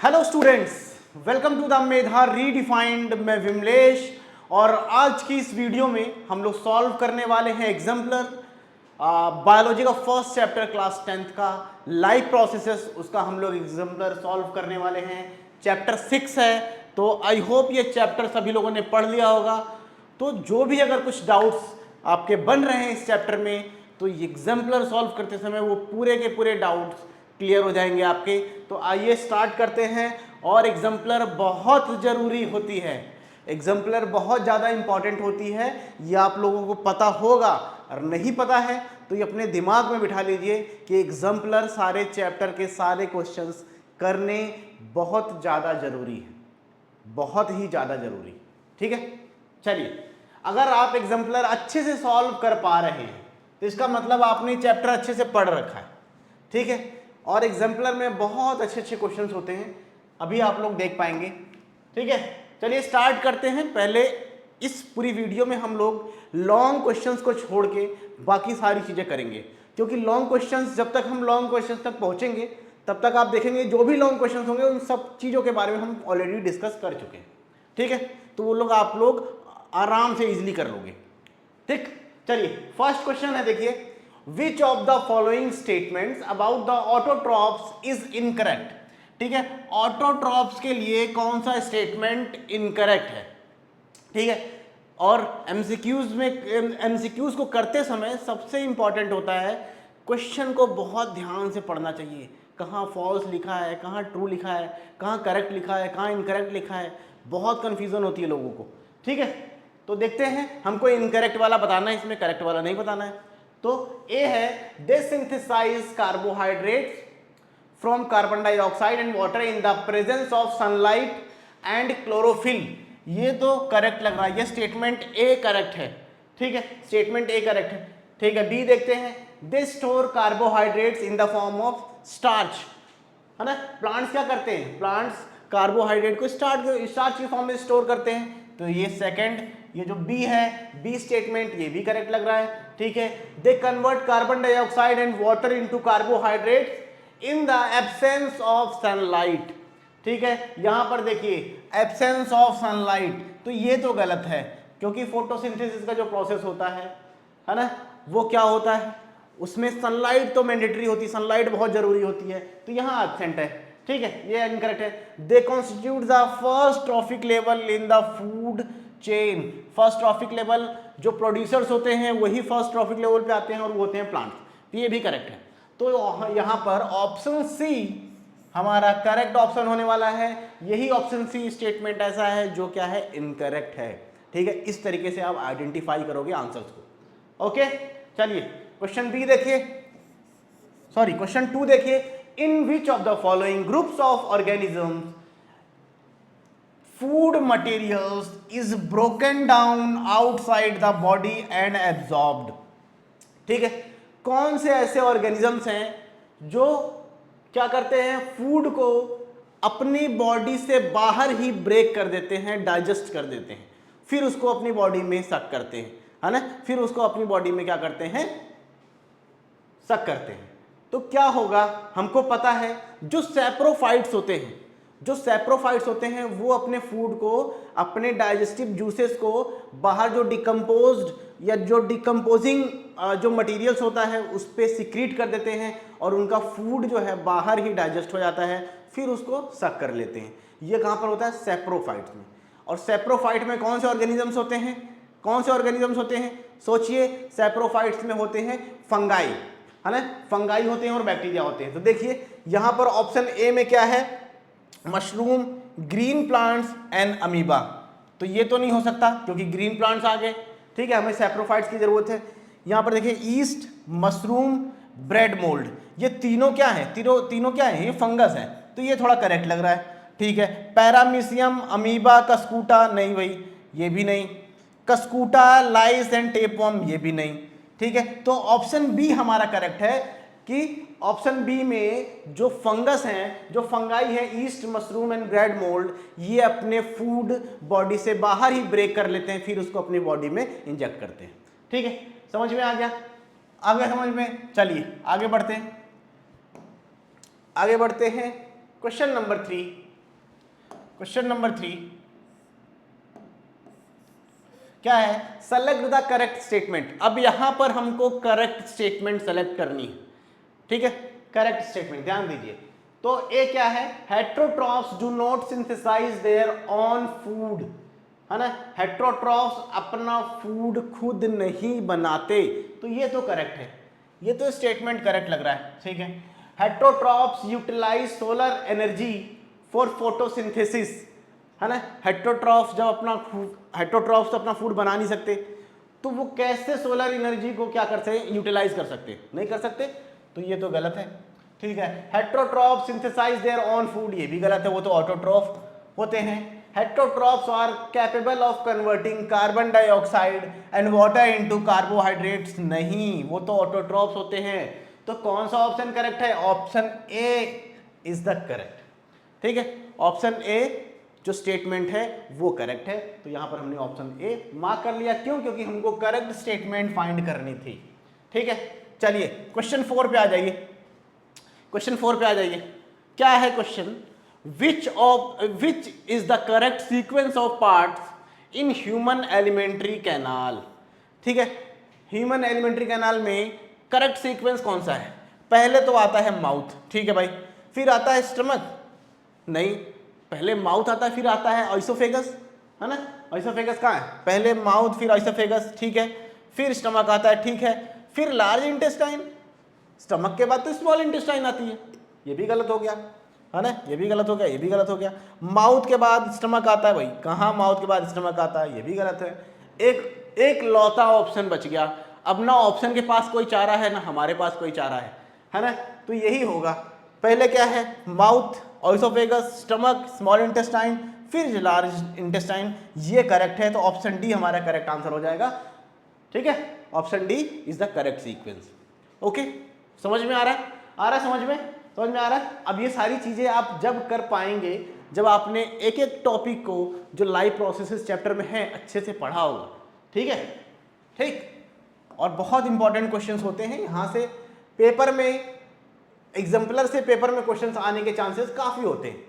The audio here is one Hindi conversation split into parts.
Hello students, welcome to the Medha Redefined. मैं विमलेश और आज की इस वीडियो में हम लोग सॉल्व करने वाले हैं एग्जाम्पलर बायोलॉजी का फर्स्ट चैप्टर क्लास 10th का लाइफ प्रोसेसेस। उसका हम लोग एग्जाम्पलर सॉल्व करने वाले हैं। चैप्टर 6 है, तो आई होप ये चैप्टर सभी लोगों ने पढ़ लिया होगा। तो जो भी अगर कुछ डाउट्स आपके बन रहे हैं इस चैप्टर में, तो एग्जाम्पलर सॉल्व करते समय वो पूरे के पूरे डाउट्स क्लियर हो जाएंगे आपके। तो आइए स्टार्ट करते हैं। और एग्जाम्पलर बहुत ज़रूरी होती है, एग्जाम्पलर बहुत ज़्यादा इंपॉर्टेंट होती है, ये आप लोगों को पता होगा। और नहीं पता है तो ये अपने दिमाग में बिठा लीजिए कि एग्जाम्पलर सारे चैप्टर के सारे क्वेश्चंस करने बहुत ज़्यादा ज़रूरी है, बहुत ही ज़्यादा ज़रूरी। ठीक है, चलिए, अगर आप एग्जाम्पलर अच्छे से सॉल्व कर पा रहे हैं तो इसका मतलब आपने चैप्टर अच्छे से पढ़ रखा है। ठीक है, और एग्जाम्पलर में बहुत अच्छे अच्छे क्वेश्चंस होते हैं, अभी आप लोग देख पाएंगे। ठीक है, चलिए स्टार्ट करते हैं। पहले इस पूरी वीडियो में हम लोग लॉन्ग क्वेश्चंस को छोड़ के बाकी सारी चीज़ें करेंगे, क्योंकि लॉन्ग क्वेश्चंस, जब तक हम लॉन्ग क्वेश्चंस तक पहुंचेंगे तब तक आप देखेंगे जो भी लॉन्ग क्वेश्चंस होंगे उन सब चीज़ों के बारे में हम ऑलरेडी डिस्कस कर चुके हैं। ठीक है, तो वो लोग आप लोग आराम से इजीली कर लोगे। ठीक, चलिए फर्स्ट क्वेश्चन है, देखिए, Which of the following statements about the autotrophs is incorrect? ठीक है, ऑटोट्रॉप्स के लिए कौन सा स्टेटमेंट इनकरेक्ट है? ठीक है, और एमसीक्यूज में एमसीक्यूज को करते समय सबसे इंपॉर्टेंट होता है क्वेश्चन को बहुत ध्यान से पढ़ना चाहिए। कहाँ फॉल्स लिखा है, कहाँ ट्रू लिखा है, कहाँ करेक्ट लिखा है, कहाँ इनकरेक्ट लिखा है, बहुत कंफ्यूजन होती है लोगों को। ठीक है, तो देखते हैं, हमको इनकरेक्ट वाला बताना है, इसमें करेक्ट वाला नहीं बताना है। तो ए है, they synthesize carbohydrates from carbon dioxide and water in the presence of sunlight and chlorophyll. ये तो करेक्ट लग रहा है, ये स्टेटमेंट ए करेक्ट है। ठीक है, स्टेटमेंट ए करेक्ट है। ठीक है, बी देखते हैं, they store carbohydrates in the form of starch, है ना। प्लांट्स क्या करते हैं, प्लांट्स कार्बोहाइड्रेट को स्टार्च के फॉर्म में स्टोर करते हैं। तो ये सेकंड, ये जो बी है, बी स्टेटमेंट, ये भी करेक्ट लग रहा है। ठीक है, they convert carbon dioxide and water into carbohydrates in the absence of sunlight. ठीक है, यहां पर देखिए एब्सेंस ऑफ सनलाइट, तो ये तो गलत है, क्योंकि फोटोसिंथेसिस का जो प्रोसेस होता है ना, वो क्या होता है, उसमें सनलाइट तो मैंडेटरी होती है, सनलाइट बहुत जरूरी होती है, तो यहां एब्सेंट है। ठीक है, ये इनकरेक्ट है। They constitute the first trophic level in the food chain. First trophic level, जो प्रोड्यूसर्स होते हैं वही फर्स्ट ट्रॉफिक लेवल पे आते हैं और वो होते हैं प्लांट्स, तो ये भी करेक्ट है। तो यहाँ पर ऑप्शन सी हमारा करेक्ट ऑप्शन होने वाला है। यही ऑप्शन सी स्टेटमेंट ऐसा है जो क्या है, इनकरेक्ट है। ठीक है, इस तरीके से आप आइडेंटिफाई करोगे आंसर्स को। ओके, चलिए क्वेश्चन बी देखिए, सॉरी क्वेश्चन 2 देखिए, in which of the following groups of organisms food materials is broken down outside the body and absorbed। ठीक है, कौन से ऐसे ऑर्गेनिजम्स हैं जो क्या करते हैं, फूड को अपनी बॉडी से बाहर ही ब्रेक कर देते हैं, डाइजेस्ट कर देते हैं, फिर उसको अपनी बॉडी में सक करते हैं, है ना, फिर उसको अपनी बॉडी में क्या करते हैं, सक करते हैं। तो क्या होगा, हमको पता है जो सैप्रोफाइट्स होते हैं, जो सैप्रोफाइट्स होते हैं वो अपने फूड को, अपने डाइजेस्टिव जूसेस को बाहर जो डिकम्पोज्ड या जो डिकम्पोजिंग जो मटेरियल्स होता है उस पर सिक्रीट कर देते हैं और उनका फूड जो है बाहर ही डाइजेस्ट हो जाता है, फिर उसको सक कर लेते हैं। ये कहाँ पर होता है, सैप्रोफाइट्स में। और सैप्रोफाइट में कौन से ऑर्गेनिजम्स होते हैं, कौन से ऑर्गेनिजम्स होते हैं, सोचिए, सैप्रोफाइट्स में होते हैं फंगाई, है ना, फंगाई होते हैं और बैक्टीरिया होते हैं। तो देखिए यहाँ पर ऑप्शन ए में क्या है, mushroom, green plants and amoeba. तो ये तो नहीं हो सकता क्योंकि ग्रीन प्लांट्स आ गए। ठीक है, हमें सैप्रोफाइट्स की जरूरत है। यहाँ पर देखिए ईस्ट, मशरूम, ब्रेड मोल्ड, ये तीनों क्या है, तीनों क्या है, ये फंगस है, तो ये थोड़ा करेक्ट लग रहा है। ठीक है, पैरामीशियम, अमीबा, कस्कूटा, नहीं भाई ये भी नहीं, कस्कूटा, लाइस एंड टेपवर्म, ये भी नहीं। ठीक है, तो ऑप्शन बी हमारा करेक्ट है कि ऑप्शन बी में जो फंगस हैं, जो फंगाई है, east, mushroom and bread mould, ये अपने फूड बॉडी से बाहर ही ब्रेक कर लेते हैं, फिर उसको अपनी बॉडी में इंजेक्ट करते हैं। ठीक है, समझ में आ गया, आ गया समझ में। चलिए आगे बढ़ते हैं, आगे बढ़ते हैं। क्वेश्चन नंबर 3, क्वेश्चन नंबर 3 क्या है? Select the correct statement. अब यहां पर हमको करेक्ट स्टेटमेंट सेलेक्ट करनी है, ठीक है? करेक्ट स्टेटमेंट ध्यान दीजिए। तो ए क्या है? Heterotrophs do not synthesize their own food, है ना? हेट्रोट्रॉफ्स अपना फूड खुद नहीं बनाते, तो ये तो करेक्ट है, ये तो स्टेटमेंट करेक्ट लग रहा है, ठीक है? Heterotrophs utilize solar energy for photosynthesis, है ना? हेट्रोट्रॉफ्स तो अपना फूड बना नहीं सकते, तो वो कैसे सोलर एनर्जी को क्या करते हैं? यूटिलाइज कर सकते? नहीं कर सकते, तो ये तो गलत है, ठीक है? Heterotroph synthesize their own food, ये भी गलत है, वो तो ऑटोट्रॉफ होते हैं। Heterotrophs are capable of converting carbon dioxide and water into carbohydrates, नहीं, वो तो ऑटोट्रॉफ्स होते हैं। तो कौन सा ऑप्शन करेक्ट है? Option A is the correct, ठीक है? ऑप्शन ए जो स्टेटमेंट है वो करेक्ट है, तो यहां पर हमने ऑप्शन ए मार्क कर लिया। क्यों? क्योंकि हमको करेक्ट स्टेटमेंट फाइंड करनी थी, ठीक है? चलिए क्वेश्चन 4 पे आ जाइए। क्वेश्चन 4 पे आ जाइए। क्या है question? Which is the correct sequence of parts in human alimentary canal, ठीक है? ह्यूमन एलिमेंट्री कैनाल में करेक्ट सीक्वेंस कौन सा है? पहले तो आता है माउथ, ठीक है भाई, फिर आता है स्टमक, नहीं, पहले माउथ आता है, फिर आता है ऑइसोफेगस, है ना? ऑइसोफेगस कहाँ है? पहले माउथ फिर ऑइसोफेगस, ठीक है? फिर स्टमक आता है, ठीक है? फिर लार्ज इंटेस्टाइन, स्टमक के बाद तो स्मॉल इंटेस्टाइन आती है, ये भी गलत हो गया, है ना? ये भी गलत हो गया, ये भी गलत हो गया। माउथ के बाद स्टमक आता है भाई, कहाँ माउथ के बाद स्टमक आता है? ये भी गलत है। एक लौता ऑप्शन बच गया। अब ना ऑप्शन के पास कोई चारा है, ना हमारे पास कोई चारा है ना? तो यही होगा, पहले क्या है? Mouth, oesophagus, stomach, small intestine, फिर लार्ज इंटेस्टाइन, ये करेक्ट है, तो ऑप्शन डी हमारा करेक्ट आंसर हो जाएगा, ठीक है? Option D is the correct sequence. Okay, समझ में आ रहा है? आ रहा है समझ में आ रहा है? अब ये सारी चीजें आप जब कर पाएंगे जब आपने एक एक टॉपिक को जो लाइव प्रोसेसेस चैप्टर में है अच्छे से पढ़ा होगा, ठीक है? ठीक, और बहुत इंपॉर्टेंट क्वेश्चंस होते हैं यहाँ से पेपर में, एग्जाम्पलर से पेपर में क्वेश्चंस आने के चांसेस काफ़ी होते हैं,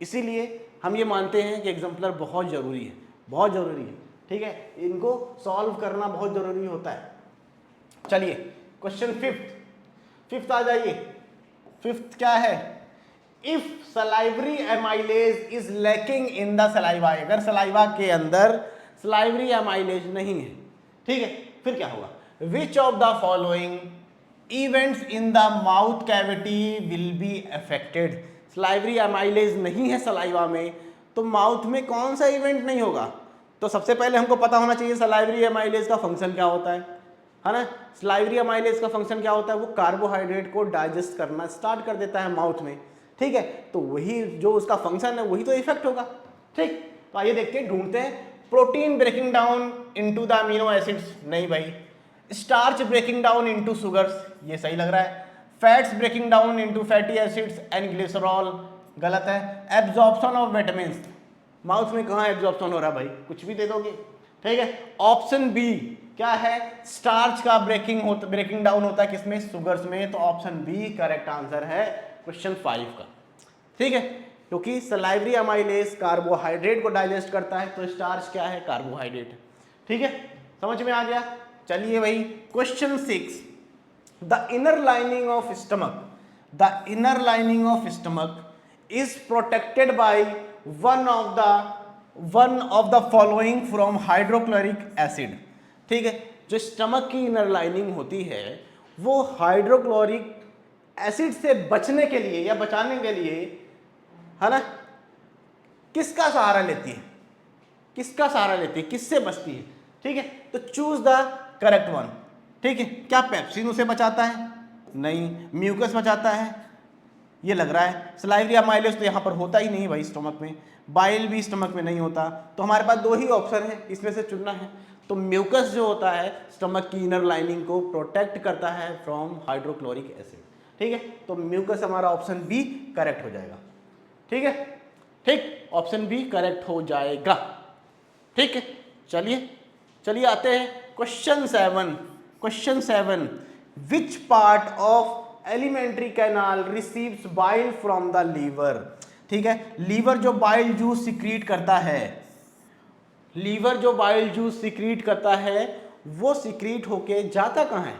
इसीलिए हम ये मानते हैं कि एग्जाम्पलर बहुत ज़रूरी है, बहुत ज़रूरी है, ठीक है? इनको सॉल्व करना बहुत ज़रूरी होता है। चलिए क्वेश्चन फिफ्थ आ जाइए। फिफ्थ क्या है? If salivary amylase is lacking in the saliva, अगर सलाइवा के अंदर सलाइवरी एमाइलेज नहीं है, ठीक है, फिर क्या होगा? विच of the following events in the mouth cavity will be affected. Salivary amylase नहीं है सलाइवा में, तो माउथ में कौन सा इवेंट नहीं होगा? तो सबसे पहले हमको पता होना चाहिए सलाइवरी एमाइलेज का फंक्शन क्या होता है ना? सलाइवरी एमाइलेज का फंक्शन क्या होता है? वो कार्बोहाइड्रेट को डाइजेस्ट करना स्टार्ट कर देता है माउथ में, ठीक है? तो वही जो उसका फंक्शन है वही तो इफेक्ट होगा, ठीक? तो आइए देखते हैं, ढूंढते हैं। Protein breaking down into the amino acids, नहीं भाई। Starch breaking down into sugars, ये सही लग रहा है। Fats breaking down into fatty acids and glycerol, गलत है। एब्जॉर्प्शन ऑफ विटामिन्स, माउथ में कहाँ एब्जॉर्प्शन हो रहा है भाई? कुछ भी दे दोगे, ठीक है? ऑप्शन बी क्या है? स्टार्च का ब्रेकिंग डाउन होता है किसमें? सुगर्स में, तो ऑप्शन बी करेक्ट आंसर है क्वेश्चन 5 का, ठीक है? क्योंकि सलाइवरी अमाइलेज कार्बोहाइड्रेट को डाइजेस्ट करता है, तो स्टार्च क्या है? कार्बोहाइड्रेट, ठीक है? समझ में आ गया? चलिए भाई question 6, the inner lining of stomach is protected by one of the following from hydrochloric acid, ठीक है? जो स्टमक की इनर लाइनिंग होती है वो हाइड्रोक्लोरिक एसिड से बचने के लिए या बचाने के लिए, है ना, किसका सहारा लेती है? किसका सहारा लेती है? किससे बचती है? ठीक है, तो चूज द करेक्ट वन, ठीक है? क्या पेप्सिन उसे बचाता है? नहीं। म्यूकस बचाता है? ये लग रहा है। सलाइवरी अमाइलेज तो यहाँ पर होता ही नहीं भाई स्टमक में, बाइल भी स्टमक में नहीं होता, तो हमारे पास दो ही ऑप्शन है, इसमें से चुनना है। तो म्यूकस जो होता है स्टमक की इनर लाइनिंग को प्रोटेक्ट करता है फ्रॉम हाइड्रोक्लोरिक एसिड, ठीक है? तो म्यूकस हमारा ऑप्शन बी करेक्ट हो जाएगा, ठीक है? ठीक, ऑप्शन बी करेक्ट हो जाएगा, ठीक है? चलिए आते हैं question 7। Which part of alimentary canal receives bile from the liver? ठीक है। लीवर जो बाइल जूस सिक्रीट करता है, लीवर जो बाइल जूस सिक्रीट करता है वो सिक्रीट होके जाता कहाँ है,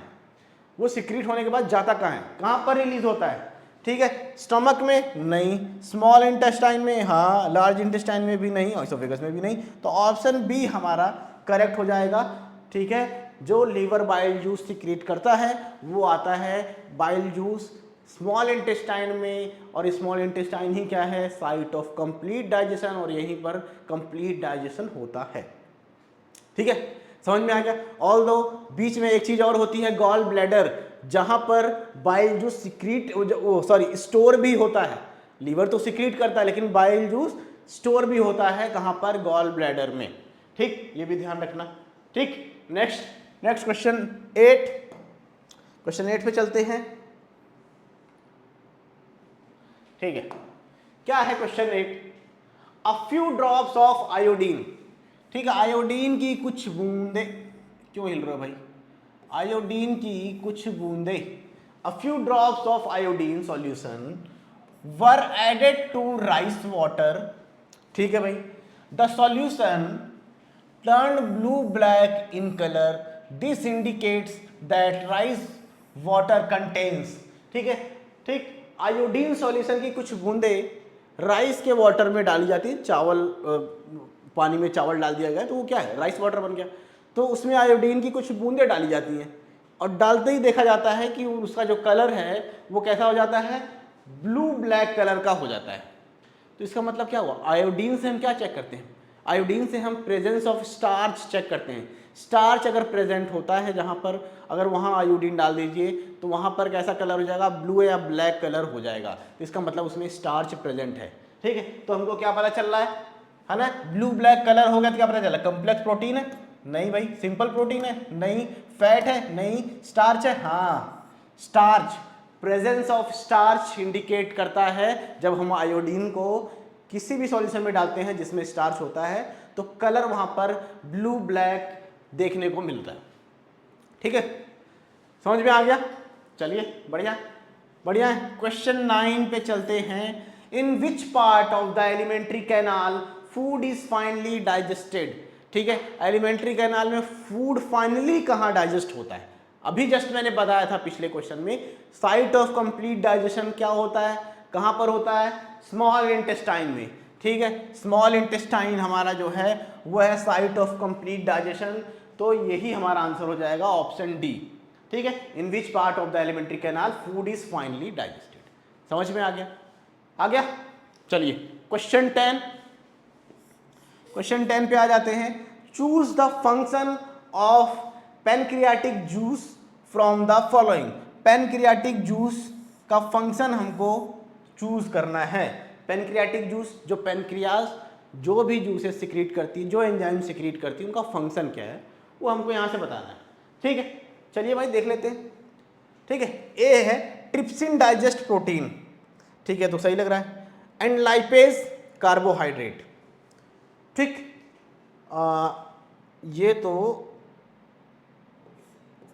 वो सिक्रीट होने के बाद जाता कहाँ है, कहाँ पर रिलीज होता है, ठीक है। स्टमक में नहीं, स्मॉल इंटेस्टाइन में हाँ, लार्ज इंटेस्टाइन में भी नहीं, इसोफेगस में भी नहीं, तो ऑप्शन बी हमारा करेक्ट हो जाएगा, ठीक है। जो लीवर बाइल जूस सिक्रीट करता है वो आता है बाइल जूस स्मॉल इंटेस्टाइन में, और स्मॉल इंटेस्टाइन ही क्या है, साइट ऑफ कंप्लीट डाइजेशन, और यहीं पर कंप्लीट डाइजेशन होता है, ठीक है। समझ में आ गया। ऑल्दो बीच में एक चीज और होती है, गॉल ब्लैडर, जहां पर बाइल जूस सिक्रीट स्टोर भी होता है। लीवर तो सिक्रीट करता है लेकिन बाइल जूस स्टोर भी होता है, कहां पर, गॉल ब्लैडर में, ठीक, ये भी ध्यान रखना, ठीक। नेक्स्ट क्वेश्चन 8, क्वेश्चन 8 पे चलते हैं, ठीक है। क्या है question 8, a few drops of iodine, ठीक है, आयोडीन की कुछ बूंदे, क्यों हिल रहे हो भाई, आयोडीन की कुछ बूंदे, a few drops of iodine solution were added to rice water, ठीक है भाई, the solution turn blue black in colour, this indicates that rice water contains, ठीक है, ठीक। आयोडीन सॉल्यूशन की कुछ बूंदे राइस के वाटर में डाली जाती है, चावल पानी में चावल डाल दिया गया तो वो क्या है, राइस वाटर बन गया, तो उसमें आयोडीन की कुछ बूंदें डाली जाती हैं, और डालते ही देखा जाता है कि उसका जो कलर है वो कैसा हो जाता है, ब्लू ब्लैक कलर का हो जाता है। तो इसका मतलब क्या हुआ, आयोडीन से हम क्या चेक करते हैं, आयोडीन से हम प्रेजेंस ऑफ स्टार्च चेक करते हैं। स्टार्च अगर प्रेजेंट होता है जहाँ पर, अगर वहाँ आयोडीन डाल दीजिए तो वहाँ पर कैसा कलर हो जाएगा, ब्लू या ब्लैक कलर हो जाएगा, तो इसका मतलब उसमें स्टार्च प्रेजेंट है, ठीक है। तो हमको क्या पता चल रहा है ना, ब्लू ब्लैक कलर हो गया तो क्या पता चला, कम्प्लेक्स प्रोटीन है, नहीं भाई, सिंपल प्रोटीन है, नहीं, फैट है, नहीं, स्टार्च है, हाँ, starch, presence of starch indicate करता है जब हम आयोडीन को किसी भी सॉल्यूशन में डालते हैं जिसमें स्टार्च होता है तो कलर वहां पर ब्लू ब्लैक देखने को मिलता है, ठीक है। समझ में आ गया, चलिए बढ़िया बढ़िया है। क्वेश्चन 9 पे चलते हैं, in which part of the alimentary canal food is finally digested, ठीक है। एलिमेंट्री कैनाल में फूड फाइनली कहाँ डाइजेस्ट होता है, अभी जस्ट मैंने बताया था पिछले क्वेश्चन में, साइट ऑफ कंप्लीट डाइजेशन क्या होता है, कहां पर होता है, स्मॉल इंटेस्टाइन में, ठीक है। स्मॉल इंटेस्टाइन हमारा जो है वो है साइट ऑफ कंप्लीट डाइजेशन, तो यही हमारा आंसर हो जाएगा ऑप्शन डी, ठीक है। In which part of the alimentary canal food is finally digested, समझ में आ गया, आ गया। चलिए क्वेश्चन 10, क्वेश्चन 10 पे आ जाते हैं, choose the function of pancreatic juice from the following, pancreatic juice का फंक्शन हमको चूज करना है। पैनक्रियाटिक जूस, जो पैनक्रियाज जो भी जूसेस सिक्रीट करती है, जो एंजाइम सिक्रीट करती है, उनका फंक्शन क्या है वो हमको यहाँ से बताना है, ठीक है। चलिए भाई देख लेते हैं, ठीक है। ए है ट्रिप्सिन डाइजेस्ट प्रोटीन, ठीक है, तो सही लग रहा है, एंड लाइपेज कार्बोहाइड्रेट, ठीक। ये तो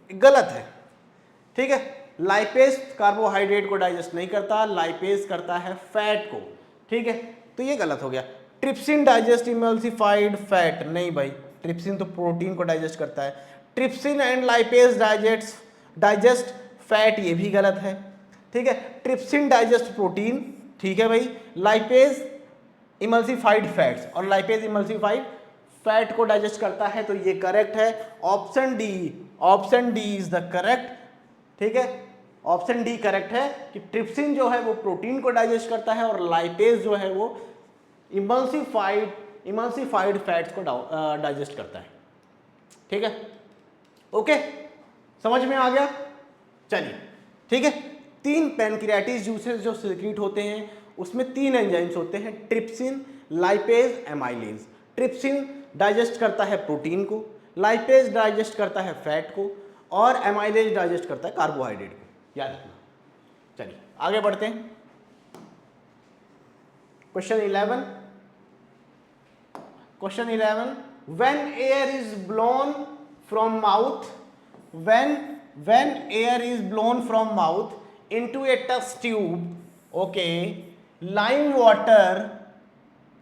गलत है, ठीक है। लाइपेज कार्बोहाइड्रेट को डाइजेस्ट नहीं करता, लाइपेज करता है फैट को, ठीक है, तो ये गलत हो गया। ट्रिप्सिन डाइजेस्ट इमल्सिफाइड फैट, नहीं भाई, ट्रिप्सिन तो प्रोटीन को डाइजेस्ट करता है, trypsin and lipase digest fat, ये भी गलत है, ठीक है। ट्रिप्सिन डाइजेस्ट प्रोटीन, ठीक है भाई, लाइपेज इमल्सिफाइड फैट्स, और लाइपेज इमल्सिफाइड फैट को डाइजेस्ट करता है, तो ये करेक्ट है, option D, option D is the correct, ठीक है। ऑप्शन डी करेक्ट है कि ट्रिप्सिन जो है वो प्रोटीन को डाइजेस्ट करता है और लाइपेज जो है वो इमल्सिफाइड फैट्स को डाइजेस्ट करता है, ठीक है, ओके, समझ में आ गया। चलिए ठीक है, 3 पैनक्रियाटिस जूसेस जो सिक्रीट होते हैं उसमें 3 एंजाइम्स होते हैं, trypsin, lipase, amylase. Trypsin digest करता है प्रोटीन को, लाइपेज डाइजेस्ट करता है फैट को, और एमाइलेज डाइजेस्ट करता है कार्बोहाइड्रेट को, याद रखना। चलिए आगे बढ़ते हैं। Question 11, question 11, when air is blown from mouth, when air is blown from mouth into a test tube, okay, lime water,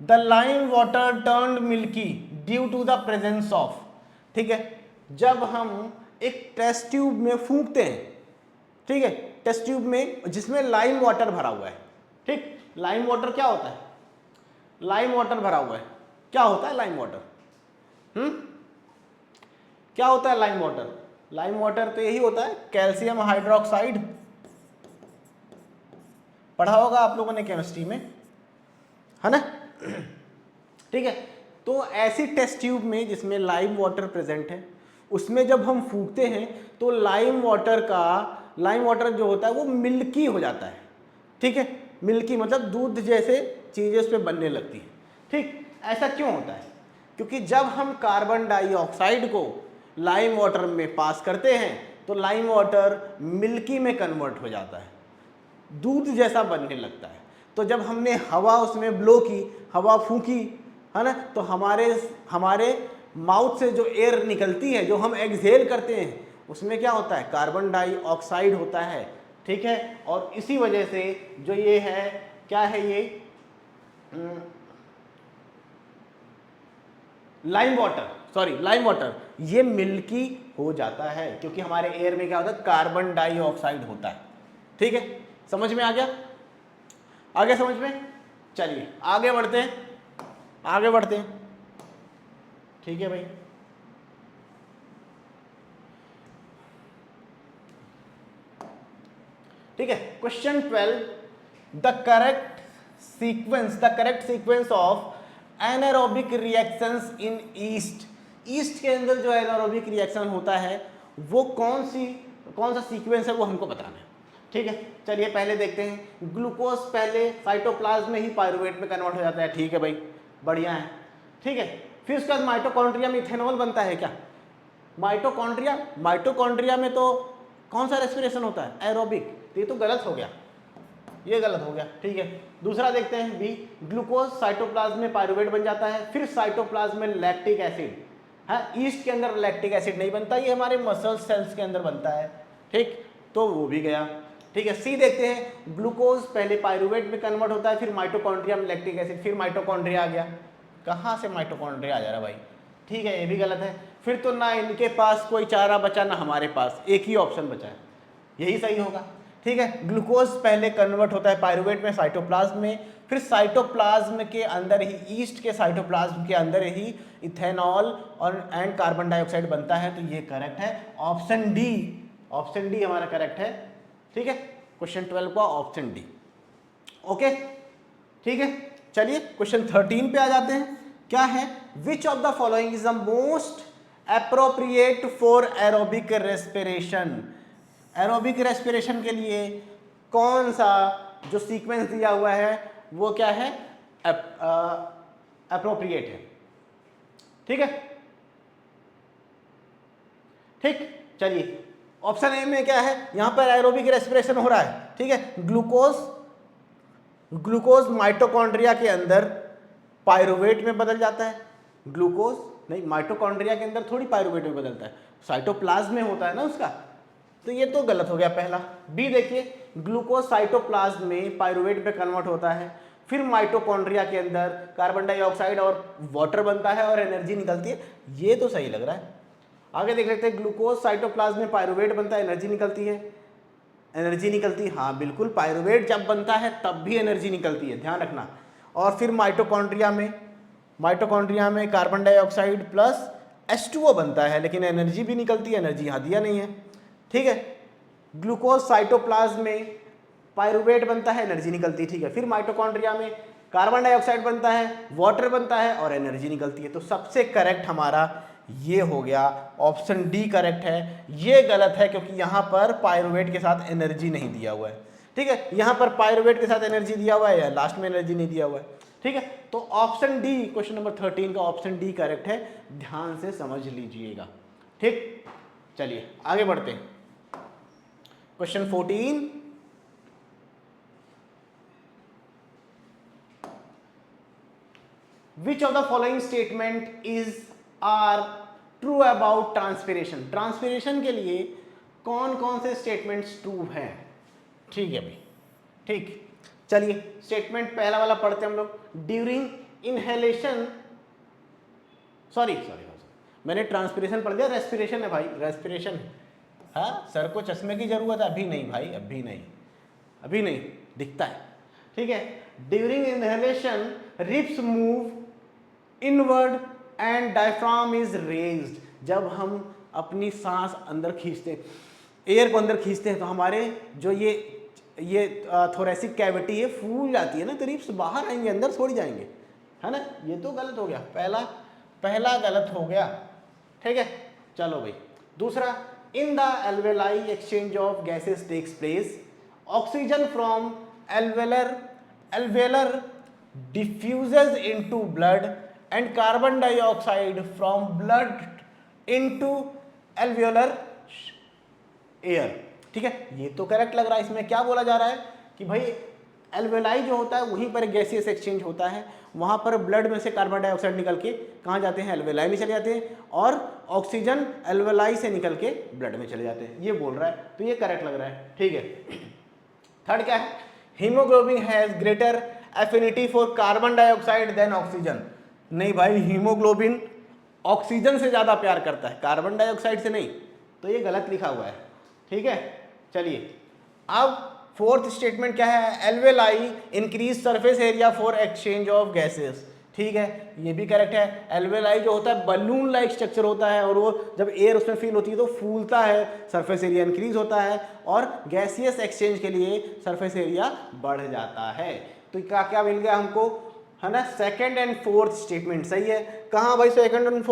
the lime water turned milky due to the presence of, ठीक है, जब हम एक टेस्ट ट्यूब में फूंकते हैं, ठीक है, टेस्ट ट्यूब में जिसमें लाइम वाटर भरा हुआ है, ठीक, लाइम वाटर क्या होता है, लाइम वाटर भरा हुआ है, क्या होता है लाइम वाटर, क्या होता है लाइम वाटर, लाइम वाटर तो यही होता है कैल्शियम हाइड्रोक्साइड, पढ़ा होगा आप लोगों ने केमिस्ट्री में, है ना, ठीक है। तो ऐसी टेस्ट ट्यूब में जिसमें लाइम वाटर प्रेजेंट है, उसमें जब हम फूंकते हैं तो लाइम वाटर जो होता है वो मिल्की हो जाता है, ठीक है, मिल्की मतलब दूध जैसे चीजें उस पर बनने लगती है, ठीक। ऐसा क्यों होता है, क्योंकि जब हम कार्बन डाइऑक्साइड को लाइम वाटर में पास करते हैं तो लाइम वाटर मिल्की में कन्वर्ट हो जाता है, दूध जैसा बनने लगता है। तो जब हमने हवा उसमें ब्लो की, हवा फूंकी, है ना, तो हमारे माउथ से जो एयर निकलती है, जो हम एक्सहेल करते हैं, उसमें क्या होता है, कार्बन डाइऑक्साइड होता है, ठीक है। और इसी वजह से जो ये है, क्या है ये, लाइम वाटर ये मिल्की हो जाता है, क्योंकि हमारे एयर में क्या होता है, कार्बन डाइऑक्साइड होता है, ठीक है। समझ में आ गया, आगे समझ में, चलिए आगे बढ़ते हैं, ठीक है भाई। ठीक है, question 12, the correct sequence of anaerobic reactions in east के अंदर जो एनारोबिक रिएक्शन होता है वो कौन सा सीक्वेंस है वो हमको बताना है, ठीक है। चलिए पहले देखते हैं, ग्लूकोज पहले साइटोप्लाज्म में ही पायरुवेट में कन्वर्ट हो जाता है, ठीक है भाई, बढ़िया है, ठीक है। फिर उसके बाद माइटोकॉन्ड्रिया में इथेनॉल बनता है क्या, माइटोकॉन्ड्रिया में तो कौन सा रेस्पिरेशन होता है, एरोबिक, तो ये तो गलत हो गया, ये गलत हो गया, ठीक है। दूसरा देखते हैं बी, ग्लूकोज साइटोप्लाज्म में पायरुवेट बन जाता है, फिर साइटोप्लाज्म में लैक्टिक एसिड है, ईस्ट के अंदर लैक्टिक एसिड नहीं बनता, ये हमारे मसल सेल्स के अंदर बनता है, ठीक, तो वो भी गया, ठीक है। सी देखते हैं, ग्लूकोज पहले पायरुवेट में कन्वर्ट होता है, फिर माइटोकॉन्ड्रिया में लैक्टिक एसिड, फिर माइटोकॉन्ड्रिया आ गया, कहाँ से माइटोकॉन्ड्रिया आ जा रहा भाई, ठीक है, ये भी गलत है। फिर तो ना इनके पास कोई चारा बचा ना हमारे पास, एक ही ऑप्शन बचा है, यही सही होगा, ठीक है। ग्लूकोज पहले कन्वर्ट होता है पायरुवेट में साइटोप्लाज्म में, फिर साइटोप्लाज्म के अंदर ही, ईस्ट के साइटोप्लाज्म के अंदर ही इथेनॉल और एंड कार्बन डाइऑक्साइड बनता है, तो ये करेक्ट है, ऑप्शन डी हमारा करेक्ट है, ठीक है। क्वेश्चन 12 का ऑप्शन डी, ओके, ठीक है। चलिए क्वेश्चन 13 पे आ जाते हैं, क्या है, विच of the following is the most appropriate for aerobic respiration, aerobic respiration के लिए कौन सा जो सीक्वेंस दिया हुआ है वो क्या है, एप्रोप्रिएट है, ठीक है, ठीक। चलिए ऑप्शन ए में क्या है, यहां पर एरोबिक रेस्पिरेशन हो रहा है, ठीक है, ग्लूकोज माइटोकॉन्ड्रिया के अंदर पायरुवेट में बदल जाता है, ग्लूकोज नहीं, माइटोकॉन्ड्रिया के अंदर थोड़ी पायरुवेट में बदलता है, साइटोप्लाज्म में होता है ना उसका, तो ये तो गलत हो गया पहला। बी देखिए, ग्लूकोज साइटोप्लाज्म में पायरुवेट में कन्वर्ट होता है, फिर माइटोकॉन्ड्रिया के अंदर कार्बन डाइऑक्साइड और वाटर बनता है और एनर्जी निकलती है, ये तो सही लग रहा है। आगे देख लेते हैं, ग्लूकोज साइटोप्लाज्म में पायरुवेट बनता है, एनर्जी निकलती है, हाँ बिल्कुल, पायरुवेट जब बनता है तब भी एनर्जी निकलती है, ध्यान रखना। और फिर माइटोकॉन्ड्रिया में कार्बन डाइऑक्साइड प्लस H2O बनता है, लेकिन एनर्जी भी निकलती है, एनर्जी यहाँ दिया नहीं है, ठीक है। ग्लूकोज साइटोप्लाज्म में पायरुवेट बनता है, एनर्जी निकलती है, ठीक है। फिर माइटोकॉन्ड्रिया में कार्बन डाइऑक्साइड बनता है, वाटर बनता है और एनर्जी निकलती है, तो सबसे करेक्ट हमारा ये हो गया, ऑप्शन डी करेक्ट है। ये गलत है क्योंकि यहाँ पर पायरुवेट के साथ एनर्जी नहीं दिया हुआ है, ठीक है, यहाँ पर पायरुवेट के साथ एनर्जी दिया हुआ है या लास्ट में एनर्जी नहीं दिया हुआ है, ठीक है। तो ऑप्शन डी, क्वेश्चन नंबर 13 का ऑप्शन डी करेक्ट है, ध्यान से समझ लीजिएगा, ठीक। चलिए आगे बढ़ते हैं, question 14, which of the following statement are true about transpiration के लिए कौन कौन से स्टेटमेंट्स ट्रू हैं, ठीक है भाई, ठीक। चलिए स्टेटमेंट पहला वाला पढ़ते हैं हम लोग। ड्यूरिंग इनहेलेशन, सॉरी मैंने ट्रांसपिरेशन पढ़ दिया, रेस्पिरेशन है भाई, रेस्पिरेशन है। हाँ सर को चश्मे की जरूरत है? अभी नहीं भाई, अभी नहीं दिखता है, ठीक है। During inhalation ribs move inward and diaphragm is raised. जब हम अपनी सांस अंदर खींचते, एयर को अंदर खींचते हैं तो हमारे जो ये थोरेसिक कैविटी है फूल जाती है ना, तो रिप्स बाहर आएंगे, अंदर छोड़ जाएंगे, है ना। ये तो गलत हो गया, पहला गलत हो गया, ठीक है। चलो भाई दूसरा, in the alveoli exchange of gases takes place, oxygen from alveolar diffuses into blood and carbon dioxide from blood into alveolar air, ठीक है। ये तो करेक्ट लग रहा है। इसमें क्या बोला जा रहा है कि भाई एल्वेलाई जो होता है वहीं पर गैसियस एक्सचेंज होता है, वहाँ पर ब्लड में से कार्बन डाइऑक्साइड निकल के कहाँ जाते हैं, एल्वेलाई में चले जाते हैं, और ऑक्सीजन एल्वेलाई से निकल के ब्लड में चले जाते हैं, ये बोल रहा है, तो ये करेक्ट लग रहा है, ठीक है। थर्ड क्या है, haemoglobin has greater affinity for carbon dioxide than oxygen. नहीं भाई, हीमोग्लोबिन ऑक्सीजन से ज़्यादा प्यार करता है, कार्बन डाइऑक्साइड से नहीं, तो ये गलत लिखा हुआ है, ठीक है। चलिए अब फोर्थ स्टेटमेंट क्या है, alveoli increase surface area for exchange of gases, ठीक है, ये भी करेक्ट है। एल्वेलाई जो होता है बलून लाइक स्ट्रक्चर होता है, और वो जब एयर उसमें फील होती है तो फूलता है, सरफेस एरिया इंक्रीज होता है, और गैसियस एक्सचेंज के लिए सरफेस एरिया बढ़ जाता है। तो क्या क्या मिल गया हमको, है ना, सेकंड एंड फोर्थ स्टेटमेंट सही है। कहाँ भाई second and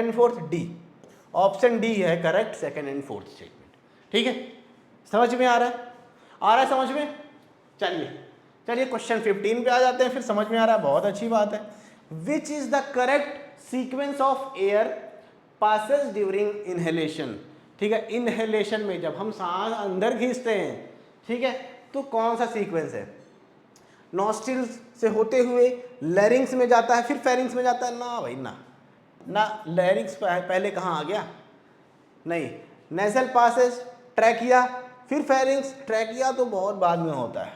fourth, D, option D है correct, second and fourth statement, ठीक है। समझ में आ रहा है समझ में। चलिए क्वेश्चन 15 पे आ जाते हैं, फिर समझ में आ रहा है, बहुत अच्छी बात है। Which is the correct sequence of air passes during inhalation, ठीक है। इनहेलेशन में जब हम सांस अंदर खींचते हैं, ठीक है, तो कौन सा सीक्वेंस है, नॉस्ट्रिल्स से होते हुए लैरिंग्स में जाता है, फिर फेरिंग्स में जाता है, ना भाई ना लैरिंग्स पहले कहाँ आ गया, नहीं, नेजल पासेज, ट्रैकिया, फिर फेरिंग्स, ट्रैकिया तो बहुत बाद में होता है,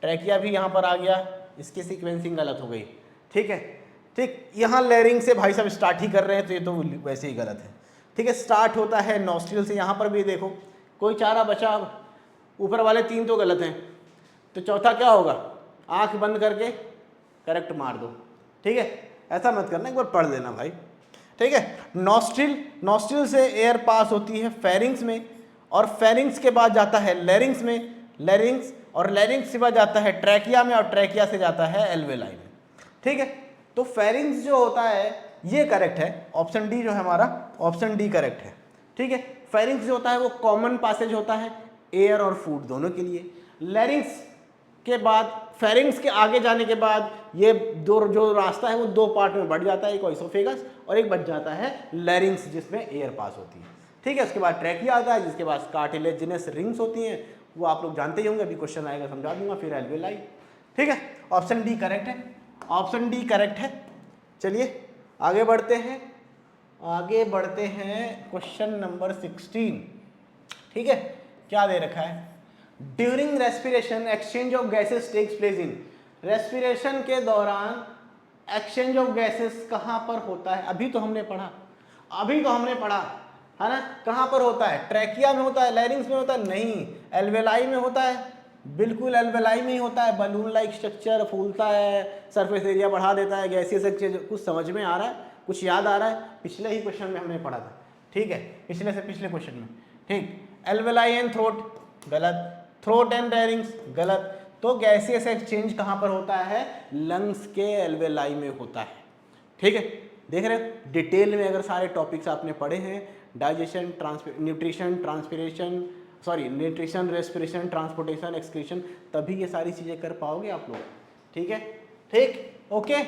ट्रैकिया भी यहाँ पर आ गया, इसकी सीक्वेंसिंग गलत हो गई, ठीक है। ठीक, यहाँ लैरिंग से भाई साहब स्टार्ट ही कर रहे हैं, तो ये तो वैसे ही गलत है, ठीक है। स्टार्ट होता है नॉस्ट्रिल से, यहाँ पर भी देखो कोई चारा बचा, ऊपर वाले 3 तो गलत हैं, तो चौथा क्या होगा, आंख बंद करके करेक्ट मार दो, ठीक है। ऐसा मत करना, एक बार पढ़ लेना भाई, ठीक है। नॉस्ट्रिल से एयर पास होती है फेरिंग्स में, और फेरिंग्स के बाद जाता है लैरिंग्स में, लैरिंग्स और लैरिंग्स के बाद जाता है ट्रैकिया में, और ट्रैकिया से जाता है एल्वेलाई में, ठीक है। तो फेरिंग्स जो होता है ये करेक्ट है, ऑप्शन डी जो है हमारा, ऑप्शन डी करेक्ट है, ठीक है। फेरिंग्स जो होता है वो कॉमन पासेज होता है एयर और फूड दोनों के लिए। लैरिंग्स के बाद, फेरिंग्स के आगे जाने के बाद ये जो रास्ता है वो 2 पार्ट में बढ़ जाता है, एक इसोफेगस और एक बच जाता है लैरिंग्स जिसमें एयर पास होती है, ठीक है। उसके बाद ट्रैकिया आता है जिसके बाद कार्टिलेजिनस रिंग्स होती हैं, वो आप लोग जानते ही होंगे, अभी क्वेश्चन आएगा समझा दूंगा, फिर एल्वेलाई, ठीक है। ऑप्शन डी करेक्ट है, ऑप्शन डी करेक्ट है। चलिए आगे बढ़ते हैं क्वेश्चन नंबर 16, ठीक है। क्या दे रखा है, during respiration exchange of gases takes place in, respiration के दौरान एक्सचेंज ऑफ गैसेस कहाँ पर होता है, अभी तो हमने पढ़ा है ना, कहाँ पर होता है, ट्रैकिया में होता है, लैरिंग्स में होता है, नहीं, एल्वेलाई में होता है, बिल्कुल एल्वेलाई में ही होता है, बलून लाइक स्ट्रक्चर, फूलता है, सरफेस एरिया बढ़ा देता है, गैसियस एक्सचेंज। कुछ समझ में आ रहा है, कुछ याद आ रहा है, पिछले ही क्वेश्चन में हमने पढ़ा था, ठीक है, पिछले क्वेश्चन में, ठीक। एल्वेलाई एंड थ्रोट गलत, थ्रोट एंड लैरिंग्स गलत, तो गैसियस एक्सचेंज कहाँ पर होता है, लंग्स के एल्वेलाई में होता है, ठीक है। देख रहे हो डिटेल में, अगर सारे टॉपिक्स आपने पढ़े हैं, digestion, nutrition, respiration, transportation, excretion, तभी ये सारी चीज़ें कर पाओगे आप लोग, ठीक है, ठीक, ओके।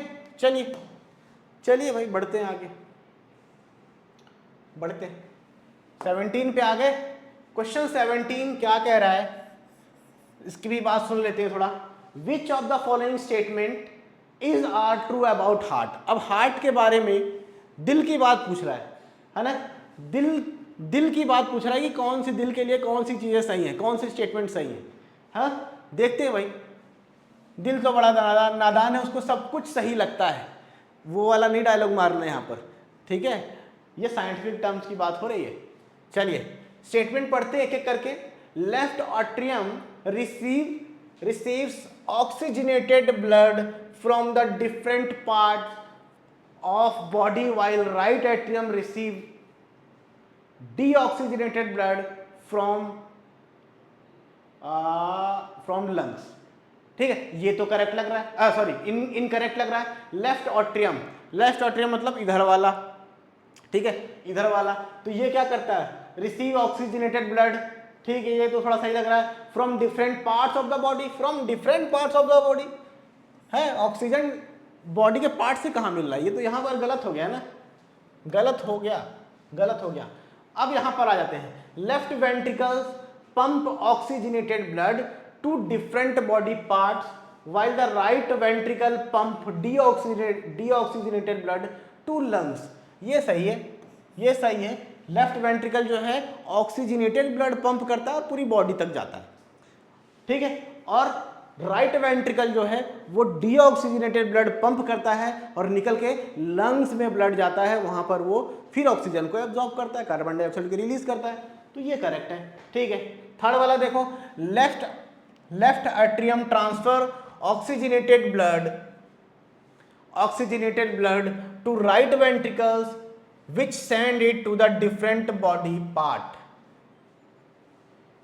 चलिए भाई बढ़ते हैं आगे, 17 पे आ गए। क्वेश्चन 17 क्या कह रहा है, इसकी भी बात सुन लेते हैं थोड़ा। Which of the following statement is are true about heart. अब हार्ट के बारे में दिल की बात पूछ रहा है ना, दिल की बात पूछ रहा है कि कौन सी दिल के लिए कौन सी चीज़ें सही हैं, कौन सी स्टेटमेंट सही है, हाँ। देखते हैं भाई, दिल तो बड़ा नादान है, उसको सब कुछ सही लगता है, वो वाला नहीं डायलॉग मारना यहाँ पर, ठीक है। ये साइंटिफिक टर्म्स की बात हो रही है। चलिए स्टेटमेंट पढ़ते हैं एक एक करके। Left atrium receives oxygenated blood from the different parts of body while right atrium receive deoxygenated blood from lungs। ठीक है, ये तो करेक्ट लग रहा है, सॉरी इनकरेक्ट लग रहा है। लेफ्ट ऑट्रियम मतलब इधर वाला, ठीक है, इधर वाला। तो ये क्या करता है, रिसीव ऑक्सीजनेटेड ब्लड, ठीक है, ये तो थोड़ा सही लग रहा है। From different parts of the body, from different parts of the body है, ऑक्सीजन बॉडी के पार्ट से कहाँ मिल रहा है, ये तो यहाँ पर गलत हो गया ना, गलत हो गया। अब यहाँ पर आ जाते हैं। Left ventricles pump oxygenated blood to different body parts while the right ventricle pump deoxygenated blood to lungs। ये सही है। लेफ्ट वेंट्रिकल जो है ऑक्सीजनेटेड ब्लड पंप करता है और पूरी बॉडी तक जाता है, ठीक है। और राइट वेंट्रिकल जो है वो डीऑक्सीजनेटेड ब्लड पंप करता है और निकल के लंग्स में ब्लड जाता है, वहां पर वो फिर ऑक्सीजन को एब्जॉर्ब करता है, कार्बन डाइऑक्साइड को रिलीज करता है। तो ये करेक्ट है, ठीक है। थर्ड वाला देखो, left atrium transfer oxygenated blood to right ventricles which send it to the different body part.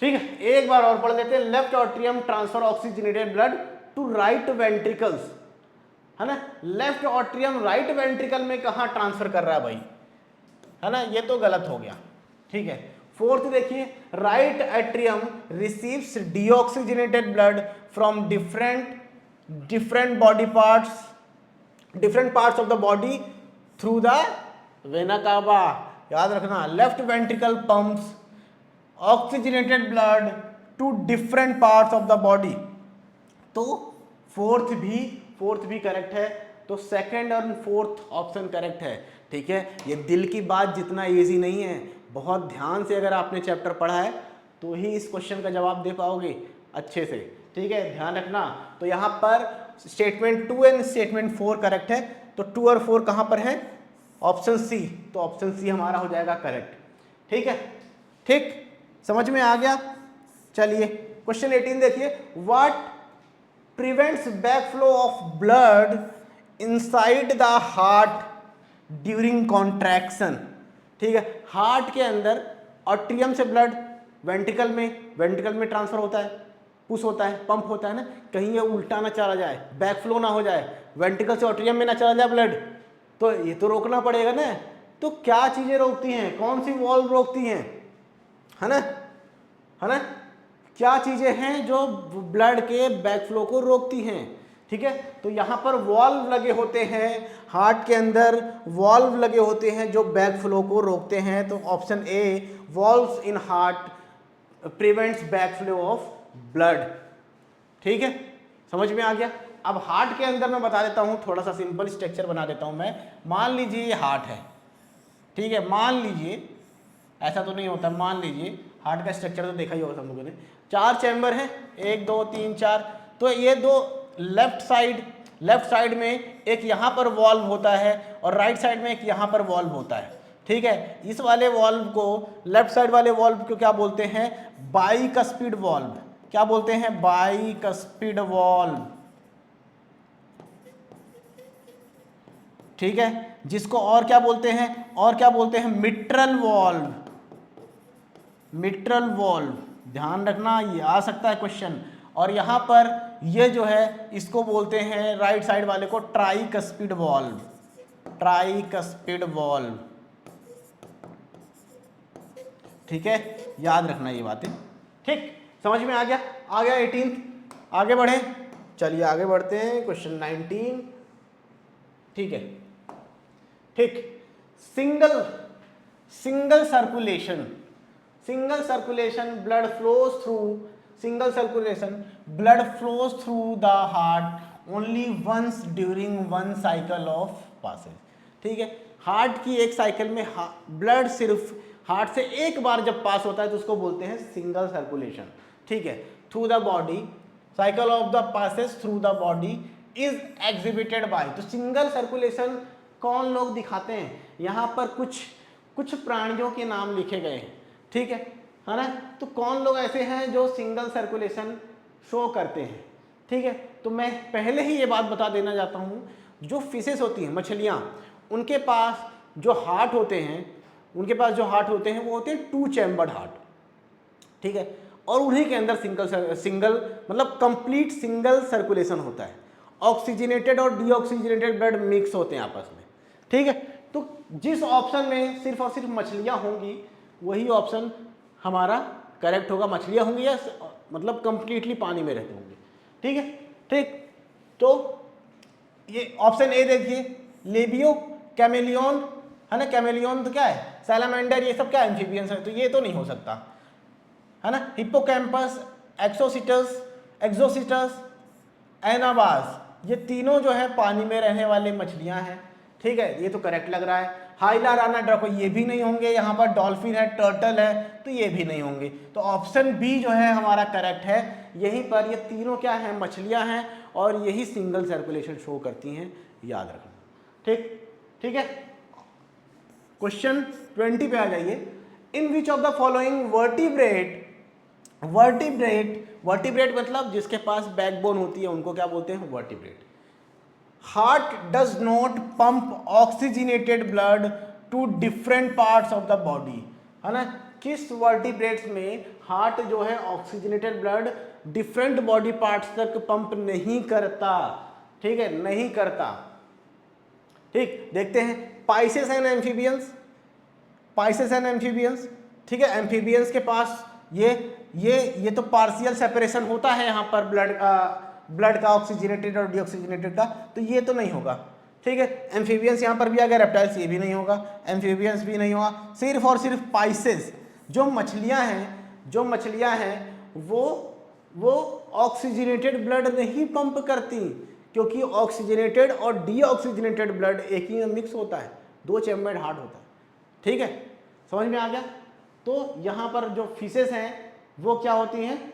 ठीक है, एक बार और पढ़ लेते हैं। Left atrium transfer oxygenated blood to right ventricles, है ना। लेफ्ट ऑट्रियम राइट वेंट्रिकल में कहाँ ट्रांसफर कर रहा है भाई, है ना, ये तो गलत हो गया, ठीक है। फोर्थ देखिए, right atrium receives deoxygenated blood from different body parts, different parts of the body through the vena cava. याद रखना, left ventricle pumps oxygenated blood to different parts of the body. तो फोर्थ भी करेक्ट है, तो सेकंड और फोर्थ ऑप्शन करेक्ट है, ठीक है। ये दिल की बात जितना इजी नहीं है, बहुत ध्यान से अगर आपने चैप्टर पढ़ा है तो ही इस क्वेश्चन का जवाब दे पाओगे अच्छे से, ठीक है, ध्यान रखना। तो यहाँ पर स्टेटमेंट 2 एंड स्टेटमेंट 4 करेक्ट है, तो 2 और 4 कहाँ पर है, ऑप्शन सी, तो ऑप्शन सी हमारा हो जाएगा करेक्ट, ठीक है। ठीक, समझ में आ गया। चलिए क्वेश्चन 18 देखिए। What prevents backflow of blood inside the heart during contraction. ठीक है, हार्ट के अंदर ऑट्रियम से ब्लड वेंट्रिकल में ट्रांसफर होता है, पुश होता है, पंप होता है ना, कहीं ये उल्टा ना चला जाए, बैकफ्लो ना हो जाए, वेंट्रिकल से ऑट्रियम में ना चला जाए ब्लड, तो ये तो रोकना पड़ेगा ना। तो क्या चीजें रोकती हैं, कौन सी वॉल्व रोकती हैं, है ना, क्या चीजें हैं जो ब्लड के बैकफ्लो को रोकती हैं, ठीक है। तो यहाँ पर वॉल्व लगे होते हैं, हार्ट के अंदर वॉल्व लगे होते हैं जो बैकफ्लो को रोकते हैं। तो option A, valves in heart prevents backflow of blood, ठीक है, समझ में आ गया। अब हार्ट के अंदर मैं बता देता हूँ, थोड़ा सा सिंपल स्ट्रक्चर बना देता हूँ मैं। मान लीजिए ये हार्ट है, ठीक है, मान लीजिए, ऐसा तो नहीं होता, मान लीजिए हार्ट का स्ट्रक्चर तो देखा ही होगा हम लोगों ने, 4 चैम्बर है, 1 2 3 4। तो ये दो लेफ्ट साइड में एक यहाँ पर वॉल्व होता है और राइट साइड में एक यहाँ पर वॉल्व होता है, ठीक है। इस वाले वॉल्व को, लेफ्ट साइड वाले वॉल्व को क्या बोलते हैं, बाइकस्पिड वॉल्व। क्या बोलते हैं, बाइकस्पिड वॉल्व, ठीक है। जिसको और क्या बोलते हैं, मिट्रल वॉल्व। ध्यान रखना, ये आ सकता है क्वेश्चन। और यहाँ पर ये जो है इसको बोलते हैं राइट साइड वाले को ट्राइकस्पिड वॉल्व, ठीक है, याद रखना ये बातें, ठीक, समझ में आ गया 18। आगे बढ़े, चलिए आगे बढ़ते हैं, क्वेश्चन 19, ठीक है, ठीक। Single circulation blood flows through the heart only once during one cycle of passage, ठीक है। हार्ट की एक साइकिल में ब्लड सिर्फ हार्ट से एक बार जब पास होता है तो उसको बोलते हैं सिंगल सर्कुलेशन, ठीक है। Through the body cycle of the passes through the body is exhibited by. तो सिंगल सर्कुलेशन कौन लोग दिखाते हैं, यहाँ पर कुछ प्राणियों के नाम लिखे गए हैं, ठीक है ना। तो कौन लोग ऐसे हैं जो सिंगल सर्कुलेशन शो करते हैं, ठीक है। तो मैं पहले ही ये बात बता देना चाहता हूँ, जो फिशेस होती हैं, मछलियाँ, उनके पास जो हार्ट होते हैं, वो होते हैं 2 चैम्बर्ड हार्ट, ठीक है। और उन्हीं के अंदर सिंगल मतलब कंप्लीट सिंगल सर्कुलेशन होता है। ऑक्सीजनेटेड और डीऑक्सीजनेटेड ब्लड मिक्स होते हैं आपस में, ठीक है। तो जिस ऑप्शन में सिर्फ और सिर्फ मछलियाँ होंगी वही ऑप्शन हमारा करेक्ट होगा। मछलियाँ होंगी या मतलब कंप्लीटली पानी में रहते होंगे, ठीक है, ठीक। तो ये ऑप्शन ए देखिए, लेबियो कैमेलियन है ना। कैमेलियन तो क्या है, सैलामेंडर, ये सब क्या एम्फीबियंस है, तो ये तो नहीं हो सकता है ना। हिप्पोकैम्पस, एक्सोसिटस, एनाबास, ये तीनों जो है पानी में रहने वाले मछलियां हैं, ठीक है, ये तो करेक्ट लग रहा है। हाइलाराना ड्रैको, ये भी नहीं होंगे। यहाँ पर डॉल्फिन है, टर्टल है, तो ये भी नहीं होंगे। तो ऑप्शन बी जो है हमारा करेक्ट है। यहीं पर ये तीनों क्या है, मछलियां हैं, और यही सिंगल सर्कुलेशन शो करती हैं, याद रखना, ठीक है। क्वेश्चन 20 पे आ जाइए। In which of the following vertebrate मतलब जिसके पास बैकबोन होती है उनको क्या बोलते हैं, vertebrate. Heart does not pump oxygenated blood to different parts of the body, है ना। किस वर्टिब्रेट्स में हार्ट जो है oxygenated blood different body parts तक पंप नहीं करता, ठीक है, नहीं करता, ठीक। देखते हैं पाइसेस एंड एम्फीबियंस, ठीक है। एम्फीबियंस के पास ये तो पार्शियल सेपरेशन होता है यहाँ पर ब्लड का ऑक्सीजनेटेड और डीऑक्सीजनेटेड का, तो ये तो नहीं होगा, ठीक है। एम्फीबियंस यहाँ पर भी आ गया, रेप्टाइल्स ये भी नहीं होगा, एम्फीबियंस भी नहीं होगा। सिर्फ और सिर्फ पाइसेस, जो मछलियाँ हैं वो ऑक्सीजनेटेड ब्लड नहीं पंप करती, क्योंकि ऑक्सीजनेटेड और डीऑक्सीजनेटेड ब्लड एक ही में मिक्स होता है, 2 चैम्बर्ड हार्ट होता है, ठीक है, समझ में आ गया। तो यहाँ पर जो फिशेस हैं वो क्या होती हैं,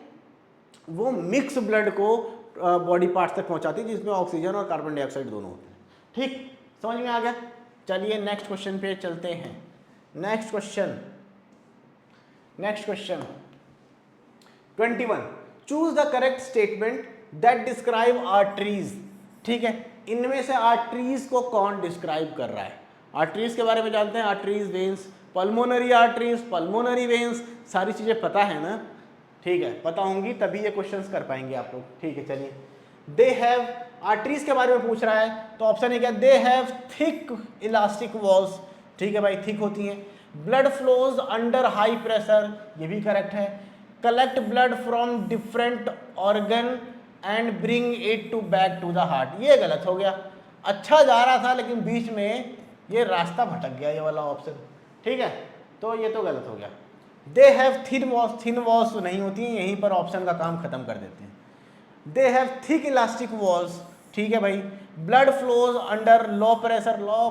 वो मिक्स ब्लड को बॉडी पार्ट्स तक पहुँचाती है, जिसमें ऑक्सीजन और कार्बन डाइऑक्साइड दोनों होते हैं, ठीक, समझ में आ गया। चलिए नेक्स्ट क्वेश्चन पे चलते हैं। Next question 21, choose the correct statement that describe arteries, ठीक है। इनमें से आर्टरीज को कौन डिस्क्राइब कर रहा है। आर्टरीज के बारे में जानते हैं, arteries, veins, pulmonary arteries, pulmonary veins, सारी चीजें पता है ना, ठीक है, पता होंगी तभी ये क्वेश्चंस कर पाएंगे आप लोग, ठीक है। चलिए, दे हैव, आर्टरीज के बारे में पूछ रहा है, तो ऑप्शन ए क्या, they have thick elastic walls, ठीक है भाई, थिक होती हैं। Blood flows under high pressure, ये भी करेक्ट है। Collect blood from different organ and bring it to back to the heart, ये गलत हो गया। अच्छा जा रहा था लेकिन बीच में ये रास्ता भटक गया, ये वाला ऑप्शन, ठीक है, तो ये तो गलत हो गया। दे हैव थिन वॉल्स नहीं होती हैं, यहीं पर ऑप्शन का काम खत्म कर देते हैं। दे हैव थिक इलास्टिक वॉल्स, ठीक है भाई। Blood flows under low pressure, low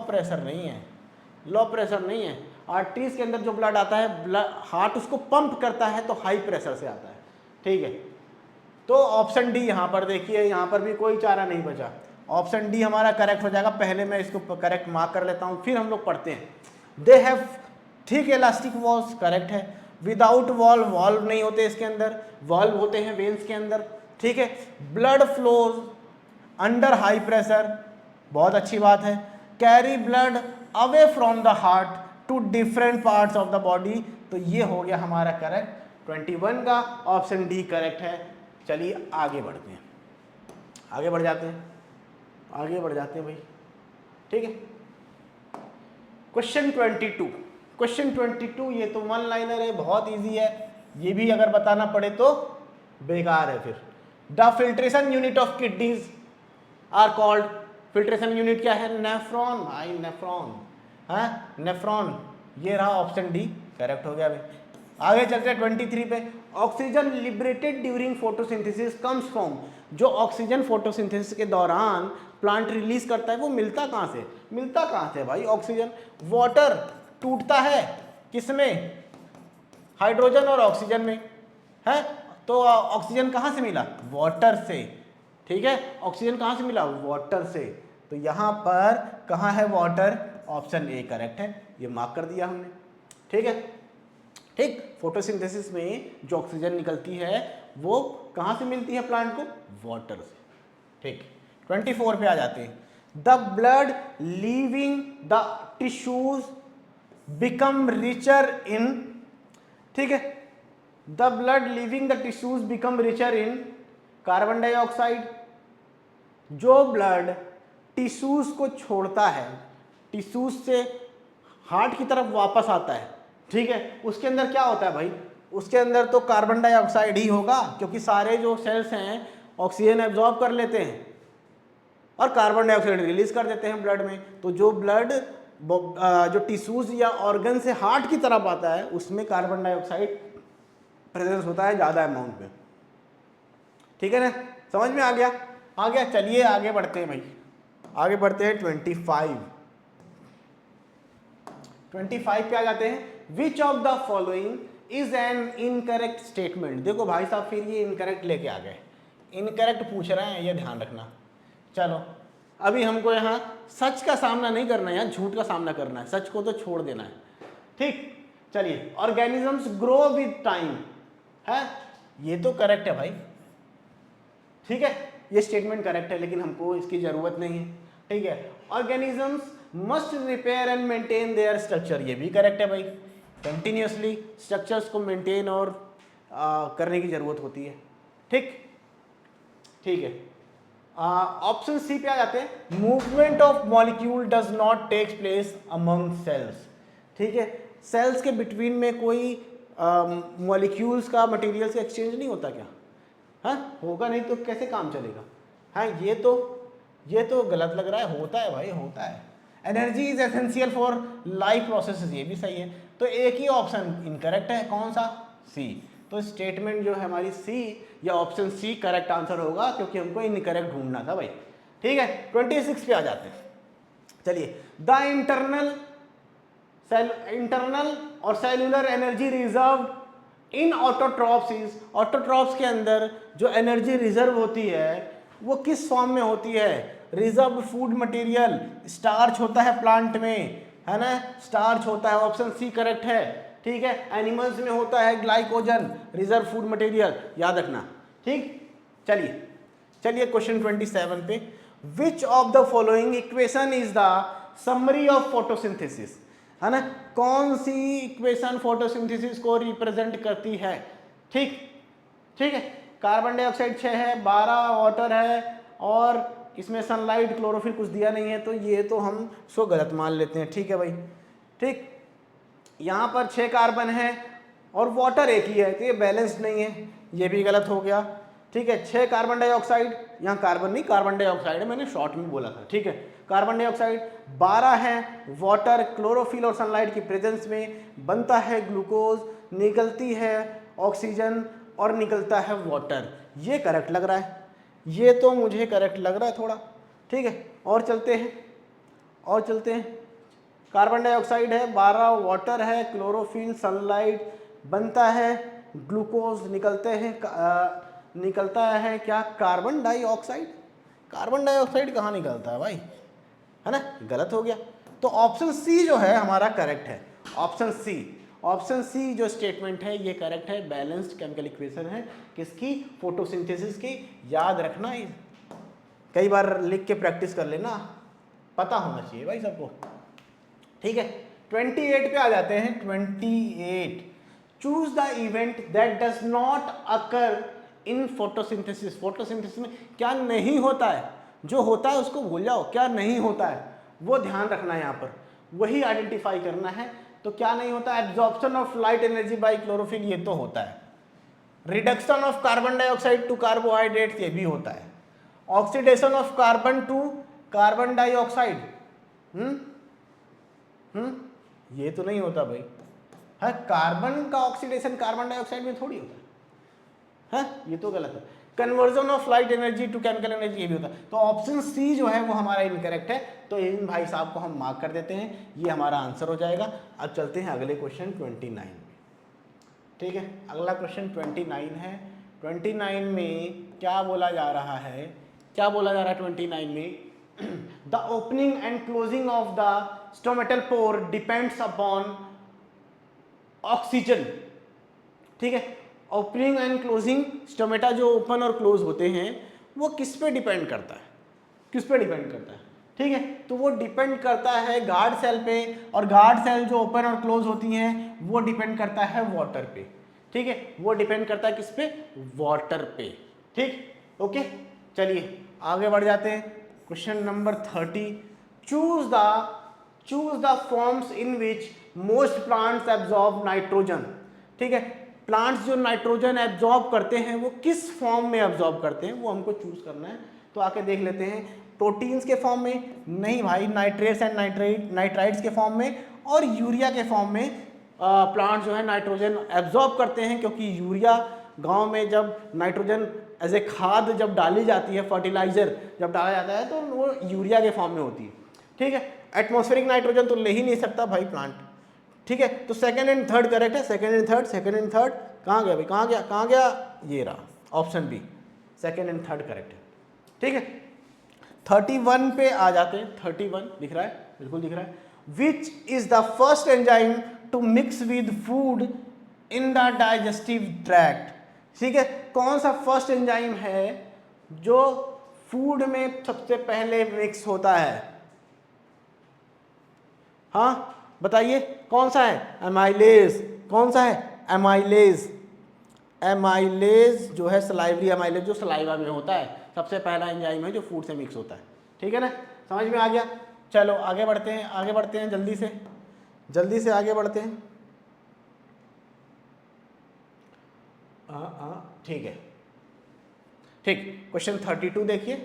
pressure नहीं है। आर्टरीज के अंदर जो ब्लड आता है, हार्ट उसको पंप करता है तो हाई प्रेशर से आता है, ठीक है। तो ऑप्शन डी यहाँ पर देखिए, यहाँ पर भी कोई चारा नहीं बचा, ऑप्शन डी हमारा करेक्ट हो जाएगा। पहले मैं इसको करेक्ट मार्क कर लेता हूँ, फिर हम लोग पढ़ते हैं। दे have thick elastic walls, correct है। विदाउट वॉल्व नहीं होते इसके अंदर, वॉल्व होते हैं वेन्स के अंदर, ठीक है। Blood flows under high pressure, बहुत अच्छी बात है। Carry blood away from the heart to different parts of the body, तो ये हो गया हमारा करेक्ट 21 का, ऑप्शन डी करेक्ट है। चलिए आगे बढ़ते हैं, आगे बढ़ जाते हैं भाई, ठीक है। क्वेश्चन 22, ये तो 1 लाइनर है, बहुत इजी है, ये भी अगर बताना पड़े तो बेकार है फिर। The filtration unit of kidneys are called, filtration unit क्या है, नेफ्रॉन भाई, नेफ्रॉन, ये रहा ऑप्शन डी, करेक्ट हो गया भाई। आगे चलते हैं 23 पे। Oxygen liberated during photosynthesis comes from, जो ऑक्सीजन फोटोसिंथेसिस के दौरान प्लांट रिलीज करता है वो मिलता कहाँ से भाई, ऑक्सीजन। वाटर टूटता है किसमें, हाइड्रोजन और ऑक्सीजन में, है। तो ऑक्सीजन कहाँ से मिला? वाटर से। ठीक है, ऑक्सीजन कहाँ से मिला? वाटर से। तो यहाँ पर कहाँ है वाटर? ऑप्शन ए करेक्ट है, ये मार्क कर दिया हमने। ठीक है, ठीक। फोटोसिंथेसिस में जो ऑक्सीजन निकलती है वो कहाँ से मिलती है प्लांट को? वाटर से। ठीक, 24 पे आ जाते हैं। The blood leaving the tissues become richer in, ठीक है, the blood leaving the tissues become richer in carbon dioxide. जो ब्लड टिश्यूज को छोड़ता है, टिश्यूज से हार्ट की तरफ वापस आता है, ठीक है, उसके अंदर क्या होता है भाई? उसके अंदर तो कार्बन डाइऑक्साइड ही होगा, क्योंकि सारे जो सेल्स हैं ऑक्सीजन एब्जॉर्ब कर लेते हैं और कार्बन डाइऑक्साइड रिलीज कर देते हैं ब्लड में। तो जो ब्लड जो टिश्यूज या ऑर्गन से हार्ट की तरफ आता है उसमें कार्बन डाइऑक्साइड प्रेजेंस होता है ज़्यादा अमाउंट में। ठीक है ना, समझ में आ गया? आ गया। चलिए आगे बढ़ते हैं भाई, आगे बढ़ते हैं 25 पे आ जाते हैं। विच of the following is an incorrect statement. देखो भाई साहब फिर ये इनकरेक्ट लेके आ गए, इनकरेक्ट पूछ रहे हैं, ये ध्यान रखना। चलो अभी हमको यहाँ सच का सामना नहीं करना है, यहाँ झूठ का सामना करना है, सच को तो छोड़ देना है। ठीक, चलिए। ऑर्गेनिजम्स ग्रो विद टाइम है, ये तो करेक्ट है भाई। ठीक है, ये स्टेटमेंट करेक्ट है, लेकिन हमको इसकी जरूरत नहीं है। ठीक है, organisms must repair and maintain their structure, ये भी करेक्ट है भाई। कंटिन्यूसली स्ट्रक्चर्स को मेंटेन और करने की जरूरत होती है। ठीक, ठीक है। ऑप्शन सी पे आ जाते हैं। Movement of molecule does not takes place among cells. ठीक है, सेल्स के बिटवीन में कोई मॉलिक्यूल्स का मटेरियल से एक्सचेंज नहीं होता क्या? हाँ, होगा नहीं तो कैसे काम चलेगा? हाँ, ये तो गलत लग रहा है। होता है भाई, होता है। Energy is essential for life processes, ये भी सही है। तो एक ही ऑप्शन इनकरेक्ट है, कौन सा? सी। तो स्टेटमेंट जो है हमारी सी या ऑप्शन सी करेक्ट आंसर होगा, क्योंकि हमको इनकरेक्ट ढूंढना था भाई। ठीक है, 26 पे आ जाते हैं। चलिए, द इंटरनल और cellular energy reserve in autotrophs is, autotrophs के अंदर जो एनर्जी रिजर्व होती है वो किस फॉर्म में होती है? रिजर्व फूड मटेरियल, स्टार्च होता है प्लांट में, है ना, स्टार्च होता है, ऑप्शन सी करेक्ट है। ठीक है, एनिमल्स में होता है ग्लाइकोजन, रिजर्व फूड मटेरियल, याद रखना। ठीक, चलिए चलिए क्वेश्चन 27 पे। विच of the following equation is the summary of photosynthesis, है ना, कौन सी इक्वेशन फोटोसिंथेसिस को रिप्रेजेंट करती है? ठीक, ठीक है, कार्बन डाइऑक्साइड 6 है, 12 वाटर है, और इसमें सनलाइट क्लोरोफिल कुछ दिया नहीं है, तो ये तो हम इसको गलत मान लेते हैं। ठीक है भाई, ठीक। यहाँ पर 6 कार्बन है और वाटर एक ही है, तो ये बैलेंस्ड नहीं है, ये भी गलत हो गया। ठीक है, 6 कार्बन डाइऑक्साइड, यहाँ कार्बन नहीं कार्बन डाइऑक्साइड है, मैंने शॉर्ट में बोला था। ठीक है, कार्बन डाइऑक्साइड 12 है, वाटर क्लोरोफिल और सनलाइट की प्रेजेंस में बनता है ग्लूकोज, निकलती है ऑक्सीजन और निकलता है वाटर। ये करेक्ट लग रहा है, ये तो मुझे करेक्ट लग रहा है थोड़ा। ठीक है, और चलते हैं, कार्बन डाइऑक्साइड है, 12 वाटर है, क्लोरोफिल सनलाइट, बनता है ग्लूकोज, निकलता है क्या? Carbon dioxide. कार्बन डाइऑक्साइड कहाँ निकलता है भाई, है ना, गलत हो गया। तो ऑप्शन सी जो है हमारा करेक्ट है। ऑप्शन सी जो स्टेटमेंट है ये करेक्ट है, बैलेंस्ड केमिकल इक्वेशन है, किसकी? फोटोसिंथेसिस की। याद रखना, कई बार लिख के प्रैक्टिस कर लेना, पता होना चाहिए भाई सबको। ठीक है, 28 पे आ जाते हैं। 28, choose the event that does not occur in photosynthesis. Photosynthesis में क्या नहीं होता है? जो होता है उसको भूल जाओ, क्या नहीं होता है वो ध्यान रखना है, यहाँ पर वही आइडेंटिफाई करना है। तो क्या नहीं होता? Absorption of light energy by chlorophyll, ये तो होता है। Reduction of carbon dioxide to carbohydrates, ये भी होता है। Oxidation of carbon to carbon dioxide, ये तो नहीं होता भाई। है, कार्बन का ऑक्सीडेशन कार्बन डाइऑक्साइड में थोड़ी होता है, ये तो गलत है। Conversion of light energy to chemical energy, ये भी होता है। तो ऑप्शन सी जो है वो हमारा इनकरेक्ट है, तो इन भाई साहब को हम मार्क कर देते हैं, ये हमारा आंसर हो जाएगा। अब चलते हैं अगले क्वेश्चन 29 में। ठीक है, अगला क्वेश्चन 29 है। 29 में क्या बोला जा रहा है, क्या बोला जा रहा है 29 में, the opening and closing of the stomatal pore depends upon oxygen. ठीक है, ओपनिंग एंड क्लोजिंग स्टोमेटा जो ओपन और क्लोज होते हैं वो किस पे डिपेंड करता है, किस पे डिपेंड करता है? ठीक है, तो वो डिपेंड करता है गार्ड सेल पे, और गार्ड सेल जो ओपन और क्लोज होती हैं वो डिपेंड करता है वाटर पे। ठीक है, वो डिपेंड करता है किस पे, वाटर पे। ठीक, ओके, चलिए आगे बढ़ जाते हैं। Question number 30, choose the forms in which most plants absorb nitrogen. ठीक है, प्लांट्स जो नाइट्रोजन एब्जॉर्ब करते हैं वो किस फॉर्म में एब्जॉर्ब करते हैं, वो हमको चूज करना है। तो आके देख लेते हैं, प्रोटीन्स के फॉर्म में नहीं भाई, नाइट्रेट्स एंड नाइट्राइट्स के फॉर्म में और यूरिया के फॉर्म में प्लांट जो है नाइट्रोजन एब्जॉर्ब करते हैं, क्योंकि यूरिया गांव में जब नाइट्रोजन एज ए खाद जब डाली जाती है, फर्टिलाइजर जब डाला जाता है तो वो यूरिया के फॉर्म में होती है। ठीक है, एटमॉस्फेरिक नाइट्रोजन तो ले ही नहीं सकता भाई प्लांट। ठीक है, तो सेकंड एंड थर्ड करेक्ट है, second and third, second and third कहाँ गया भाई, कहाँ गया, कहाँ गया, ये रहा option B, second and third correct है। ठीक है, 31 पे आ जाते हैं। 31 दिख रहा है, बिल्कुल दिख रहा है। Which is the first enzyme to mix with food in the digestive tract. ठीक है, कौन सा फर्स्ट एंजाइम है जो फूड में सबसे पहले मिक्स होता है? हाँ बताइए कौन सा है? एमाइलेज। कौन सा है? एमाइलेज। एमाइलेज जो है सलाइवरी एमाइलेज, जो सलाइवा में होता है, सबसे पहला एंजाइम है जो फूड से मिक्स होता है। ठीक है ना, समझ में आ गया। चलो आगे बढ़ते हैं, आगे बढ़ते हैं, जल्दी से आगे बढ़ते हैं। ठीक है, ठीक। क्वेश्चन 32 देखिए।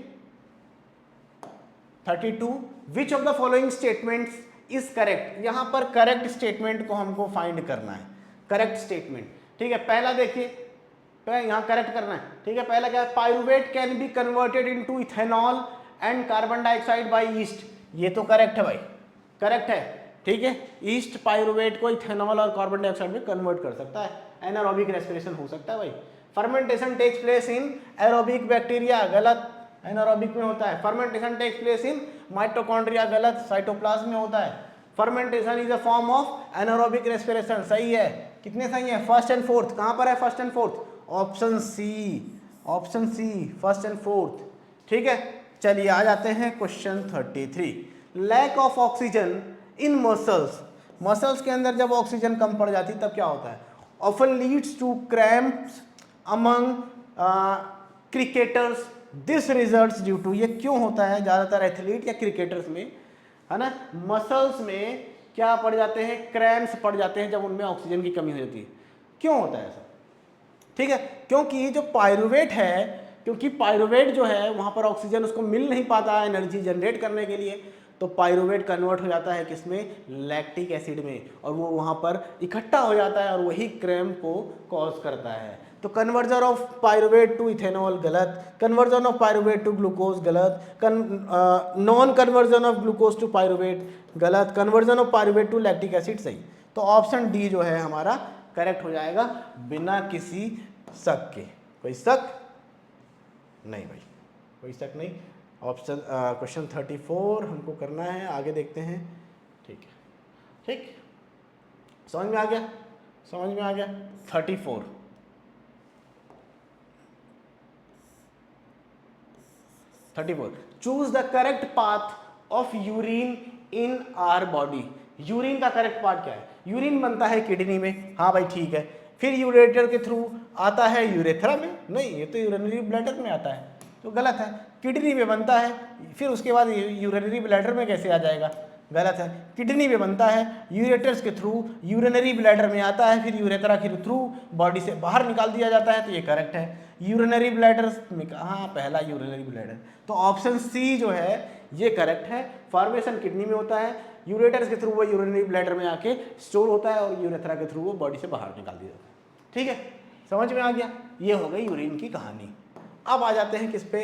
32, विच of the following statements is correct. यहां पर करेक्ट स्टेटमेंट को हमको फाइंड करना है, करेक्ट स्टेटमेंट। ठीक है, पहला देखिए, यहां करेक्ट करना है। ठीक है, पहला क्या है, pyruvate can be converted into ethanol and carbon dioxide by yeast. ये तो करेक्ट है भाई, करेक्ट है। ठीक है, ईस्ट पाइरुवेट को इथेनॉल और कार्बन डाइऑक्साइड में कन्वर्ट कर सकता है, एनारोबिक रेस्पिरेशन हो सकता है भाई। Fermentation takes place in aerobic bacteria, गलत, एनारोबिक में होता है। Fermentation takes place in mitochondria, गलत, साइटोप्लाज्म में होता है। Fermentation is a form of anaerobic respiration, सही है। कितने सही है? First and fourth. कहां पर है first and fourth? Option C, option C, first and fourth. ठीक है, चलिए आ जाते हैं question 33। Lack of oxygen in muscles. Muscles के अंदर जब ऑक्सीजन कम पड़ जाती है तब क्या होता है? Often leads to cramps among cricketers, this results due to. ये क्यों होता है? ज़्यादातर एथलीट या क्रिकेटर्स में, है ना, मसल्स में क्या पड़ जाते हैं? क्रैम्प्स पड़ जाते हैं जब उनमें ऑक्सीजन की कमी हो जाती है। क्यों होता है ऐसा? ठीक है, क्योंकि जो पाइरुवेट है, क्योंकि पाइरुवेट जो है वहाँ पर ऑक्सीजन उसको मिल नहीं पाता है एनर्जी जनरेट करने के लिए, तो पाइरुवेट कन्वर्ट हो जाता है किसमें? लैक्टिक एसिड में, और वो वहाँ पर इकट्ठा हो जाता है और वही क्रैम्प को कॉज करता है। तो conversion of pyruvate to ethanol, गलत। Conversion of pyruvate to glucose, गलत। Non conversion of glucose to pyruvate, गलत। Conversion of pyruvate to lactic acid, सही। तो ऑप्शन डी जो है हमारा करेक्ट हो जाएगा बिना किसी शक के। कोई शक नहीं भाई, कोई शक नहीं। ऑप्शन क्वेश्चन 34 हमको करना है, आगे देखते हैं। ठीक है, ठीक, समझ में आ गया, समझ में आ गया। 34 choose the correct path of urine in our body. Urine का करेक्ट पाथ क्या है? यूरिन बनता है किडनी में, हाँ भाई ठीक है। फिर यूरेटर के थ्रू आता है यूरेथ्रा में, नहीं ये तो यूरिनरी ब्लैडर में आता है, तो गलत है। किडनी में बनता है, फिर उसके बाद यूरिनरी ब्लैडर में कैसे आ जाएगा? गलत है। किडनी में बनता है, यूरेटर्स के थ्रू यूरिनरी ब्लैडर में आता है, फिर यूरेथ्रा के थ्रू बॉडी से बाहर निकाल दिया जाता है, तो ये करेक्ट है। यूरिनरी ब्लैडर में कहाँ? पहला यूरिनरी ब्लैडर, तो ऑप्शन सी जो है ये करेक्ट है। फॉर्मेशन किडनी में होता है, यूरेटर्स के थ्रू वो यूरिनरी ब्लैडर में आके स्टोर होता है और यूरेथ्रा के थ्रू वो बॉडी से बाहर निकाल दिया जाता है। ठीक है, समझ में आ गया। ये हो गई यूरिन की कहानी। अब आ जाते हैं किस पे?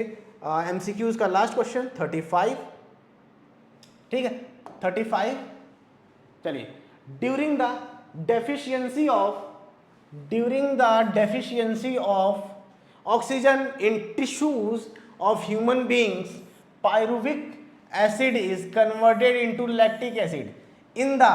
एमसीक्यूज का लास्ट क्वेश्चन 35। ठीक है, 35, चलिए। During the deficiency of oxygen in tissues of human beings, pyruvic acid is converted into lactic acid in the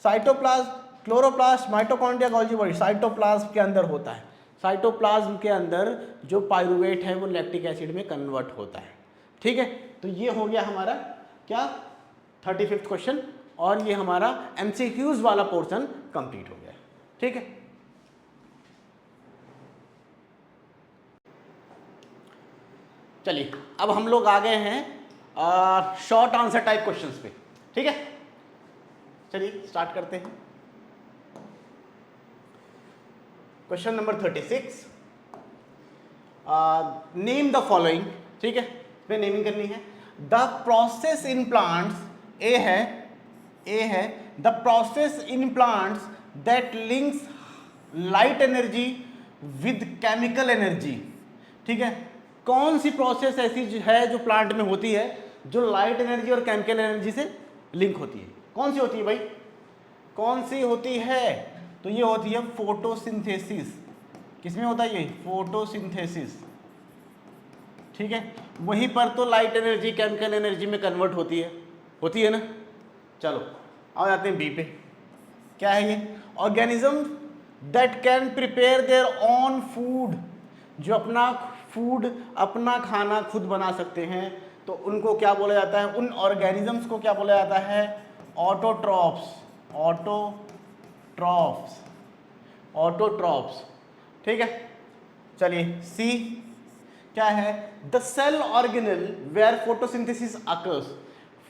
cytoplasm, chloroplast, mitochondria, Golgi body. Cytoplasm के अंदर होता है, साइटोप्लाज्म के अंदर जो पायरुवेट है वो लैक्टिक एसिड में कन्वर्ट होता है। ठीक है, तो ये हो गया हमारा क्या 35वां क्वेश्चन, और ये हमारा एमसीक्यूज वाला पोर्शन कंप्लीट हो गया। ठीक है, चलिए अब हम लोग आ गए हैं शॉर्ट आंसर टाइप क्वेश्चंस पे। ठीक है, चलिए स्टार्ट करते हैं। Question number 36, name the following. ठीक है, इसमें नेमिंग करनी है। द प्रोसेस इन प्लांट्स, ए है the process in plants that links light energy with chemical energy. ठीक है, कौन सी प्रोसेस ऐसी है जो प्लांट में होती है जो लाइट एनर्जी और केमिकल एनर्जी से लिंक होती है? कौन सी होती है भाई, कौन सी होती है? तो ये होती है फोटोसिंथेसिस। किसमें होता है ये? फोटोसिंथेसिस। ठीक है, वहीं पर तो लाइट एनर्जी केमिकल एनर्जी में कन्वर्ट होती है ना। चलो आ जाते हैं बी पे। क्या है ये? Organism that can prepare their own food, जो अपना खाना खुद बना सकते हैं, तो उनको क्या बोला जाता है? उन ऑर्गेनिजम्स को क्या बोला जाता है? ऑटोट्रॉफ्स। ठीक है, चलिए सी क्या है? The cell organelle where photosynthesis occurs.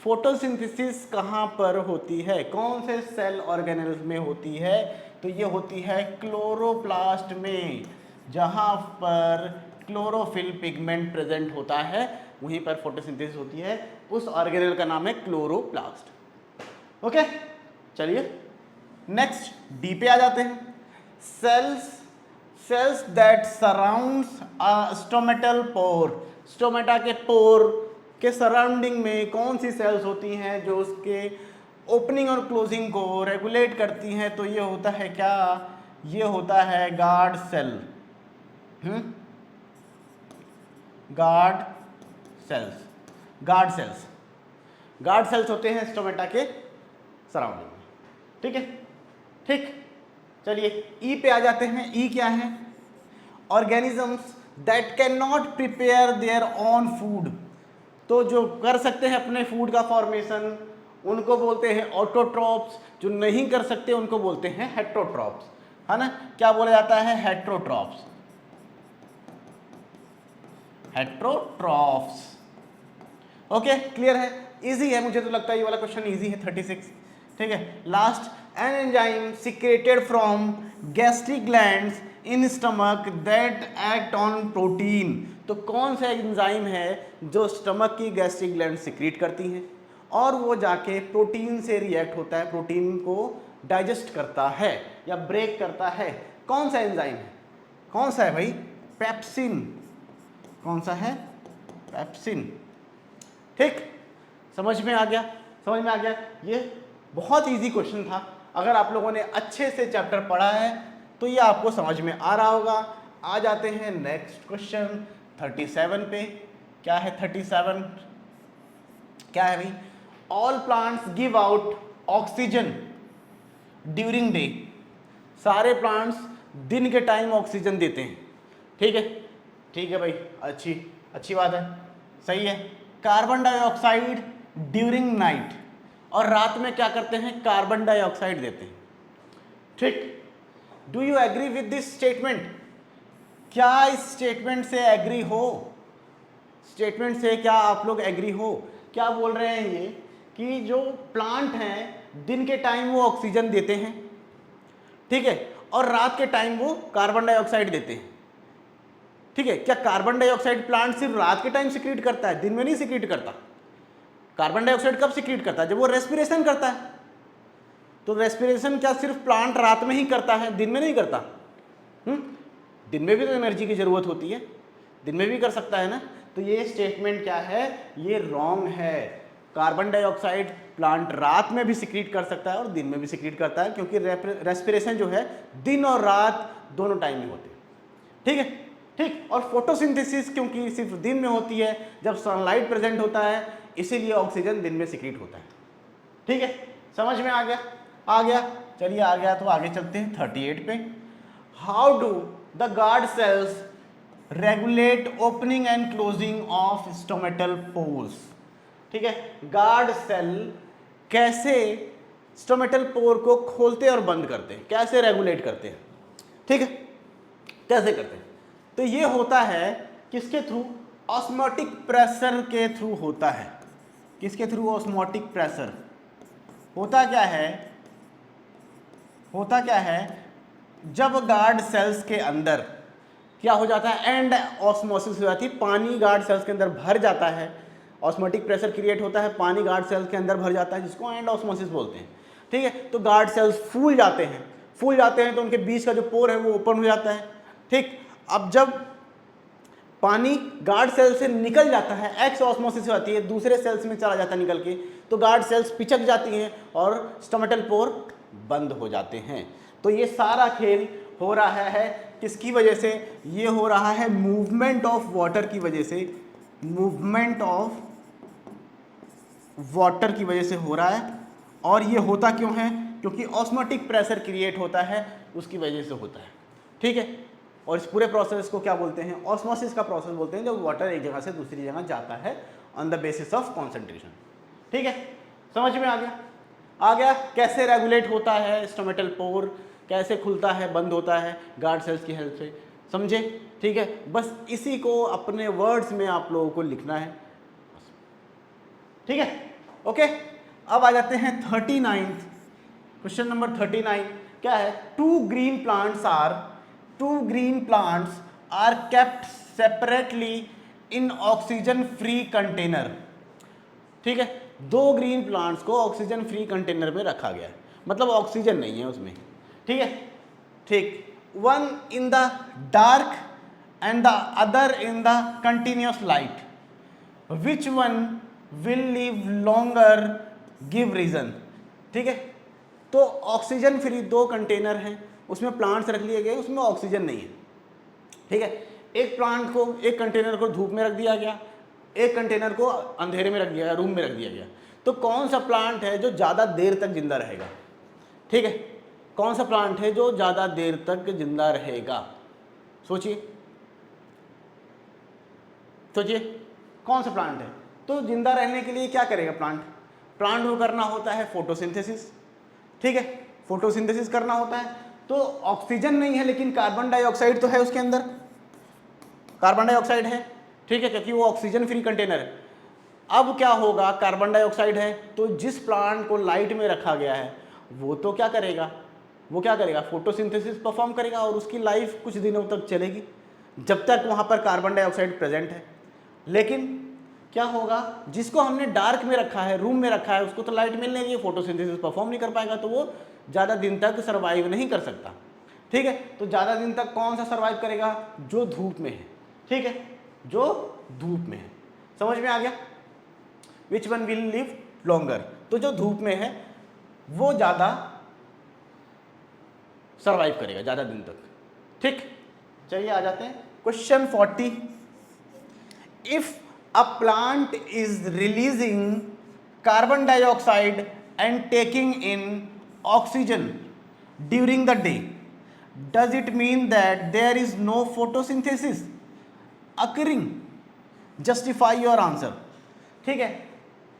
Photosynthesis कहाँ पर होती है? कौन से सेल ऑर्गेनल्स में होती है? तो ये होती है क्लोरोप्लास्ट में, जहाँ पर क्लोरोफिल पिगमेंट प्रेजेंट होता है वहीं पर फोटोसिंथेसिस होती है। उस ऑर्गेनल का नाम है क्लोरोप्लास्ट। ओके, चलिए नेक्स्ट डी पे आ जाते हैं। Cells that surrounds a stomatal pore. Stomata के पोर के सराउंडिंग में कौन सी सेल्स होती हैं जो उसके ओपनिंग और क्लोजिंग को रेगुलेट करती हैं? तो ये होता है क्या? ये होता है गार्ड सेल। गार्ड सेल्स होते हैं स्टोमेटा के सराउंडिंग में। ठीक है, ठीक, चलिए ई पे आ जाते हैं। ई क्या है? Organisms that can not prepare their own food. तो जो कर सकते हैं अपने फूड का फॉर्मेशन उनको बोलते हैं ऑटोट्रॉप्स, जो नहीं कर सकते उनको बोलते हैं हेट्रोट्रॉप्स, है ना। क्या बोला जाता है? हेट्रोट्रॉप्स। ओके, क्लियर है? इजी है, मुझे तो लगता है ये वाला क्वेश्चन इजी है। 36। ठीक है, last, an enzyme secreted from gastric glands in stomach that act on protein. तो कौन सा एंजाइम है जो स्टमक की गैस्ट्रिक ग्लैंड सिक्रीट करती हैं और वो जाके प्रोटीन से रिएक्ट होता है, प्रोटीन को डाइजेस्ट करता है या ब्रेक करता है? कौन सा एंजाइम है? कौन सा है भाई? पेप्सिन। कौन सा है? पेप्सिन। ठीक, समझ में आ गया? ये बहुत इजी क्वेश्चन था। अगर आप लोगों ने अच्छे से चैप्टर पढ़ा है तो ये आपको समझ में आ रहा होगा। आ जाते हैं नेक्स्ट क्वेश्चन 37 पे। क्या है 37? क्या है भाई? All plants give out oxygen during day. सारे प्लांट्स दिन के टाइम ऑक्सीजन देते हैं। ठीक है भाई, अच्छी बात है, सही है। कार्बन डाइऑक्साइड ड्यूरिंग नाइट, और रात में क्या करते हैं? कार्बन डाइऑक्साइड देते हैं। ठीक, do you agree with this statement? क्या इस स्टेटमेंट से एग्री हो? स्टेटमेंट से क्या आप लोग एग्री हो? क्या बोल रहे हैं ये कि जो प्लांट हैं दिन के टाइम वो ऑक्सीजन देते हैं, ठीक है, और रात के टाइम वो कार्बन डाइऑक्साइड देते हैं। ठीक है, क्या कार्बन डाइऑक्साइड प्लांट सिर्फ रात के टाइम सिक्रीट करता है, दिन में नहीं सिक्रीट करता? कार्बन डाइऑक्साइड कब सिक्रीट करता है? जब वो रेस्पिरेशन करता है। तो रेस्पिरेशन क्या सिर्फ प्लांट रात में ही करता है, दिन में नहीं करता? दिन में भी तो एनर्जी की जरूरत होती है, दिन में भी कर सकता है ना। तो ये स्टेटमेंट क्या है? ये रॉन्ग है। कार्बन डाइऑक्साइड प्लांट रात में भी सिक्रीट कर सकता है और दिन में भी सिक्रीट करता है, क्योंकि रेस्पिरेशन जो है दिन और रात दोनों टाइम में होते हैं। ठीक है, ठीक। और फोटोसिंथेसिस क्योंकि सिर्फ दिन में होती है जब सनलाइट प्रेजेंट होता है, इसीलिए ऑक्सीजन दिन में सिक्रीट होता है। ठीक है, समझ में आ गया? आ गया, चलिए आ गया तो आगे चलते हैं 38 पे। How do the guard cells regulate opening and closing of stomatal pores. ठीक है, गार्ड सेल कैसे स्टोमेटल पोर को खोलते और बंद करते हैं, कैसे रेगुलेट करते हैं। ठीक है, कैसे करते हैं? तो ये होता है किसके थ्रू? ऑस्मोटिक प्रेशर के थ्रू होता है। किसके थ्रू? Osmotic pressure. होता क्या है, होता क्या है, जब गार्ड सेल्स के अंदर क्या हो जाता है, एंड ऑस्मोसिस हो जाती है, पानी गार्ड सेल्स के अंदर भर जाता है, ऑस्मोटिक प्रेशर क्रिएट होता है, पानी गार्ड सेल्स के अंदर भर जाता है, जिसको एंड ऑस्मोसिस बोलते हैं। ठीक है, तो गार्ड सेल्स फूल जाते हैं, फूल जाते हैं तो उनके बीच का जो पोर है वो ओपन हो जाता है। ठीक, अब जब पानी गार्ड सेल से निकल जाता है, एक्स ऑस्मोसिस हो जाती है, दूसरे सेल्स में चला जाता है निकल के, तो गार्ड सेल्स पिचक जाती हैं और स्टोमेटल पोर बंद हो जाते हैं। तो ये सारा खेल हो रहा है किसकी वजह से? ये हो रहा है मूवमेंट ऑफ वाटर की वजह से, मूवमेंट ऑफ वाटर की वजह से हो रहा है। और ये होता क्यों है? क्योंकि ऑस्मोटिक प्रेशर क्रिएट होता है, उसकी वजह से होता है। ठीक है, और इस पूरे प्रोसेस को क्या बोलते हैं? ऑस्मोसिस का प्रोसेस बोलते हैं, जब वाटर एक जगह से दूसरी जगह जाता है on the basis of concentration. ठीक है, समझ में आ गया? आ गया कैसे रेगुलेट होता है स्टोमेटल पोर, कैसे खुलता है बंद होता है गार्ड सेल्स की हेल्प से, समझे? ठीक है, बस इसी को अपने वर्ड्स में आप लोगों को लिखना है। ठीक है, ओके। अब आ जाते हैं 39, क्वेश्चन नंबर 39 क्या है? Two green plants are kept separately in oxygen free container. ठीक है, दो ग्रीन प्लांट्स को ऑक्सीजन फ्री कंटेनर में रखा गया है, मतलब ऑक्सीजन नहीं है उसमें। ठीक है, ठीक। One in the dark and the other in the continuous light, which one will live longer, give reason. ठीक है, तो ऑक्सीजन फ्री दो कंटेनर हैं, उसमें प्लांट्स रख लिए गए, उसमें ऑक्सीजन नहीं है। ठीक है, एक प्लांट को, एक कंटेनर को धूप में रख दिया गया, एक कंटेनर को अंधेरे में रख दिया गया, रूम में रख दिया गया। तो कौन सा प्लांट है जो ज़्यादा देर तक जिंदा रहेगा? ठीक है, कौन सा प्लांट है जो ज़्यादा देर तक जिंदा रहेगा? सोचिए, सोचिए कौन सा प्लांट है? तो जिंदा रहने के लिए क्या करेगा प्लांट? प्लांट को करना होता है फोटोसिंथेसिस। ठीक है, फोटोसिंथेसिस करना होता है, तो ऑक्सीजन नहीं है लेकिन कार्बन डाइऑक्साइड तो है उसके अंदर, कार्बन डाइऑक्साइड है। ठीक है, क्योंकि वो ऑक्सीजन फ्री कंटेनर है। अब क्या होगा, कार्बन डाइऑक्साइड है, तो जिस प्लांट को लाइट में रखा गया है वो तो क्या करेगा, वो क्या करेगा? फोटोसिंथेसिस परफॉर्म करेगा और उसकी लाइफ कुछ दिनों तक चलेगी, जब तक वहाँ पर कार्बन डाइऑक्साइड प्रेजेंट है। लेकिन क्या होगा, जिसको हमने डार्क में रखा है, रूम में रखा है, उसको तो लाइट मिल नहीं रही है, फोटोसिंथेसिस परफॉर्म नहीं कर पाएगा, तो वो ज़्यादा दिन तक सर्वाइव नहीं कर सकता। ठीक है, तो ज़्यादा दिन तक कौन सा सर्वाइव करेगा? जो धूप में है। ठीक है, जो धूप में है। समझ में आ गया? विच वन विल लिव लॉन्गर, तो जो धूप में है वो ज़्यादा सर्वाइव करेगा, ज़्यादा दिन तक। ठीक, चलिए आ जाते हैं question 40। If a plant is releasing carbon dioxide and taking in oxygen during the day, does it mean that there is no photosynthesis occurring? Justify your answer। ठीक है,